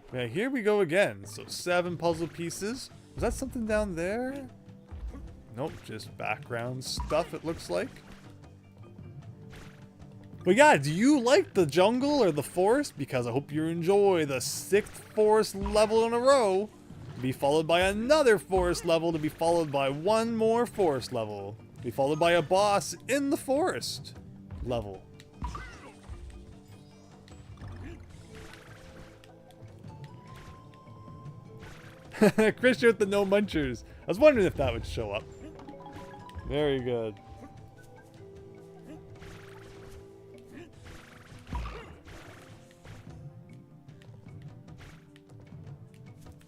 Okay, here we go again. So 7 puzzle pieces. Was that something down there? Nope, just background stuff it looks like. But yeah, do you like the jungle or the forest? Because I hope you enjoy the 6th forest level in a row. To be followed by another forest level, to be followed by one more forest level. To be followed by a boss in the forest level. Christian with the no munchers. I was wondering if that would show up. Very good.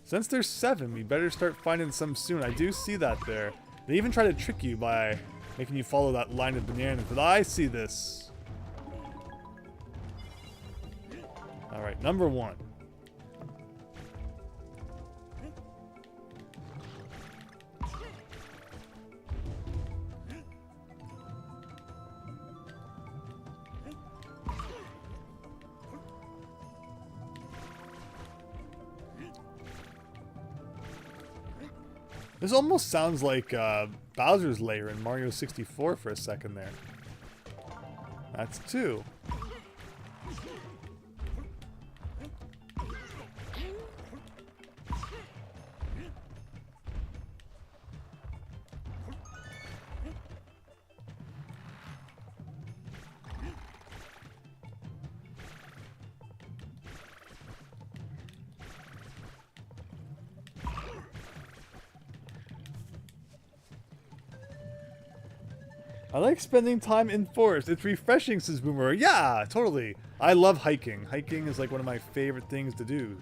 Since there's 7, we better start finding some soon. I do see that there. They even try to trick you by making you follow that line of bananas, but I see this. Alright, number 1. This almost sounds like Bowser's Lair in Mario 64 for a second there. That's 2. I like spending time in forest. It's refreshing, says Boomer. Yeah, totally. I love hiking. Hiking is like one of my favorite things to do.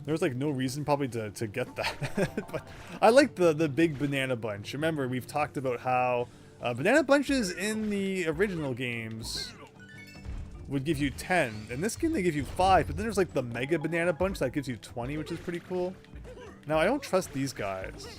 There's like no reason probably to get that. But I like the big banana bunch. Remember, we've talked about how banana bunches in the original games would give you 10. In this game, they give you 5. But then there's like the mega banana bunch that gives you 20, which is pretty cool. Now, I don't trust these guys.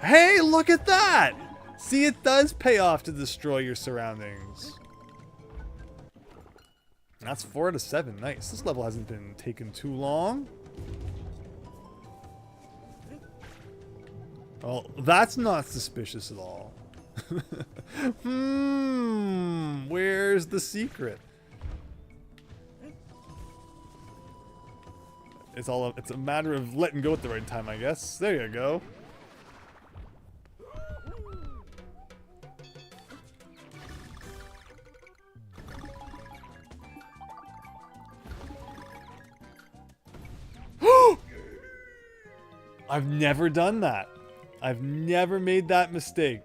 Hey, look at that! See, it does pay off to destroy your surroundings. That's 4 out of 7. Nice. This level hasn't been taken too long. Oh, that's not suspicious at all. Where's the secret? It's a matter of letting go at the right time, I guess. There you go. I've never done that. I've never made that mistake.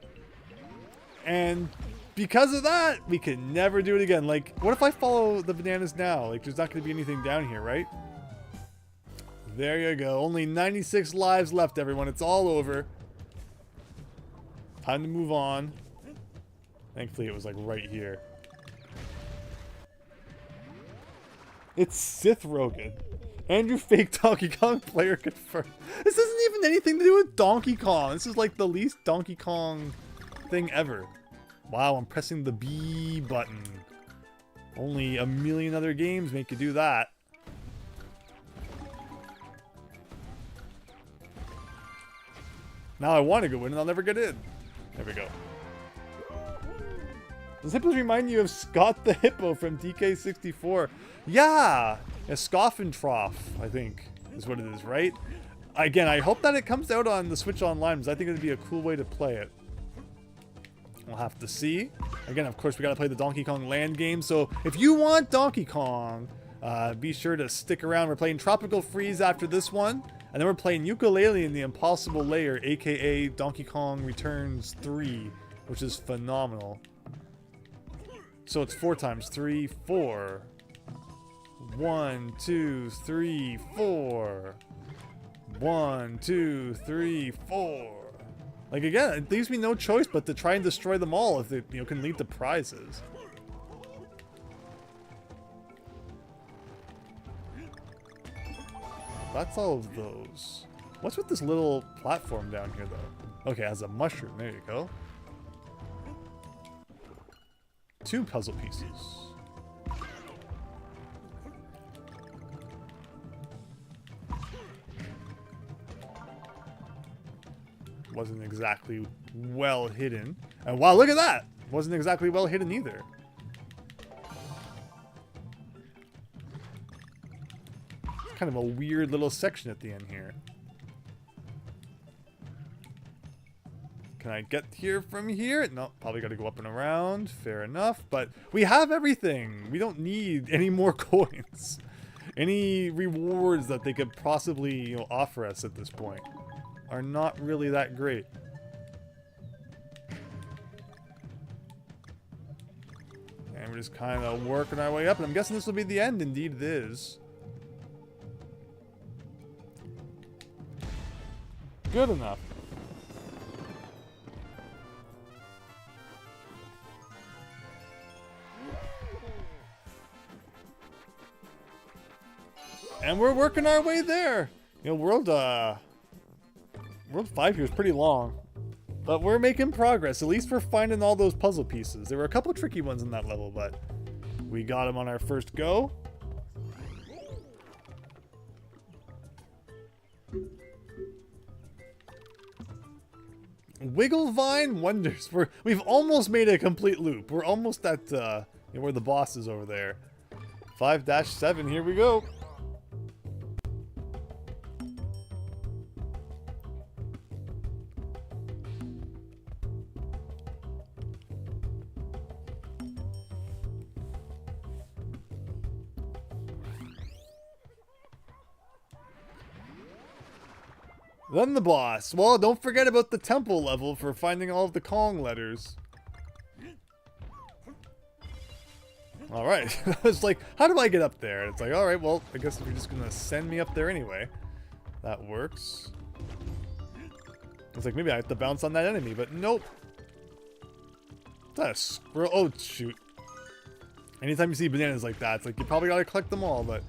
And because of that, we can never do it again. Like, what if I follow the bananas now? Like, there's not going to be anything down here, right? There you go. Only 96 lives left, everyone. It's all over. Time to move on. Thankfully, it was, like, right here. It's Sith Rogan. Andrew fake Donkey Kong player confirmed. This isn't even anything to do with Donkey Kong. This is like the least Donkey Kong thing ever. Wow, I'm pressing the B button. Only a million other games make you do that. Now I want to go in and I'll never get in. There we go. Does hippos remind you of Scott the Hippo from DK64? Yeah! A Scoff and Trough, I think, is what it is, right? Again, I hope that it comes out on the Switch Online, because I think it would be a cool way to play it. We'll have to see. Again, of course, we gotta play the Donkey Kong Land game, so if you want Donkey Kong, be sure to stick around. We're playing Tropical Freeze after this one, and then we're playing Yooka-Laylee in the Impossible Lair, aka Donkey Kong Returns 3, which is phenomenal. So it's 4 times 3, 4. 1, 2, 3, 4. 1, 2, 3, 4. Like, again, it leaves me no choice but to try and destroy them all if it, can lead to prizes. That's all of those. What's with this little platform down here, though? Okay, it has a mushroom. There you go. 2 puzzle pieces. Wasn't exactly well hidden. And wow, look at that! Wasn't exactly well hidden either. It's kind of a weird little section at the end here. Can I get here from here? No, probably got to go up and around. Fair enough. But we have everything. We don't need any more coins. Any rewards that they could possibly, offer us at this point are not really that great. And we're just kind of working our way up. And I'm guessing this will be the end. Indeed it is. Good enough. And we're working our way there. World 5 here is pretty long. But we're making progress. At least we're finding all those puzzle pieces. There were a couple tricky ones in that level, but we got them on our first go. Wigglevine Wonders. We've almost made a complete loop. We're almost at where the boss is over there. 5-7, here we go. Then the boss. Well, don't forget about the temple level for finding all of the Kong letters. Alright. It's like, how do I get up there? It's like, alright, well, I guess if you're just gonna send me up there anyway. That works. It's like, maybe I have to bounce on that enemy, but nope. Is that a squirrel? Oh, shoot. Anytime you see bananas like that, it's like, you probably gotta collect them all, but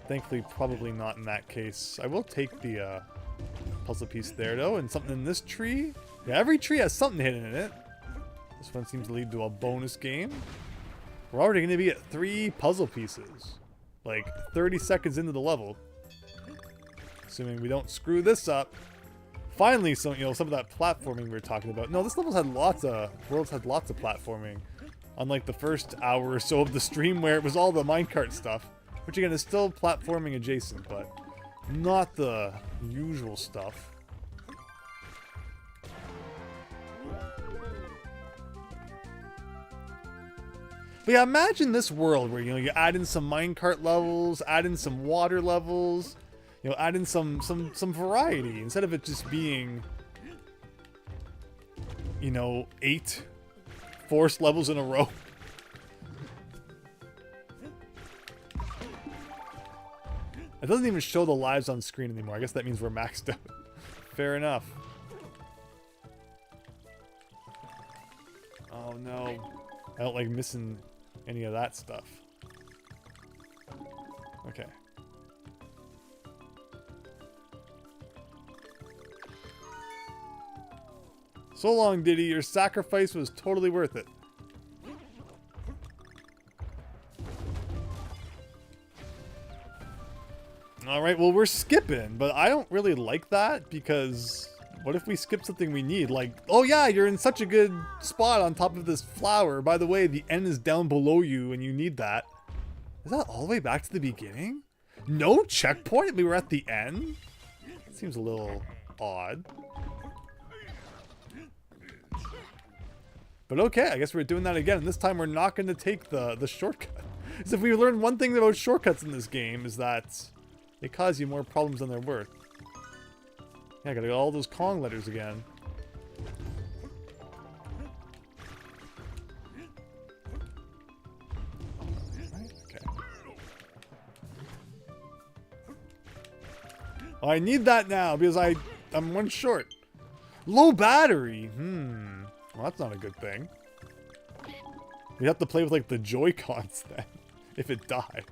thankfully, probably not in that case. I will take the, puzzle piece there, though, and something in this tree. Yeah, every tree has something hidden in it. This one seems to lead to a bonus game. We're already going to be at 3 puzzle pieces. Like, 30 seconds into the level. Assuming we don't screw this up. Finally, some of that platforming we were talking about. No, this level's had lots of... World's had lots of platforming. Unlike the first hour or so of the stream where it was all the minecart stuff. Which, again, is still platforming adjacent, but... not the usual stuff. But yeah, imagine this world where, you add in some minecart levels, add in some water levels, add in some variety instead of it just being, 8 forced levels in a row. It doesn't even show the lives on screen anymore. I guess that means we're maxed out. Fair enough. Oh no. I don't like missing any of that stuff. Okay. So long, Diddy. Your sacrifice was totally worth it. Alright, well, we're skipping, but I don't really like that because what if we skip something we need? Like, oh yeah, you're in such a good spot on top of this flower. By the way, the N is down below you and you need that. Is that all the way back to the beginning? No checkpoint? We were at the end? Seems a little odd. But okay, I guess we're doing that again. And this time we're not going to take the shortcut. Because if we learned one thing about shortcuts in this game is that they cause you more problems than they're worth. Yeah, I gotta get all those Kong letters again. Okay. Oh, I need that now because I'm one short. Low battery. Well, that's not a good thing. You have to play with like the Joy-Cons then, if it died.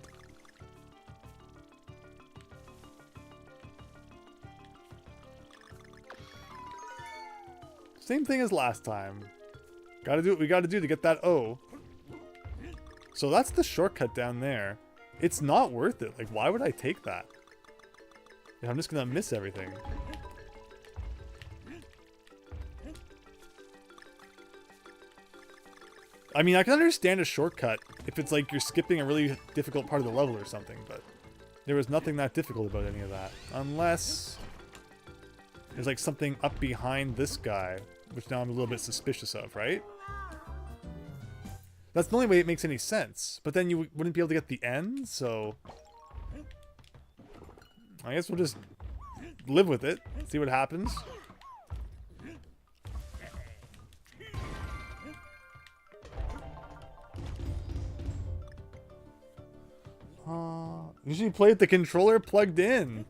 Same thing as last time. Gotta do what we gotta do to get that O. So that's the shortcut down there. It's not worth it. Like, why would I take that? Yeah, I'm just gonna miss everything. I mean, I can understand a shortcut if it's like you're skipping a really difficult part of the level or something, but there was nothing that difficult about any of that. Unless there's like something up behind this guy, which now I'm a little bit suspicious of, right? That's the only way it makes any sense. But then you wouldn't be able to get the end, so I guess we'll just live with it, see what happens. Usually play with the controller plugged in.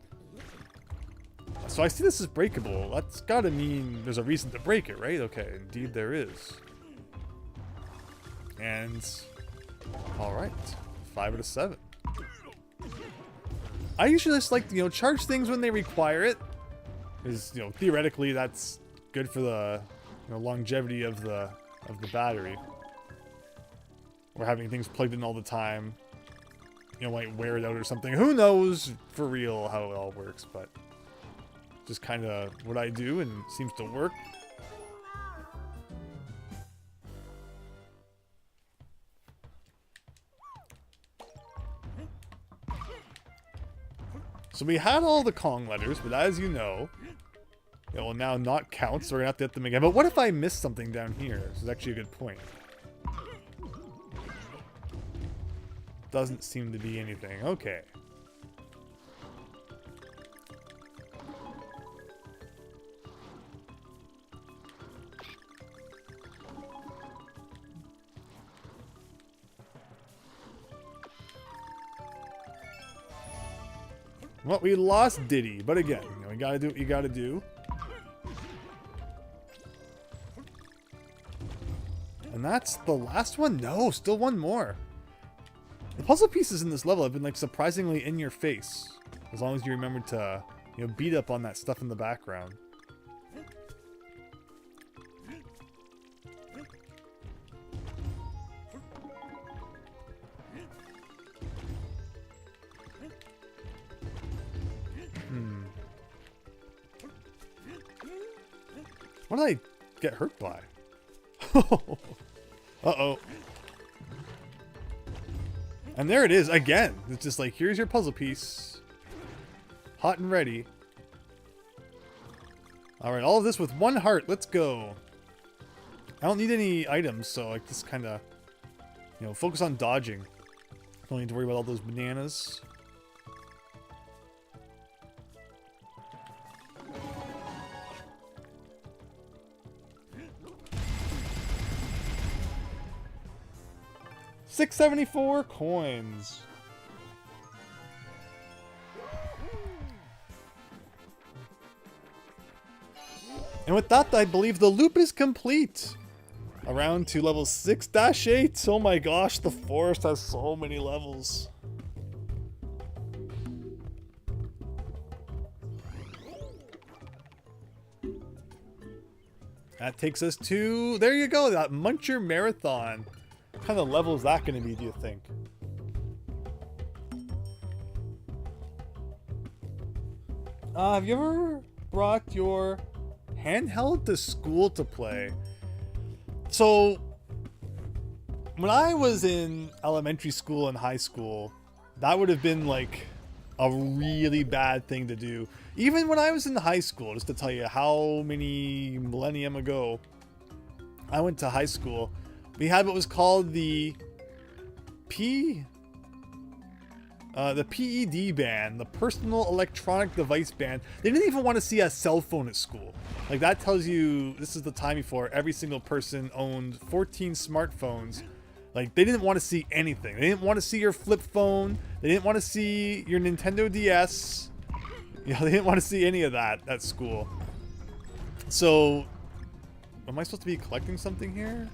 So I see this is breakable. That's gotta mean there's a reason to break it, right? Okay, indeed there is. And alright. 5 out of 7. I usually just like to, charge things when they require it. Because, theoretically that's good for the longevity of the battery. Or having things plugged in all the time, might wear it out or something. Who knows for real how it all works, but just kind of what I do and it seems to work. So we had all the Kong letters, but as you know, it will now not count, so we're going to have to hit them again. But what if I missed something down here? This is actually a good point. Doesn't seem to be anything. Okay. Well, we lost Diddy, but again, we gotta do what you gotta do. And that's the last one? No, still one more. The puzzle pieces in this level have been like surprisingly in your face. As long as you remember to, beat up on that stuff in the background. What did I get hurt by? Uh-oh. And there it is again. It's just like, here's your puzzle piece. Hot and ready. Alright, all of this with one heart. Let's go. I don't need any items, so I just kind of, focus on dodging. Don't need to worry about all those bananas. $674 coins. And with that, I believe the loop is complete. Around to level 6-8. Oh my gosh, the forest has so many levels. That takes us to, there you go, that Muncher Marathon. What kind of level is that going to be, do you think? Have you ever brought your handheld to school to play? So, when I was in elementary school and high school, that would have been like a really bad thing to do. Even when I was in high school, just to tell you how many millennium ago I went to high school, we had what was called the PED ban, the Personal Electronic Device ban. They didn't even want to see a cell phone at school. Like, that tells you this is the time before every single person owned 14 smartphones. Like, they didn't want to see anything. They didn't want to see your flip phone. They didn't want to see your Nintendo DS. They didn't want to see any of that at school. So, am I supposed to be collecting something here?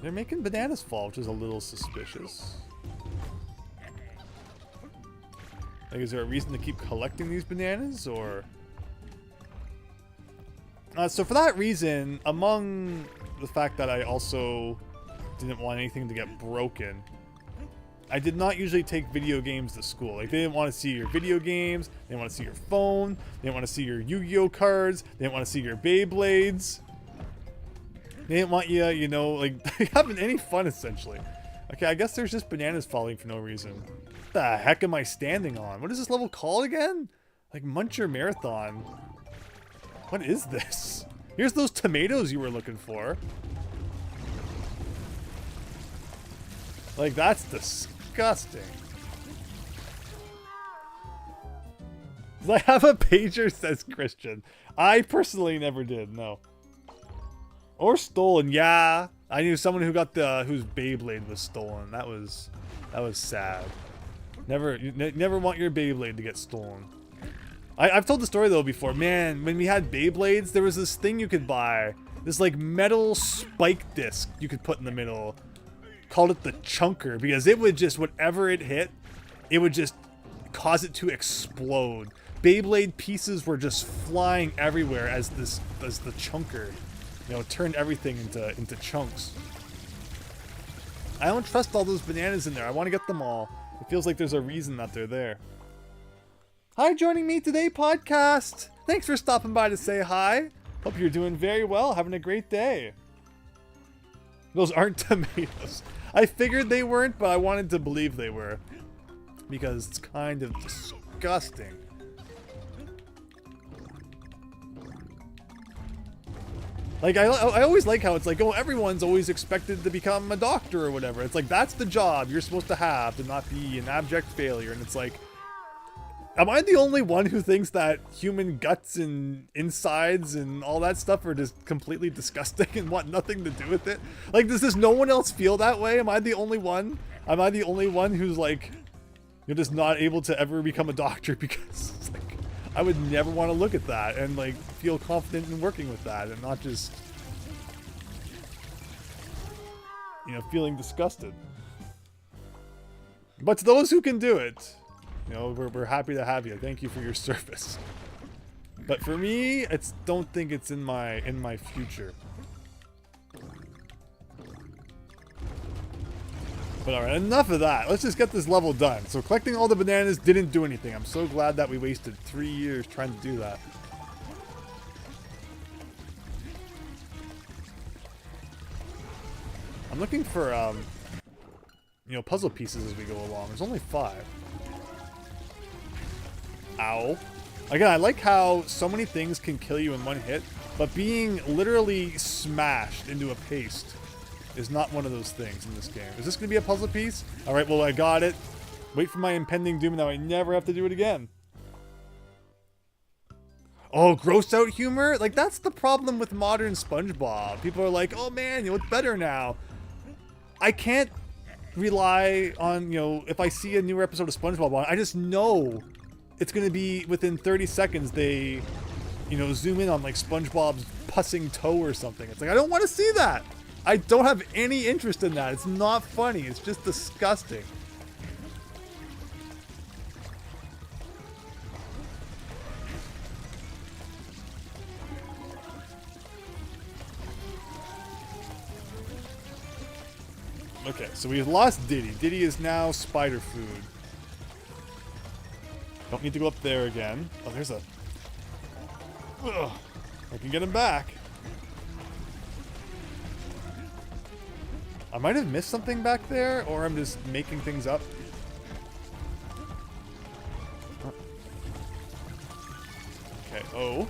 They're making bananas fall, which is a little suspicious. Like, is there a reason to keep collecting these bananas, or? So for that reason, among the fact that I also didn't want anything to get broken, I did not usually take video games to school. Like, they didn't want to see your video games, they didn't want to see your phone, they didn't want to see your Yu-Gi-Oh cards, they didn't want to see your Beyblades. They didn't want you, like, having any fun, essentially. Okay, I guess there's just bananas falling for no reason. What the heck am I standing on? What is this level called again? Like, Muncher Marathon. What is this? Here's those tomatoes you were looking for. Like, that's disgusting. Does I have a pager, says Christian. I personally never did, no. Or stolen, yeah. I knew someone who got whose Beyblade was stolen. That was sad. Never want your Beyblade to get stolen. I've told the story though before. Man, when we had Beyblades, there was this thing you could buy. This like metal spike disc you could put in the middle. Called it the chunker, because it would just, whatever it hit, it would just cause it to explode. Beyblade pieces were just flying everywhere as the chunker you know, turned everything into chunks. I don't trust all those bananas in there. I want to get them all. It feels like there's a reason that they're there. Hi, joining me today, podcast. Thanks for stopping by to say hi. Hope you're doing very well, having a great day. Those aren't tomatoes. I figured they weren't, but I wanted to believe they were. Because it's kind of disgusting. Like, I always like how it's like, oh, everyone's always expected to become a doctor or whatever. It's like, that's the job you're supposed to have, to not be an abject failure. And it's like, am I the only one who thinks that human guts and insides and all that stuff are just completely disgusting and want nothing to do with it? Like, does no one else feel that way? Am I the only one? Am I the only one who's like, you're just not able to ever become a doctor? Because it's like, I would never want to look at that and like feel confident in working with that and not just, you know, feeling disgusted. But to those who can do it, you know, we're happy to have you. Thank you for your service. But for me, don't think it's in my future. But alright, enough of that. Let's just get this level done. So collecting all the bananas didn't do anything. I'm so glad that we wasted 3 years trying to do that. I'm looking for, you know, puzzle pieces as we go along. There's only 5. Ow. Again, I like how so many things can kill you in one hit, but being literally smashed into a paste is not one of those things in this game. Is this going to be a puzzle piece? Alright, well, I got it. Wait for my impending doom, now I never have to do it again. Oh, gross out humor? Like, that's the problem with modern SpongeBob. People are like, oh man, you know, it's better now. I can't rely on, you know, if I see a newer episode of SpongeBob on, I just know it's going to be within 30 seconds they, you know, zoom in on like SpongeBob's pussing toe or something. It's like, I don't want to see that. I don't have any interest in that. It's not funny. It's just disgusting. Okay, so we've lost Diddy. Diddy is now spider food. Don't need to go up there again. Oh, there's a... Ugh. I can get him back. I might have missed something back there, or I'm just making things up. Okay, oh.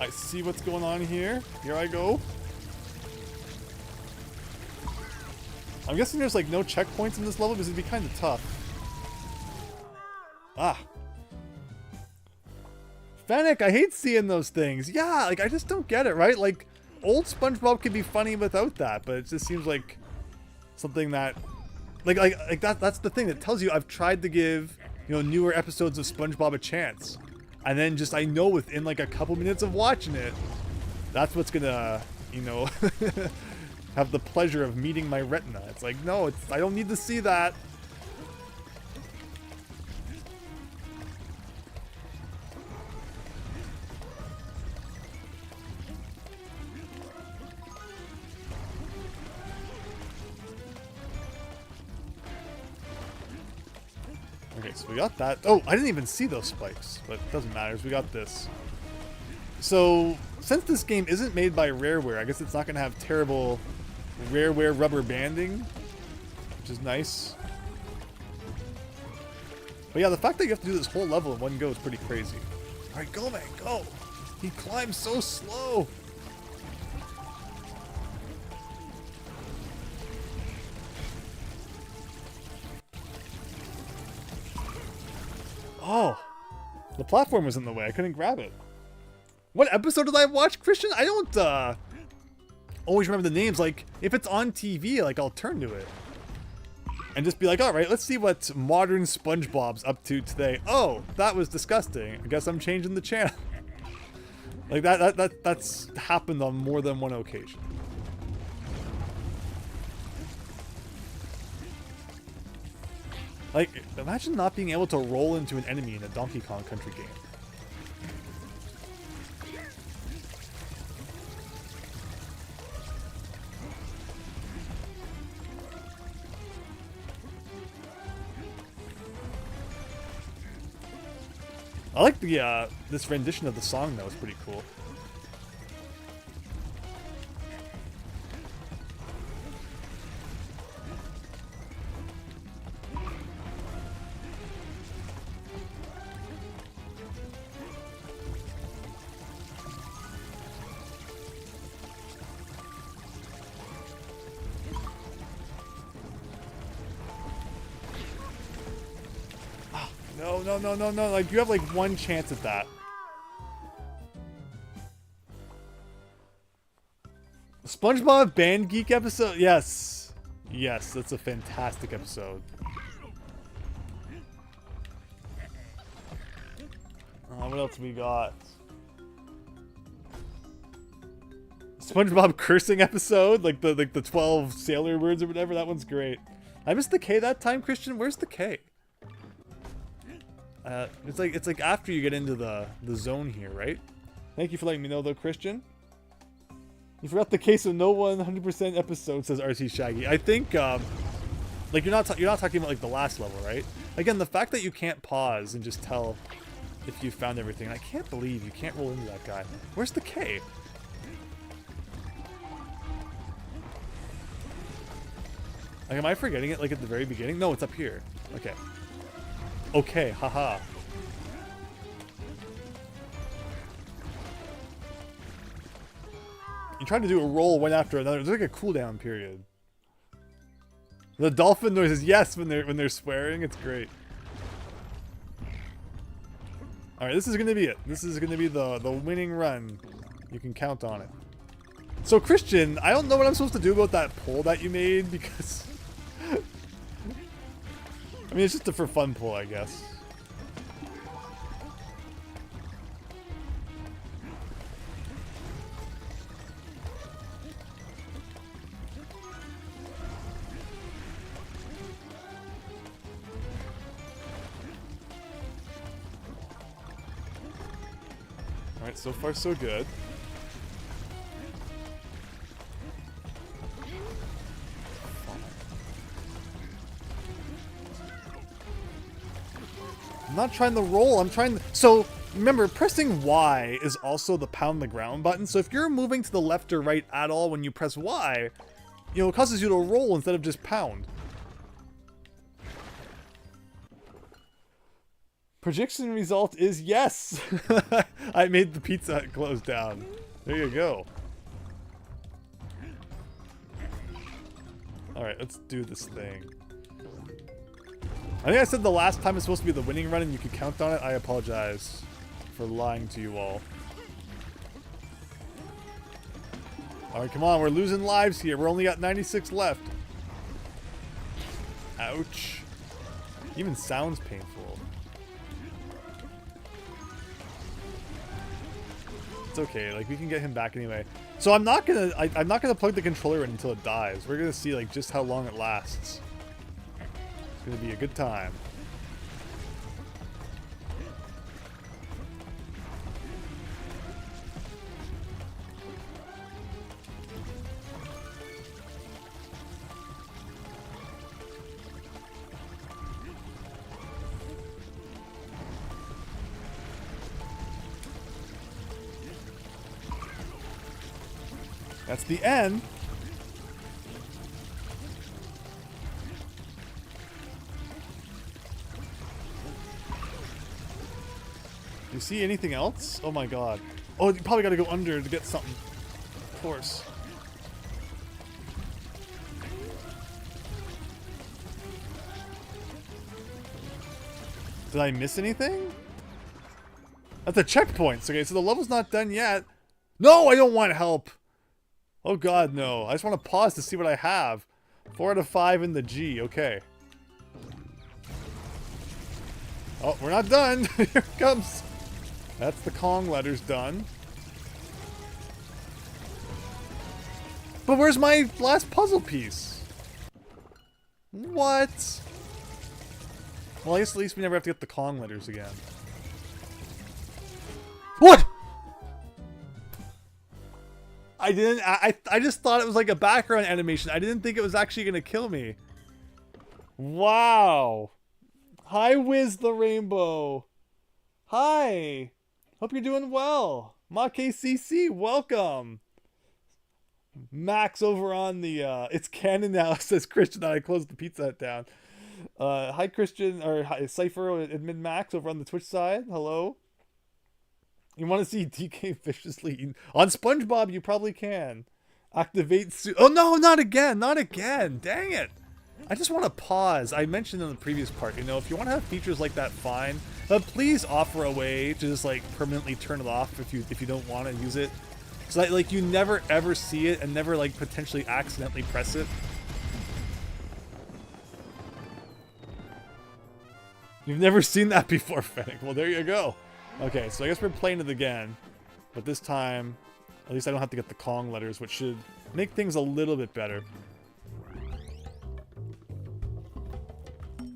I see what's going on here. Here I go. I'm guessing there's like no checkpoints in this level because it'd be kind of tough. Ah. Fennec, I hate seeing those things. Yeah, like I just don't get it, right? Like, old SpongeBob could be funny without that, but it just seems like something that, like that's the thing that tells you I've tried to give, you know, newer episodes of SpongeBob a chance, and then just I know within like a couple minutes of watching it, that's what's gonna, you know, have the pleasure of meeting my retina. It's like, no, I don't need to see that. Okay, so we got that. Oh, I didn't even see those spikes, but it doesn't matter. We got this. So, since this game isn't made by Rareware, I guess it's not going to have terrible Rareware rubber banding, which is nice. But yeah, the fact that you have to do this whole level in one go is pretty crazy. Alright, go, man, go! He climbs so slow! Oh, the platform was in the way. I couldn't grab it. What episode did I watch, Christian? I don't always remember the names. Like, if it's on TV, like, I'll turn to it and just be like, all right, let's see what modern SpongeBob's up to today. Oh, that was disgusting. I guess I'm changing the channel. Like, that's happened on more than one occasion. Like, imagine not being able to roll into an enemy in a Donkey Kong Country game. I like the this rendition of the song though. It's pretty cool. No, no, no, no, no. Like, you have like one chance at that. SpongeBob Band Geek episode? Yes. Yes, that's a fantastic episode. What else we got? SpongeBob cursing episode? Like the 12 sailor words or whatever? That one's great. I missed the K that time, Christian. Where's the K? It's like after you get into the zone here, right? Thank you for letting me know though, Christian. You forgot the case of no 100% episode, says RC Shaggy. I think like you're not talking about like the last level, right? Again, the fact that you can't pause and just tell if you found everything. I can't believe you can't roll into that guy. Where's the K? Like, am I forgetting it like at the very beginning? No, it's up here. Okay. Okay, haha. You're trying to do a roll one after another. There's like a cooldown period. The dolphin noises, yes, when they're swearing. It's great. All right, this is gonna be it. This is gonna be the winning run. You can count on it. So Christian, I don't know what I'm supposed to do about that poll that you made because. I mean, it's just a for fun pull, I guess. Alright, so far so good. I'm not trying to roll, I'm trying to... So, remember, pressing Y is also the pound the ground button, so if you're moving to the left or right at all when you press Y, you know, it causes you to roll instead of just pound. Prediction result is yes! I made the Pizza Hut close down. There you go. Alright, let's do this thing. I think I said the last time it's supposed to be the winning run and you could count on it. I apologize for lying to you all. Alright, come on. We're losing lives here. We're only got 96 left. Ouch. Even sounds painful. It's okay. Like, we can get him back anyway. So I'm not gonna plug the controller in until it dies. We're gonna see like just how long it lasts. It's gonna be a good time. That's the end. Do you see anything else? Oh my god. Oh, you probably gotta go under to get something. Of course. Did I miss anything? That's a checkpoint. Okay, so the level's not done yet. No, I don't want help. Oh god, no. I just want to pause to see what I have. 4 out of 5 in the G. Okay. Oh, we're not done. Here it comes. That's the Kong letters done. But where's my last puzzle piece? What? Well, I guess at least we never have to get the Kong letters again. What? I didn't. I just thought it was like a background animation. I didn't think it was actually gonna kill me. Wow. Hi, Wiz the Rainbow. Hi. Hope you're doing well. MaKCC, welcome. Max over on the it's canon now, says Christian. I closed the Pizza Hut down. Hi Christian, or hi Cypher admin Max over on the Twitch side. Hello. You want to see DK viciously eaten? On SpongeBob you probably can. Activate oh no, not again, not again. Dang it. I just want to pause. I mentioned in the previous part, you know, if you want to have features like that, fine. But please offer a way to just like permanently turn it off if you don't want to use it. So that like you never ever see it and never like potentially accidentally press it. You've never seen that before, Fennec. Well, there you go. Okay, so I guess we're playing it again. But this time, at least I don't have to get the Kong letters, which should make things a little bit better.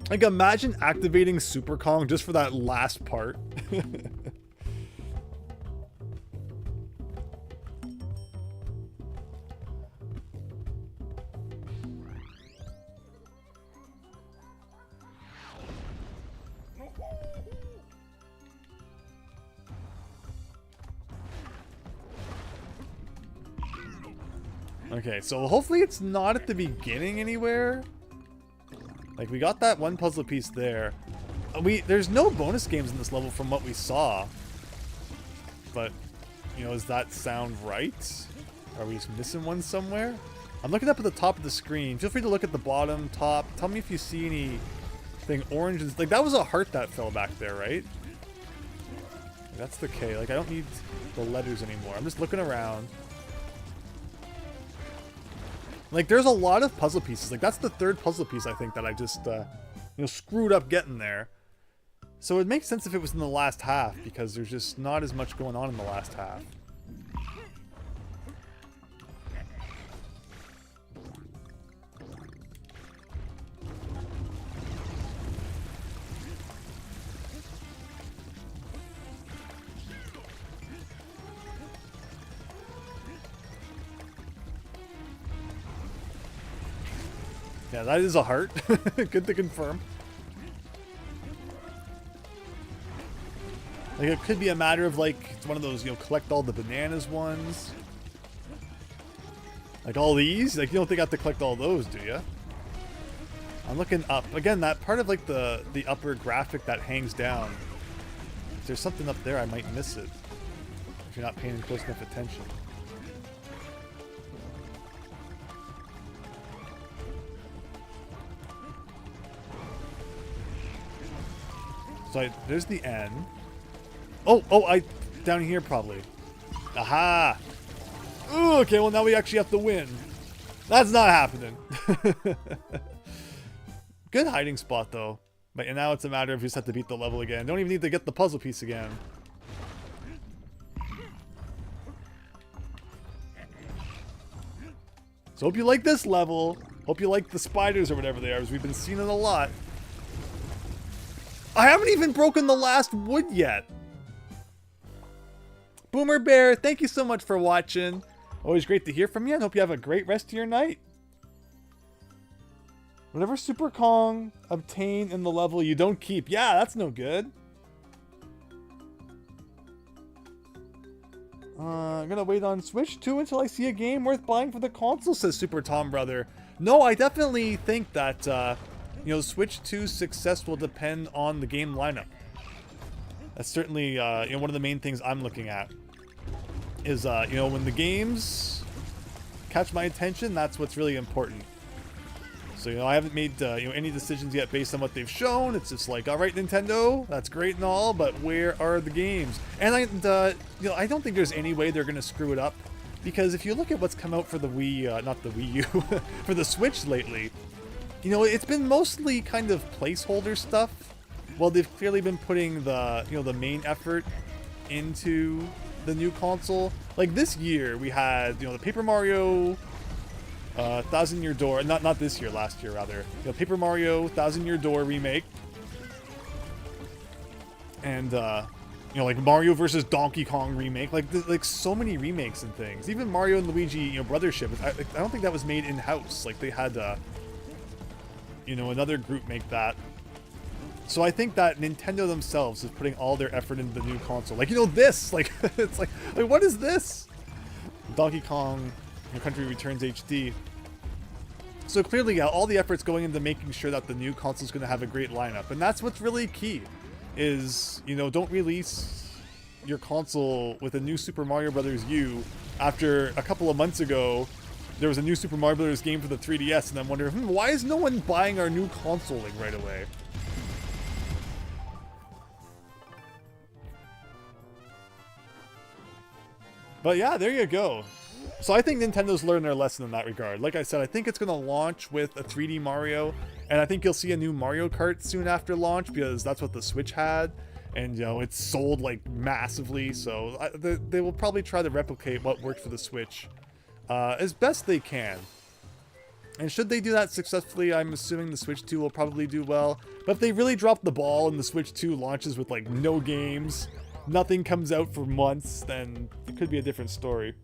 Like, imagine activating Super Kong just for that last part. Okay, so hopefully it's not at the beginning anywhere. Like, we got that one puzzle piece there. There's no bonus games in this level from what we saw. But, you know, does that sound right? Are we just missing one somewhere? I'm looking up at the top of the screen. Feel free to look at the bottom, top. Tell me if you see anything orange. Like, that was a heart that fell back there, right? That's the K. Like, I don't need the letters anymore. I'm just looking around. Like, there's a lot of puzzle pieces. Like, that's the third puzzle piece, I think, that I just, you know, screwed up getting there. So it makes sense if it was in the last half, because there's just not as much going on in the last half. Yeah, that is a heart. Good to confirm. Like, it could be a matter of, like, it's one of those, you know, collect all the bananas ones. Like, all these? Like, you don't think I have to collect all those, do you? I'm looking up. Again, that part of, like, the upper graphic that hangs down. If there's something up there, I might miss it. If you're not paying close enough attention. So there's the N. Oh, down here probably. Aha! Ooh, okay, well now we actually have to win. That's not happening. Good hiding spot though. But now it's a matter of you just have to beat the level again. Don't even need to get the puzzle piece again. So hope you like this level. Hope you like the spiders or whatever they are, because we've been seeing it a lot. I haven't even broken the last wood yet. Boomer Bear, thank you so much for watching. Always great to hear from you, and hope you have a great rest of your night. Whatever Super Kong obtain in the level you don't keep. Yeah, that's no good. I'm gonna wait on Switch 2 until I see a game worth buying for the console, says Super Tom Brother. No, I definitely think that, you know, Switch 2's success will depend on the game lineup. That's certainly, you know, one of the main things I'm looking at. Is, you know, when the games catch my attention, that's what's really important. So, you know, I haven't made, you know, any decisions yet based on what they've shown. It's just like, all right, Nintendo, that's great and all, but where are the games? And, you know, I don't think there's any way they're going to screw it up. Because if you look at what's come out for the Wii, not the Wii U, for the Switch lately, you know, it's been mostly kind of placeholder stuff. Well, they've clearly been putting the, you know, the main effort into the new console. Like this year, we had, you know, the Paper Mario 1000-Year Door, not this year, last year rather. You know, Paper Mario 1000-Year Door remake, and you know, like Mario versus Donkey Kong remake, like so many remakes and things. Even Mario and Luigi, you know, Brothership. I don't think that was made in house. Like they had, you know, another group make that. So I think that Nintendo themselves is putting all their effort into the new console. Like, you know, this, like, it's like what is this? Donkey Kong Country Returns HD. So clearly, yeah, all the effort's going into making sure that the new console is going to have a great lineup. And that's what's really key is, you know, don't release your console with a new Super Mario Bros. U after a couple of months ago there was a new Super Mario Bros. Game for the 3DS, and then wonder, why is no one buying our new console like right away? But yeah, there you go. So I think Nintendo's learned their lesson in that regard. Like I said, I think it's going to launch with a 3D Mario, and I think you'll see a new Mario Kart soon after launch because that's what the Switch had, and you know, it's sold like massively, so they will probably try to replicate what worked for the Switch as best they can. And should they do that successfully, I'm assuming the Switch 2 will probably do well. But if they really drop the ball and the Switch 2 launches with like no games, nothing comes out for months, then it could be a different story.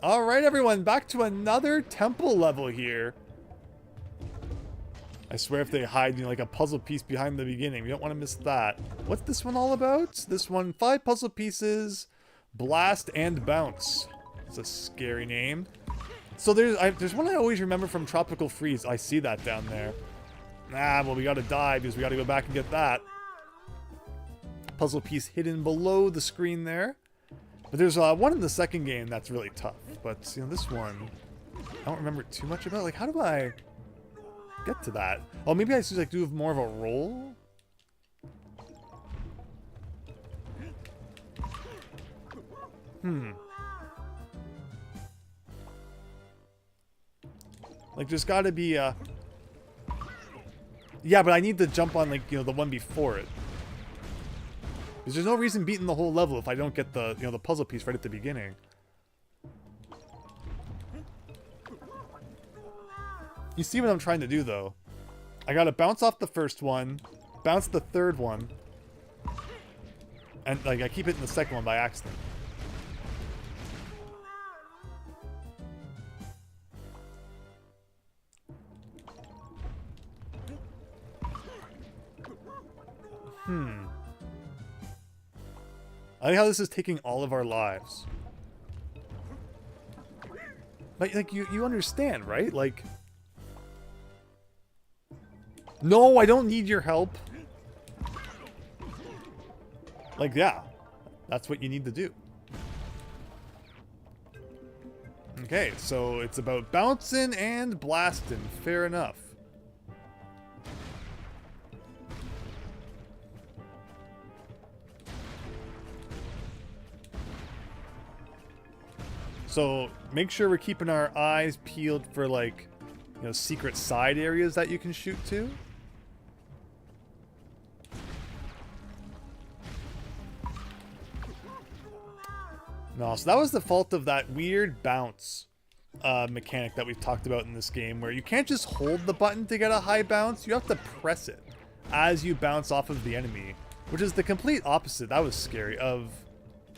Alright everyone, back to another temple level here. I swear if they hide, you know, like a puzzle piece behind the beginning, we don't want to miss that. What's this one all about? This one, 5 puzzle pieces, blast and bounce. It's a scary name. So there's one I always remember from Tropical Freeze. I see that down there. Ah, well, we gotta die because we gotta go back and get that. Puzzle piece hidden below the screen there. But there's one in the second game that's really tough. But, you know, this one, I don't remember too much about. Like, how do I get to that? Oh, maybe I should like do more of a roll? Like, there's gotta be a... Yeah, but I need to jump on, like, you know, the one before it. Because there's no reason beating the whole level if I don't get the, you know, the puzzle piece right at the beginning. You see what I'm trying to do, though. I gotta bounce off the first one, bounce the third one, and, like, I keep hitting the second one by accident. I like how this is taking all of our lives. Like you understand, right? Like... No, I don't need your help. Like, yeah. That's what you need to do. Okay, so it's about bouncing and blasting. Fair enough. So make sure we're keeping our eyes peeled for, like, you know, secret side areas that you can shoot to. No, so that was the fault of that weird bounce mechanic that we've talked about in this game, where you can't just hold the button to get a high bounce, you have to press it as you bounce off of the enemy, which is the complete opposite, that was scary, of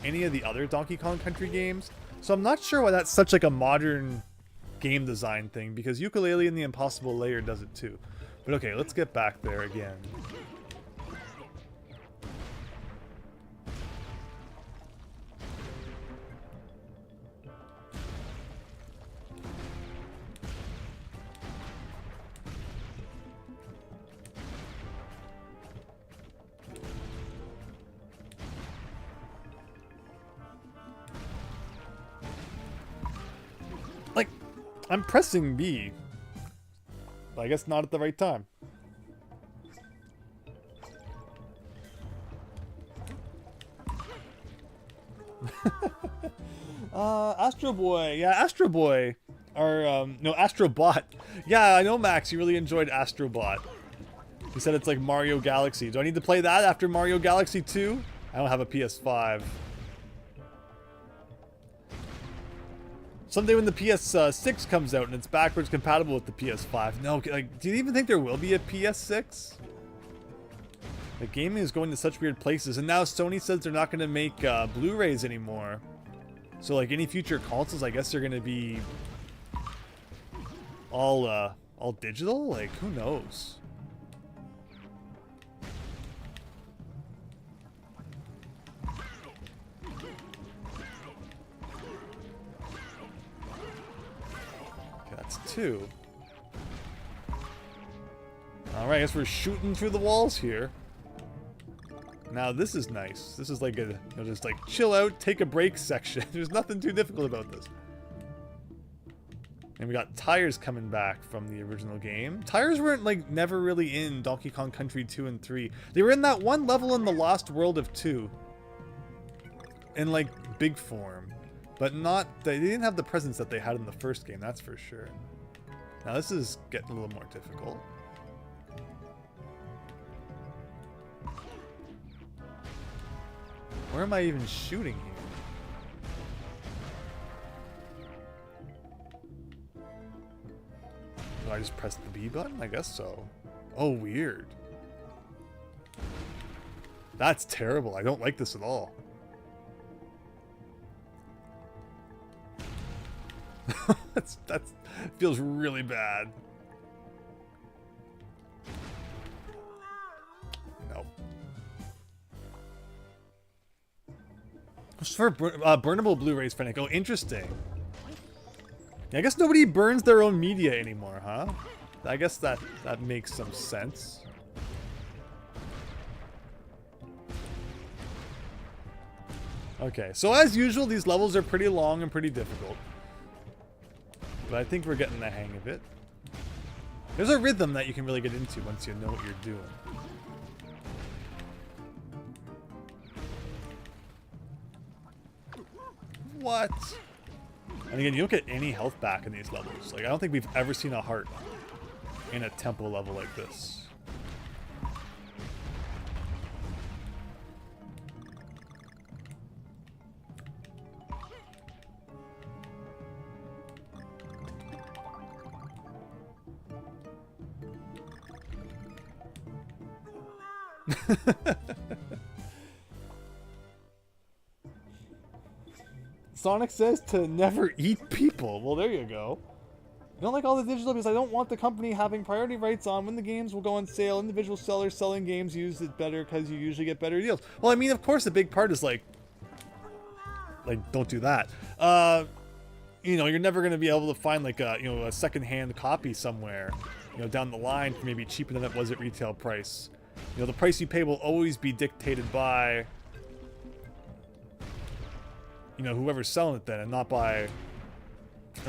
any of the other Donkey Kong Country games. So I'm not sure why that's such like a modern game design thing, because Yooka-Laylee and the Impossible Layer does it too. But okay, let's get back there again. Like, I'm pressing B, but I guess not at the right time. Astro Boy. Yeah, Astro Boy. Or, no, Astro Bot. Yeah, I know, Max, you really enjoyed Astro Bot. He said it's like Mario Galaxy. Do I need to play that after Mario Galaxy 2? I don't have a PS5. Someday when the PS6 comes out and it's backwards compatible with the PS5. No, like, do you even think there will be a PS6? The gaming is going to such weird places, and now Sony says they're not going to make Blu-rays anymore. So like any future consoles, I guess they're gonna be all digital. Like who knows? Okay, that's 2. All right, I guess we're shooting through the walls here. Now this is nice. This is like a just like chill out, take a break section. There's nothing too difficult about this. And we got tires coming back from the original game. Tires weren't like never really in Donkey Kong Country 2 and 3. They were in that one level in the Lost World of 2. In like big form. But not, they didn't have the presence that they had in the first game, that's for sure. Now this is getting a little more difficult. Where am I even shooting here? Do I just press the B button? I guess so. Oh, weird. That's terrible. I don't like this at all. that's feels really bad. No. For burnable Blu-rays, Fennec. Oh, interesting. Yeah, I guess nobody burns their own media anymore, huh? I guess that makes some sense. Okay, so as usual, these levels are pretty long and pretty difficult. But I think we're getting the hang of it. There's a rhythm that you can really get into once you know what you're doing. What? And again, you don't get any health back in these levels. Like, I don't think we've ever seen a heart in a temple level like this. Sonic says to never eat people. Well, there you go. I don't like all the digital because I don't want the company having priority rights on when the games will go on sale. Individual sellers selling games use it better because you usually get better deals. Well, I mean, of course, the big part is like don't do that. You know, you're never going to be able to find like a secondhand copy somewhere, down the line for maybe cheaper than it was at retail price. The price you pay will always be dictated by whoever's selling it then, and not by, or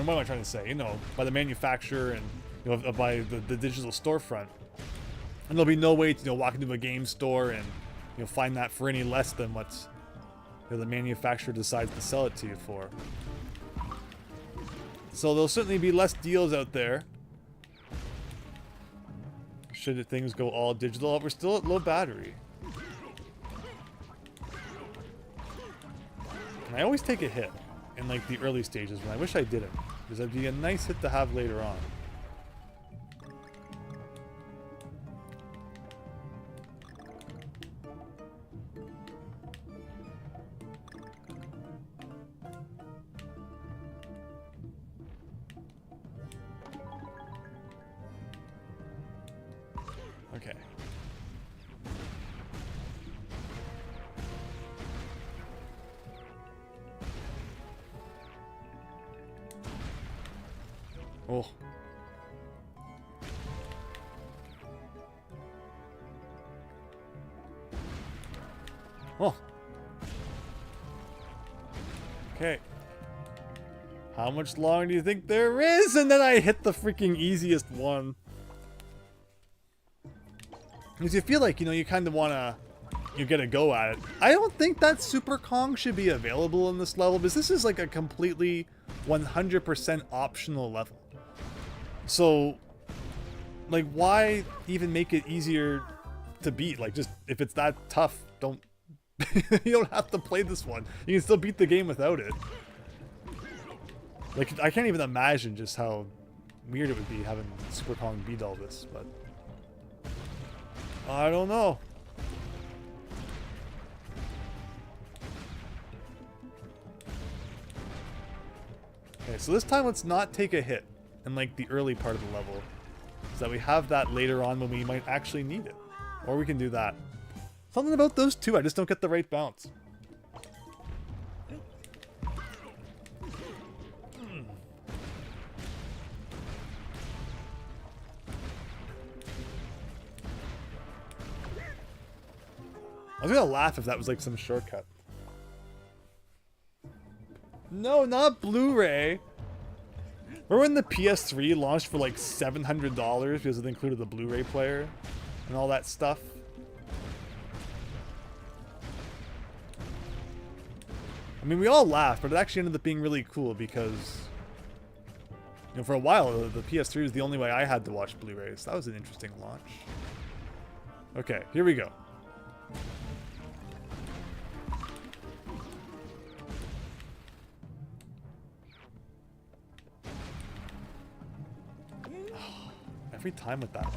what am I trying to say? By the manufacturer and by the digital storefront. And there'll be no way to walk into a game store and find that for any less than what the manufacturer decides to sell it to you for. So there'll certainly be less deals out there should things go all digital. We're still at low battery. And I always take a hit in like the early stages when I wish I didn't, because that'd be a nice hit to have later on. Okay. Oh. Oh. Okay. How much longer do you think there is? And then I hit the freaking easiest one. Because you feel like, you kind of want to, get a go at it. I don't think that Super Kong should be available in this level, because this is like a completely 100% optional level. So, like, why even make it easier to beat? Like, just, if it's that tough, don't, you don't have to play this one. You can still beat the game without it. Like, I can't even imagine just how weird it would be having Super Kong beat all this, but I don't know. Okay, so this time let's not take a hit in like the early part of the level, so that we have that later on when we might actually need it. Or we can do that. Something about those two, I just don't get the right bounce. I was gonna laugh if that was like some shortcut. No, not Blu-ray. Remember when the PS3 launched for like $700 because it included the Blu-ray player and all that stuff? I mean, we all laughed, but it actually ended up being really cool because, you know, for a while the PS3 was the only way I had to watch Blu-rays. That was an interesting launch. Okay, here we go. Every time with that.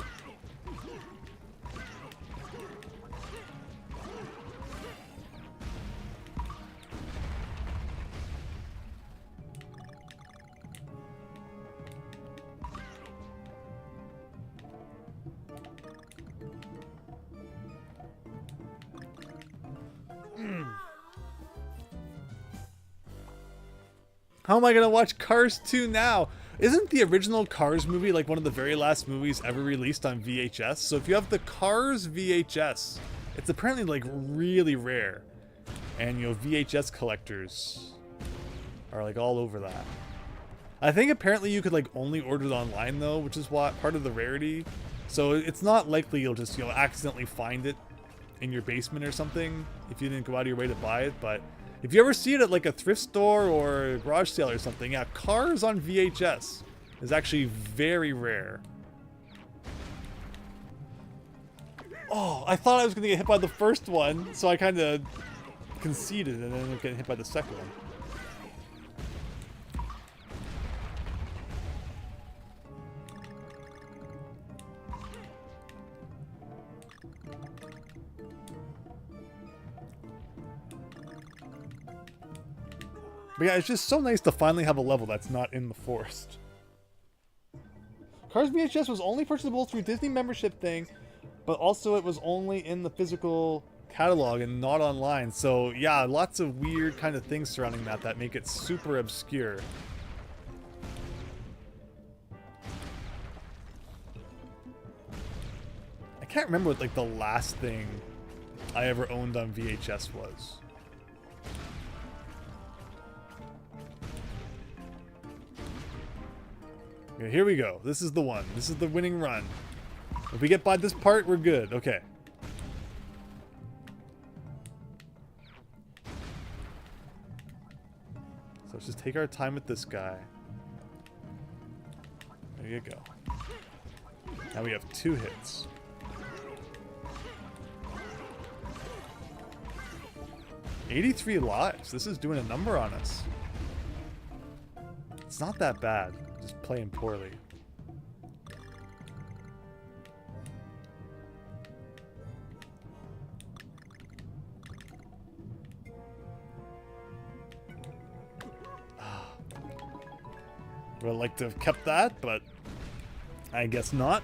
How am I gonna watch Cars 2 now? Isn't the original Cars movie like one of the very last movies ever released on VHS? So if you have the Cars VHS, it's apparently like really rare. And you know, VHS collectors are like all over that. I think apparently you could like only order it online though, which is what part of the rarity. So it's not likely you'll just, you know, accidentally find it in your basement or something if you didn't go out of your way to buy it. But if you ever see it at like a thrift store or a garage sale or something, yeah, Cars on VHS is actually very rare. Oh, I thought I was gonna get hit by the first one, so I kind of conceded and then ended up getting hit by the second one. But yeah, it's just so nice to finally have a level that's not in the forest. Cars VHS was only purchasable through Disney membership thing, but also it was only in the physical catalog and not online. So yeah, lots of weird kind of things surrounding that make it super obscure. I can't remember what like the last thing I ever owned on VHS was. Okay, here we go. This is the one. This is the winning run. If we get by this part, we're good. Okay. So let's just take our time with this guy. There you go. Now we have 2 hits. $83 lives. This is doing a number on us. It's not that bad. Just playing poorly. Would have liked to have kept that, but I guess not.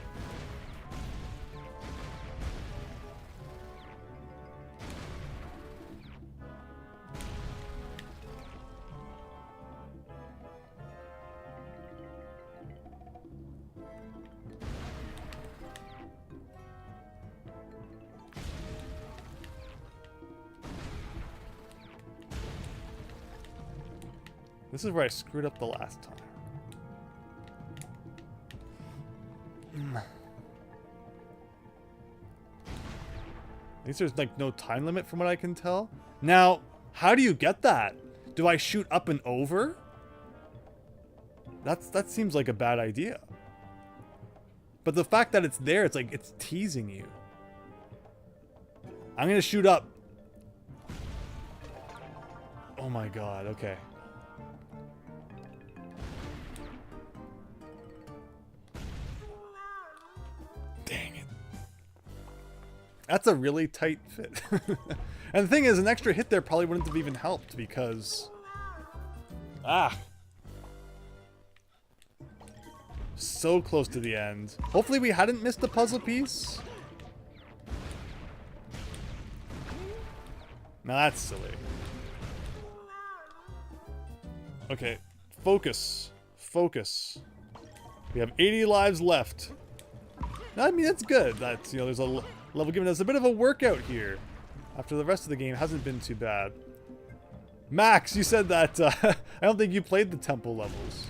This is where I screwed up the last time. At least there's like no time limit from what I can tell. Now, how do you get that? Do I shoot up and over? That seems like a bad idea. But the fact that it's there, it's like it's teasing you. I'm gonna shoot up. Oh my god, okay. Dang it. That's a really tight fit. And the thing is, an extra hit there probably wouldn't have even helped because... Ah! so close to the end. Hopefully we hadn't missed a puzzle piece. Now that's silly. Okay, focus. Focus. We have 80 lives left. I mean, that's good. That's, you know, there's a level giving us a bit of a workout here. After the rest of the game hasn't been too bad. Max, you said that I don't think you played the temple levels.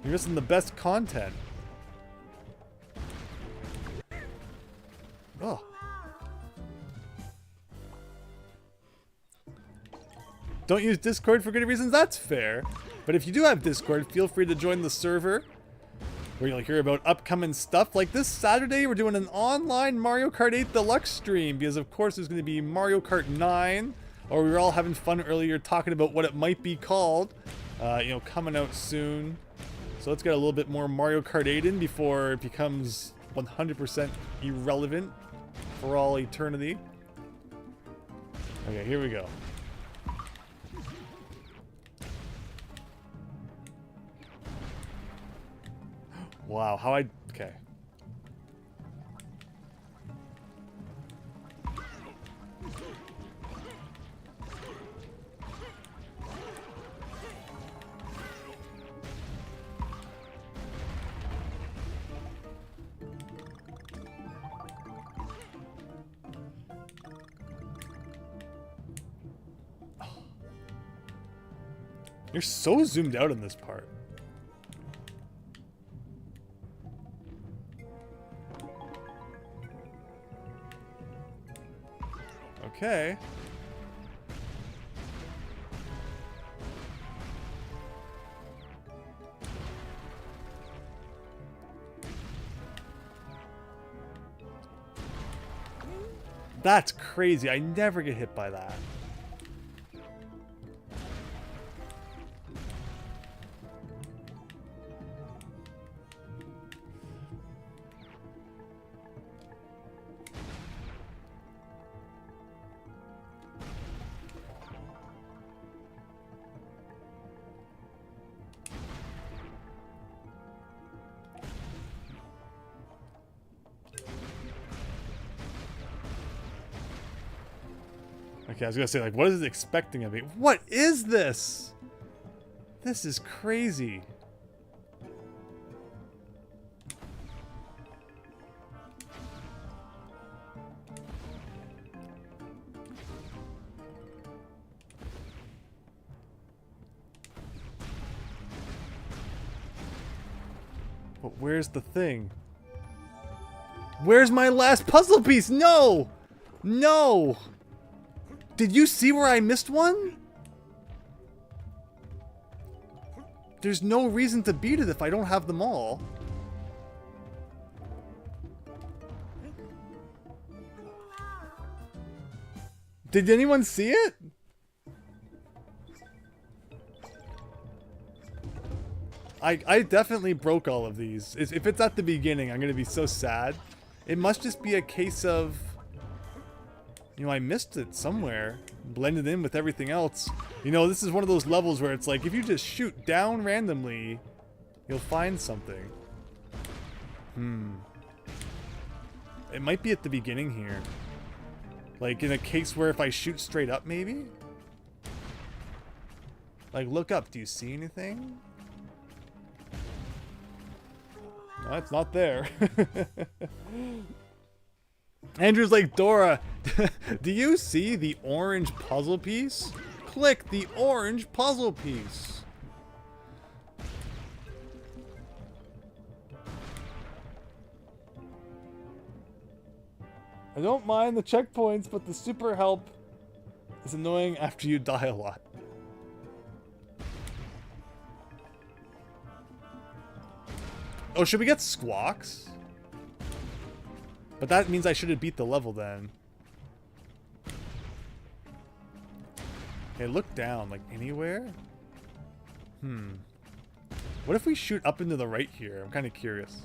You're missing the best content. Oh. Don't use Discord for good reasons, that's fair. But if you do have Discord, feel free to join the server where you'll hear about upcoming stuff. Like this Saturday, we're doing an online Mario Kart 8 Deluxe stream because of course there's going to be Mario Kart 9, or we were all having fun earlier talking about what it might be called, you know, coming out soon. So let's get a little bit more Mario Kart 8 in before it becomes 100% irrelevant for all eternity. Okay, here we go. Wow, how I... Okay. You're so zoomed out in this part. Okay. That's crazy. I never get hit by that. Okay, I was gonna say, like, what is it expecting of me? What is this? This is crazy. But where's the thing? Where's my last puzzle piece? No! No! Did you see where I missed one? There's no reason to beat it if I don't have them all. Did anyone see it? I definitely broke all of these. If it's at the beginning, I'm going to be so sad. It must just be a case of... You know, I missed it somewhere. Blended in with everything else. You know, this is one of those levels where it's like, if you just shoot down randomly, you'll find something. It might be at the beginning here. Like, in a case where if I shoot straight up, maybe? Like, look up. Do you see anything? No, it's not there. Andrew's like, Dora, do you see the orange puzzle piece? Click the orange puzzle piece. I don't mind the checkpoints, but the super help is annoying after you die a lot. Oh, should we get squawks? But that means I should have beat the level then. Okay, look down. Like, anywhere? What if we shoot up into the right here? I'm kind of curious.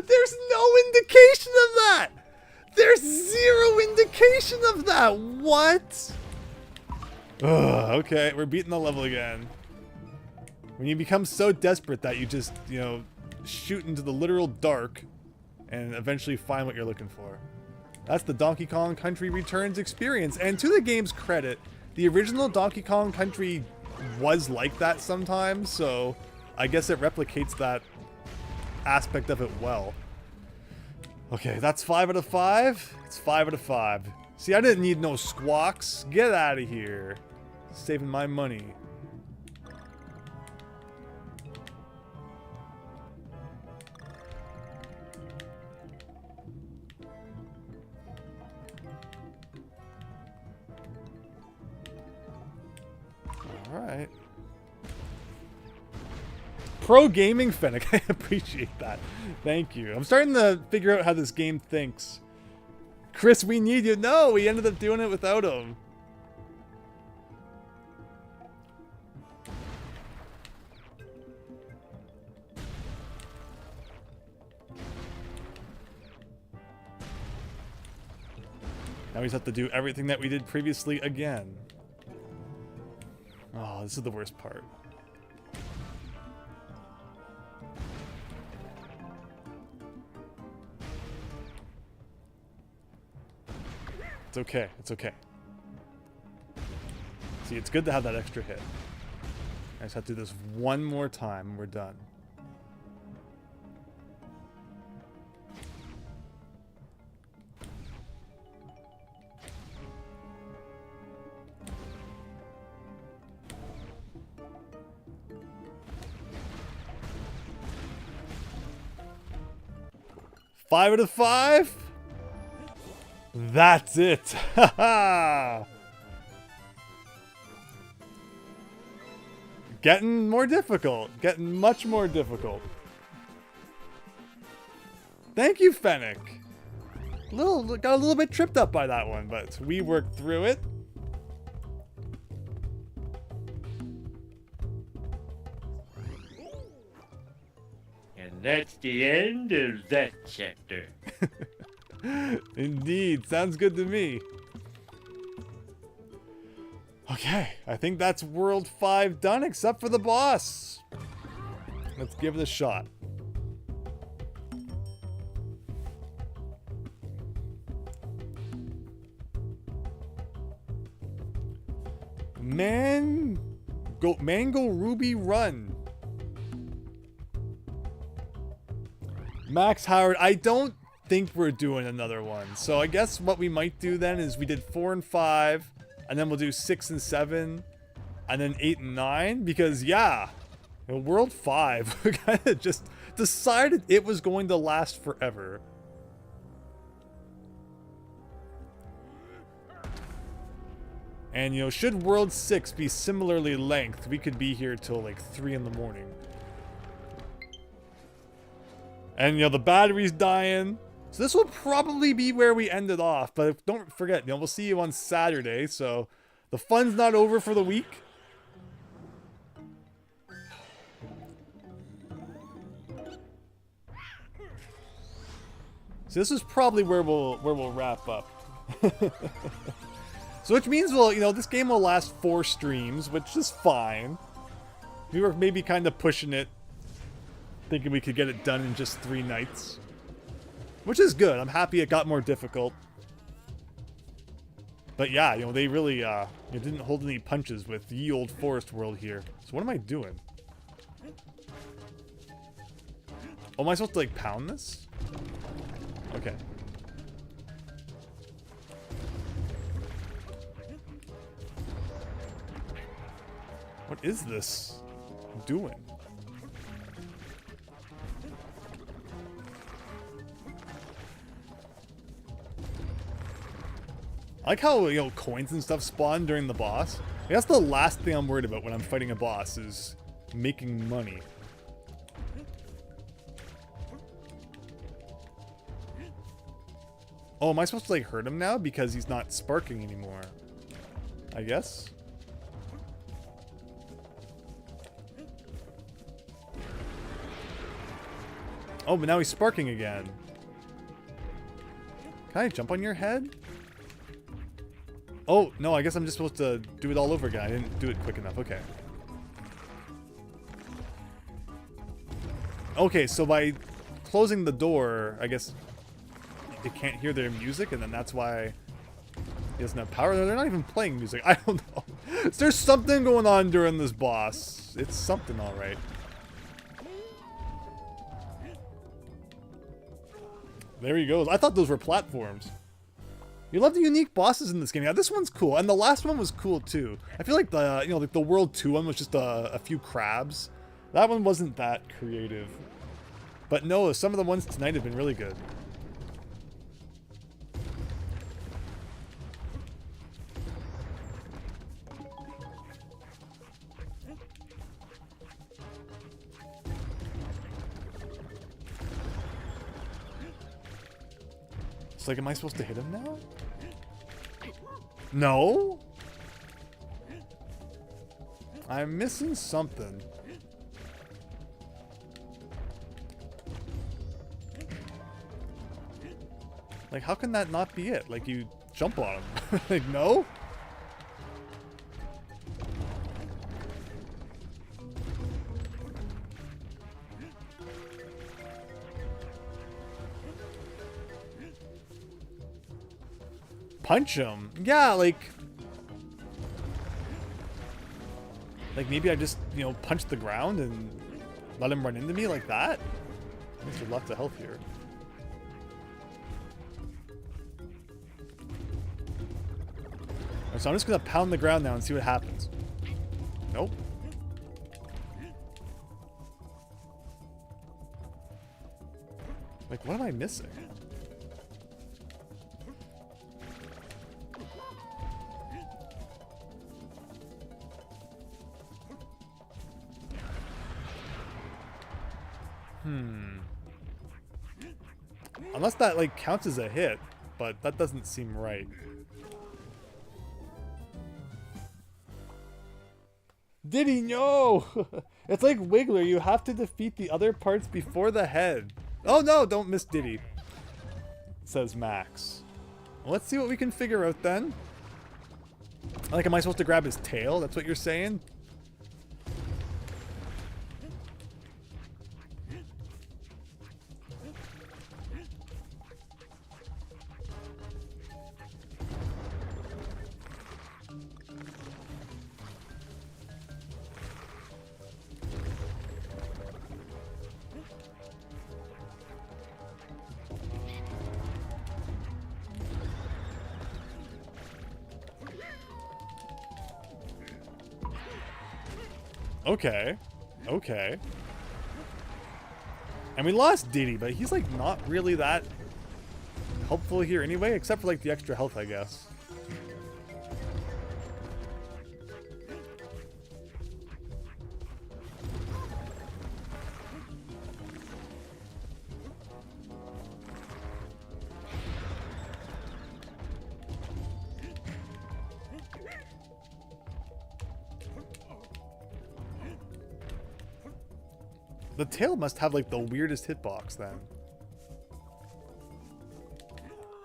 There's no indication of that! There's zero indication of that! What? Ugh, okay, we're beating the level again. When you become so desperate that you just, you know, shoot into the literal dark and eventually find what you're looking for. That's the Donkey Kong Country Returns experience. And to the game's credit, the original Donkey Kong Country was like that sometimes, so I guess it replicates that aspect of it well. Okay, that's 5 out of 5. It's 5 out of 5. See, I didn't need no squawks. Get out of here. Saving my money. Alright. Pro gaming Fennec. I appreciate that. Thank you. I'm starting to figure out how this game thinks. Chris, we need you. No, we ended up doing it without him. Now we just have to do everything that we did previously again. Oh, this is the worst part. It's okay. It's okay. See, it's good to have that extra hit. I just have to do this one more time and we're done. Five out of 5? That's it. Haha. Getting more difficult. Getting much more difficult. Thank you, Fennec. Got a little bit tripped up by that one, but we worked through it. And that's the end of that chapter. Indeed, sounds good to me. Okay, I think that's World 5 done, except for the boss. Let's give it a shot. Mango Ruby Run. Max Howard, I don't think we're doing another one. So I guess what we might do then is we did 4 and 5, and then we'll do 6 and 7, and then 8 and 9, because yeah, World 5 we kind of just decided it was going to last forever. And you know, should World 6 be similarly length, we could be here till like 3 in the morning. And you know, the battery's dying. So this will probably be where we ended off, but don't forget, you know, we'll see you on Saturday, so the fun's not over for the week. So this is probably where we'll wrap up. So which means we'll, you know, this game will last 4 streams, which is fine. We were maybe kind of pushing it, thinking we could get it done in just 3 nights. Which is good. I'm happy it got more difficult. But yeah, you know, they really didn't hold any punches with Ye Old Forest World here. So what am I doing? Oh, am I supposed to like pound this? Okay. What is this doing? I like how, you know, coins and stuff spawn during the boss. That's the last thing I'm worried about when I'm fighting a boss, is making money. Oh, am I supposed to like hurt him now because he's not sparking anymore? I guess. Oh, but now he's sparking again. Can I jump on your head? Oh, no, I guess I'm just supposed to do it all over again. I didn't do it quick enough. Okay. Okay, so by closing the door, I guess it can't hear their music, and then that's why he doesn't have power. They're not even playing music. I don't know. There's something going on during this boss. It's something, all right. There he goes. I thought those were platforms. You love the unique bosses in this game. Yeah, this one's cool, and the last one was cool too. I feel like the like the World 2 one was just a few crabs. That one wasn't that creative. But no, some of the ones tonight have been really good. It's like, am I supposed to hit him now? No? I'm missing something. Like, how can that not be it? Like, you jump on him. Like, no? Punch him? Yeah, like maybe I just, punch the ground and let him run into me like that? There's lots of health here. So I'm just gonna pound the ground now and see what happens. Nope. Like, what am I missing? Unless that, like, counts as a hit, but that doesn't seem right. Diddy, no! It's like Wiggler, you have to defeat the other parts before the head. Oh no, don't miss Diddy, says Max. Well, let's see what we can figure out then. Like, am I supposed to grab his tail? That's what you're saying? Okay. Okay. And we lost Diddy, but he's like not really that helpful here anyway, except for like the extra health, I guess. The tail must have like the weirdest hitbox then.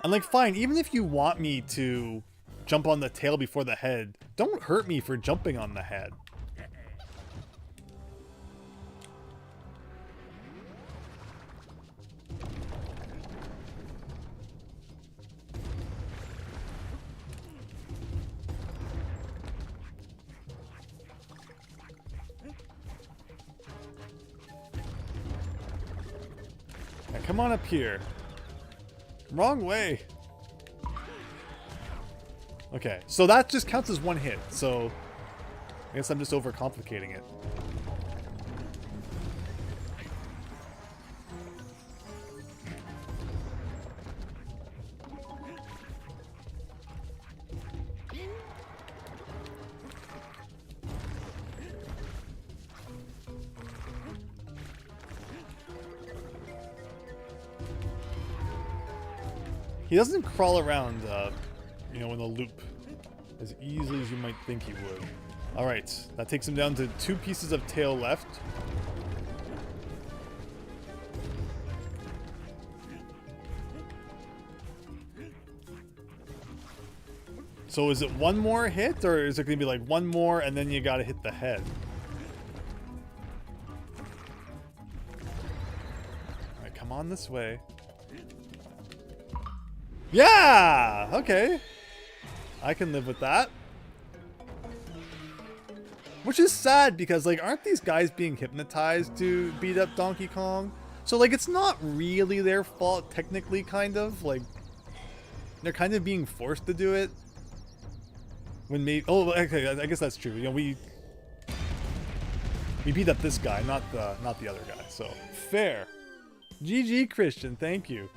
And like, fine, even if you want me to jump on the tail before the head, don't hurt me for jumping on the head. Come on up here. Wrong way. Okay, so that just counts as one hit, so I guess I'm just overcomplicating it. He doesn't crawl around, in a loop as easily as you might think he would. Alright, that takes him down to 2 pieces of tail left. So is it one more hit, or is it going to be like one more and then you got to hit the head? Alright, come on this way. Yeah! Okay. I can live with that. Which is sad because, like, aren't these guys being hypnotized to beat up Donkey Kong? So, like, it's not really their fault, technically, kind of. Like, they're kind of being forced to do it. When maybe... Oh, okay, I guess that's true. You know, we beat up this guy, not the other guy. So, fair. GG, Christian. Thank you.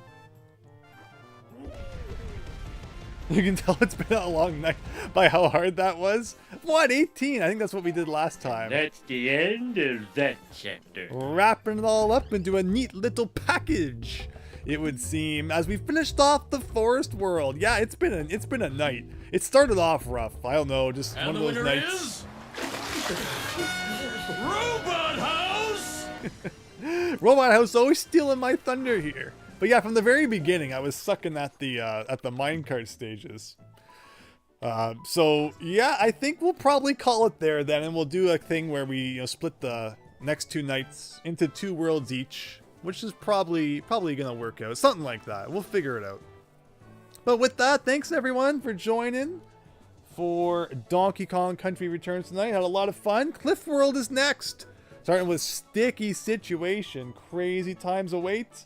You can tell it's been a long night by how hard that was. What, 18? I think that's what we did last time. That's the end of that chapter. Wrapping it all up into a neat little package, it would seem, as we finished off the forest world. Yeah, it's been a night. It started off rough. I don't know, just one of those nights. Robot House! Robot House always stealing my thunder here. But yeah, from the very beginning, I was sucking at the minecart stages. So yeah, I think we'll probably call it there then, and we'll do a thing where we split the next 2 nights into 2 worlds each, which is probably gonna work out. Something like that. We'll figure it out. But with that, thanks everyone for joining for Donkey Kong Country Returns tonight. Had a lot of fun. Cliff World is next. Starting with Sticky Situation. Crazy times await.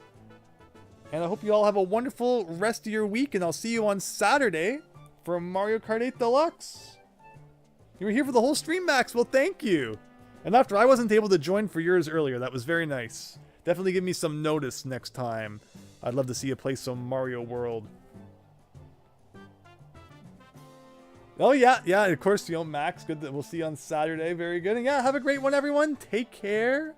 And I hope you all have a wonderful rest of your week, and I'll see you on Saturday for Mario Kart 8 Deluxe. You were here for the whole stream, Max. Well, thank you. And after I wasn't able to join for yours earlier, that was very nice. Definitely give me some notice next time. I'd love to see you play some Mario World. Oh, yeah, of course, Max. Good that we'll see you on Saturday. Very good. And yeah, have a great one, everyone. Take care.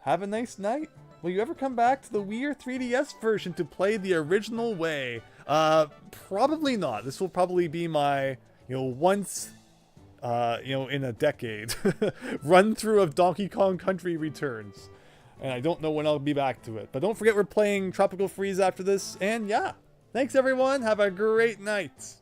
Have a nice night. Will you ever come back to the Wii or 3DS version to play the original way? Probably not. This will probably be my, once, in a decade run through of Donkey Kong Country Returns. And I don't know when I'll be back to it. But don't forget we're playing Tropical Freeze after this. And yeah, thanks everyone. Have a great night.